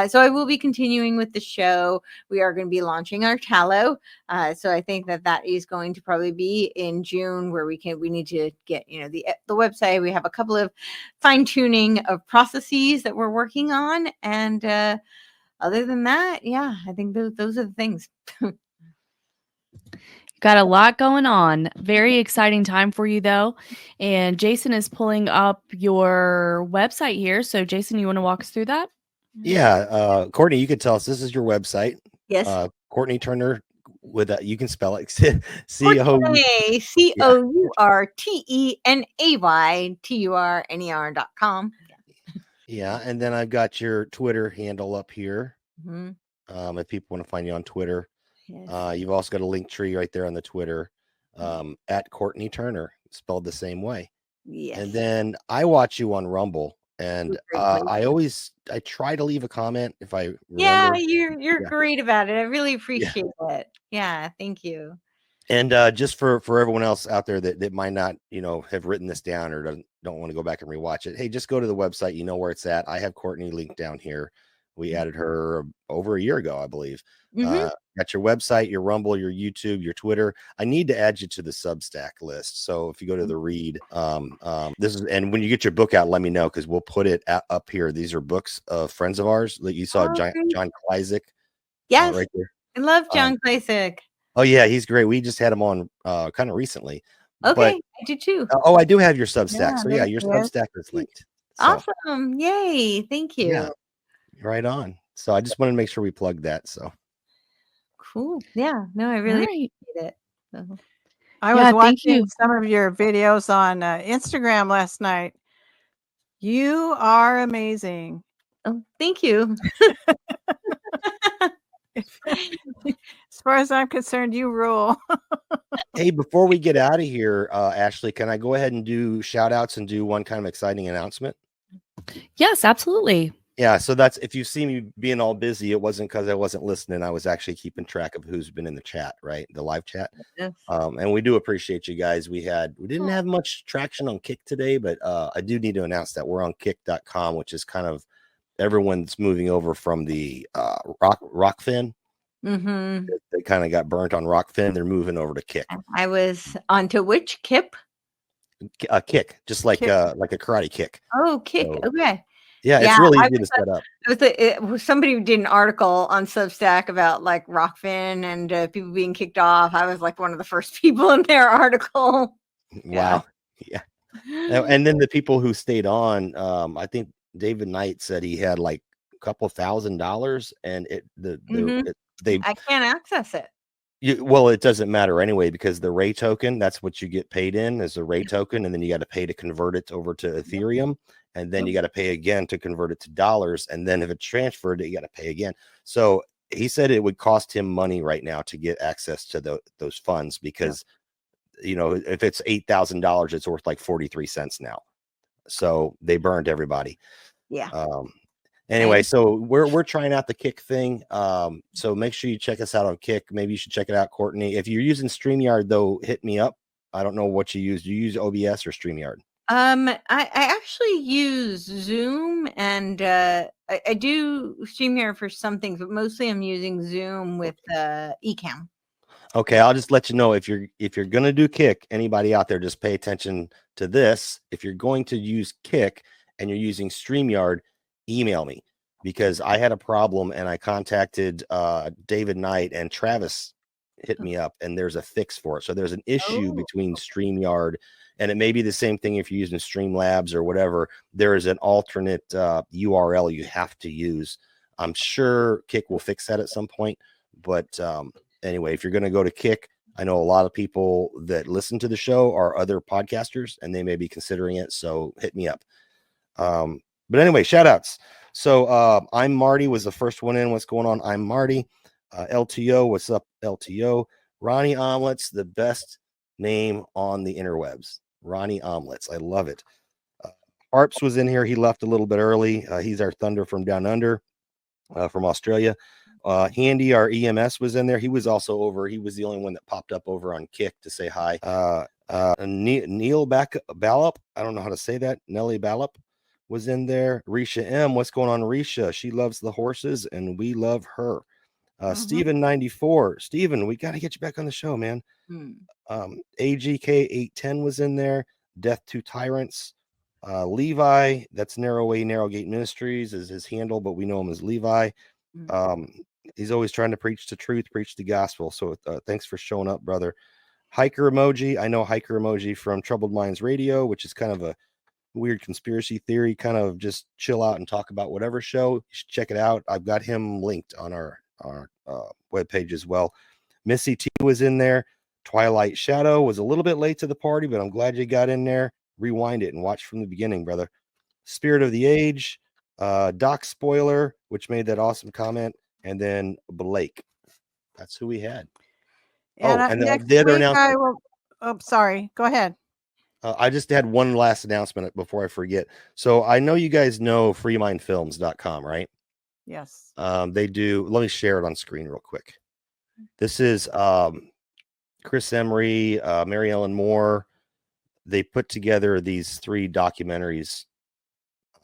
So I will be continuing with the show. We are going to be launching our tallow. So I think that is going to probably be in June, where we need to get, the website. We have a couple of fine tuning of processes that we're working on. And other than that, yeah, I think those are the things. Got a lot going on. Very exciting time for you, though. And Jason is pulling up your website here. So Jason, you want to walk us through that? Yeah. Courtney, you could tell us, this is your website. Yes. Courtney Turner, with you can spell it Courtenay, COURTENAYTURNER.com. Yeah, and then I've got your Twitter handle up here. Mm-hmm. if people want to find you on Twitter. Yes. You've also got a link tree right there on the Twitter, at Courtenay Turner, spelled the same way. Yes. And then I watch you on Rumble, and Great place. I try to leave a comment if I Yeah, remember. you're Yeah. great about it. I really Yeah. appreciate it. Yeah, thank you. And just for everyone else out there that might not, have written this down or don't want to go back and rewatch it, hey, just go to the website. You know where it's at. I have Courtenay linked down here. We added her over a year ago, I believe. Got your website, your Rumble, your YouTube, your Twitter. I need to add you to the Substack list. So if you go to the read, this is, and when you get your book out, let me know, because we'll put it up here. These are books of friends of ours that you saw, Oh, John great. Kleisik, Yes, right there. I love John Kleisik. Oh yeah, he's great. We just had him on kind of recently. Okay, But I do too. I do have your Substack. So yeah, there your she is. Substack is linked. So Awesome. Yay. Thank you. yeah, right on. So I just wanted to make sure we plugged that. So Cool. Yeah. No, I All really right. appreciate it. So, I Yeah, was thank watching you. some of your videos on Instagram last night. You are amazing. oh, thank you. As far as I'm concerned, you rule. hey, before we get out of here, Ashley, can I go ahead and do shout outs and do one kind of exciting announcement? Yes, absolutely. Yeah, so that's, if you see me being all busy, it wasn't because I wasn't listening. I was actually keeping track of who's been in the chat, right? The live chat. Yes. And we do appreciate you guys. We didn't have much traction on Kick today, but I do need to announce that we're on kick.com, which is kind of everyone's moving over from the Rockfin. They kind of got burnt on Rockfin. They're moving over to Kick. I was onto which Kip? Kick, just like Kick. Like a karate kick. Oh, Kick. So, Okay. yeah, it's really easy to set up. Somebody did an article on Substack about like Rockfin and people being kicked off. I was like one of the first people in their article. Wow. Yeah. And then the people who stayed on, I think David Knight said he had like a couple $1,000, and I can't access it. well, it doesn't matter anyway, because the Ray token, that's what you get paid in, is a Ray token, and then you got to pay to convert it over to Ethereum, and then you got to pay again to convert it to dollars, and then if it's transferred, you got to pay again. So he said it would cost him money right now to get access to those funds, because if it's $8,000, it's worth like 43 cents now. So they burned everybody. Yeah. Anyway, so we're trying out the Kick thing. So make sure you check us out on Kick. Maybe you should check it out, Courtenay. If you're using StreamYard, though, hit me up. I don't know what you use. Do you use OBS or StreamYard? I actually use Zoom, and I do StreamYard for some things, but mostly I'm using Zoom with Ecamm. Okay, I'll just let you know, if you're gonna do Kick, anybody out there, just pay attention to this. If you're going to use Kick and you're using StreamYard, email me, because I had a problem and I contacted David Knight, and Travis hit me up, and there's a fix for it. So there's an issue between StreamYard, and it may be the same thing if you're using Streamlabs or whatever. There is an alternate URL you have to use. I'm sure Kick will fix that at some point, but anyway, if you're going to go to Kick, I know a lot of people that listen to the show are other podcasters, and they may be considering it. So hit me up. But anyway, shout outs. So I'm Marty was the first one in. What's going on? I'm Marty. LTO, what's up, LTO? Ronnie Omelets, the best name on the interwebs. Ronnie Omelets. I love it. Harps was in here. He left a little bit early. He's our Thunder from down under, from Australia. Handy, our EMS, was in there. He was also over. He was the only one that popped up over on Kick to say hi. Neil Ballop, I don't know how to say that. Nellie Ballop was in there. Risha M, what's going on, Risha? She loves the horses, and we love her. Steven 94. Steven, we got to get you back on the show, man. AGK 810 was in there. Death to Tyrants. Levi, that's Narrowgate Ministries is his handle, but we know him as Levi. He's always trying to preach the truth, preach the gospel. So thanks for showing up, brother. Hiker Emoji, I know Hiker Emoji from Troubled Minds Radio, which is kind of a weird conspiracy theory, kind of just chill out and talk about whatever show. You should check it out. I've got him linked on our webpage as well. Missy T was in there. Twilight Shadow was a little bit late to the party, but I'm glad you got in there. Rewind it and watch from the beginning, brother. Spirit of the Age, Doc Spoiler, which made that awesome comment. and then Blake. That's who we had. And next the other week announcement. I will. Oh, sorry. Go ahead. I just had one last announcement before I forget. So I know you guys know freemindfilms.com, right? Yes. They do. Let me share it on screen real quick. This is Chris Emery, Mary Ellen Moore. They put together these 3 documentaries,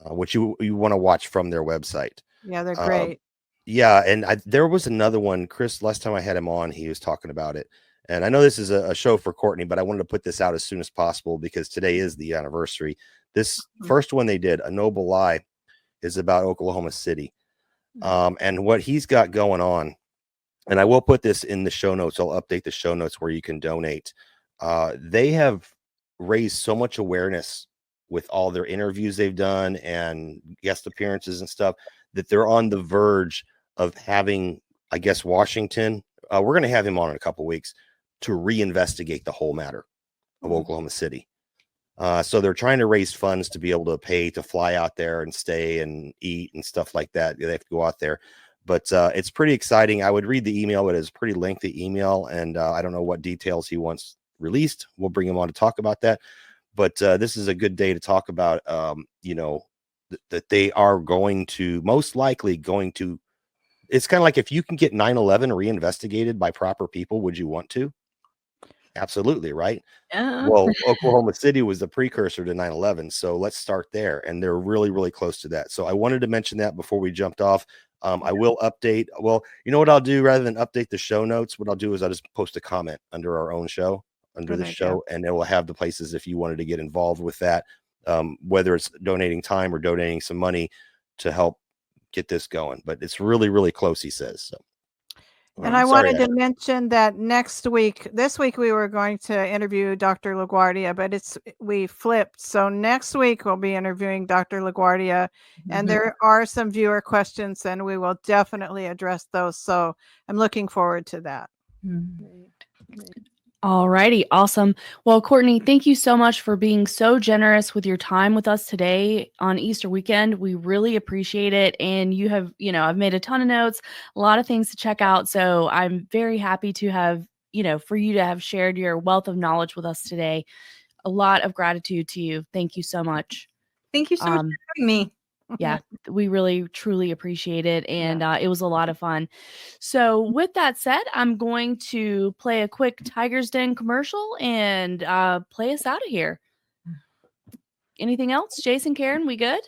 which you want to watch from their website. Yeah, they're great. Yeah, and there was another one. Chris, last time I had him on, he was talking about it. And I know this is a show for Courtenay, but I wanted to put this out as soon as possible because today is the anniversary. This first one they did, A Noble Lie, is about Oklahoma City. And what he's got going on, and I will put this in the show notes. I'll update the show notes where you can donate. They have raised so much awareness with all their interviews they've done and guest appearances and stuff that they're on the verge of having, I guess, Washington. We're going to have him on in a couple of weeks to reinvestigate the whole matter of Oklahoma City. So they're trying to raise funds to be able to pay to fly out there and stay and eat and stuff like that. They have to go out there, but it's pretty exciting. I would read the email, but it's a pretty lengthy email, and I don't know what details he wants released. We'll bring him on to talk about that. But this is a good day to talk about, that they are most likely going to. It's kind of like if you can get 9/11 reinvestigated by proper people, would you want to? Absolutely, right? Well, Oklahoma City was the precursor to 9/11, so let's start there. And they're really, really close to that. So I wanted to mention that before we jumped off. I will update. Well, you know what I'll do rather than update the show notes? What I'll do is I'll just post a comment under our own show, under the show, and it will have the places if you wanted to get involved with that, whether it's donating time or donating some money to help get this going. But it's really, really close, he says. So. And I wanted to mention that this week we were going to interview Dr. LaGuardia, but we flipped. So next week we'll be interviewing Dr. LaGuardia, and there are some viewer questions, and we will definitely address those. So I'm looking forward to that. All righty. Awesome. Well, Courtenay, thank you so much for being so generous with your time with us today on Easter weekend. We really appreciate it. And you have, I've made a ton of notes, a lot of things to check out. So I'm very happy to have, for you to have shared your wealth of knowledge with us today. A lot of gratitude to you. Thank you so much. Thank you so much for having me. Yeah, we really, truly appreciate it. And it was a lot of fun. So with that said, I'm going to play a quick Tiger's Den commercial and play us out of here. Anything else? Jason, Karen, we good?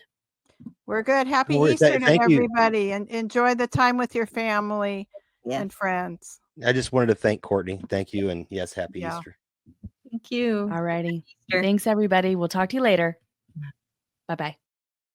We're good. Happy Easter to everybody. And enjoy the time with your family and friends. I just wanted to thank Courtenay. Thank you. And yes, happy Easter. Thank you. All righty. Thanks, everybody. We'll talk to you later. Bye-bye.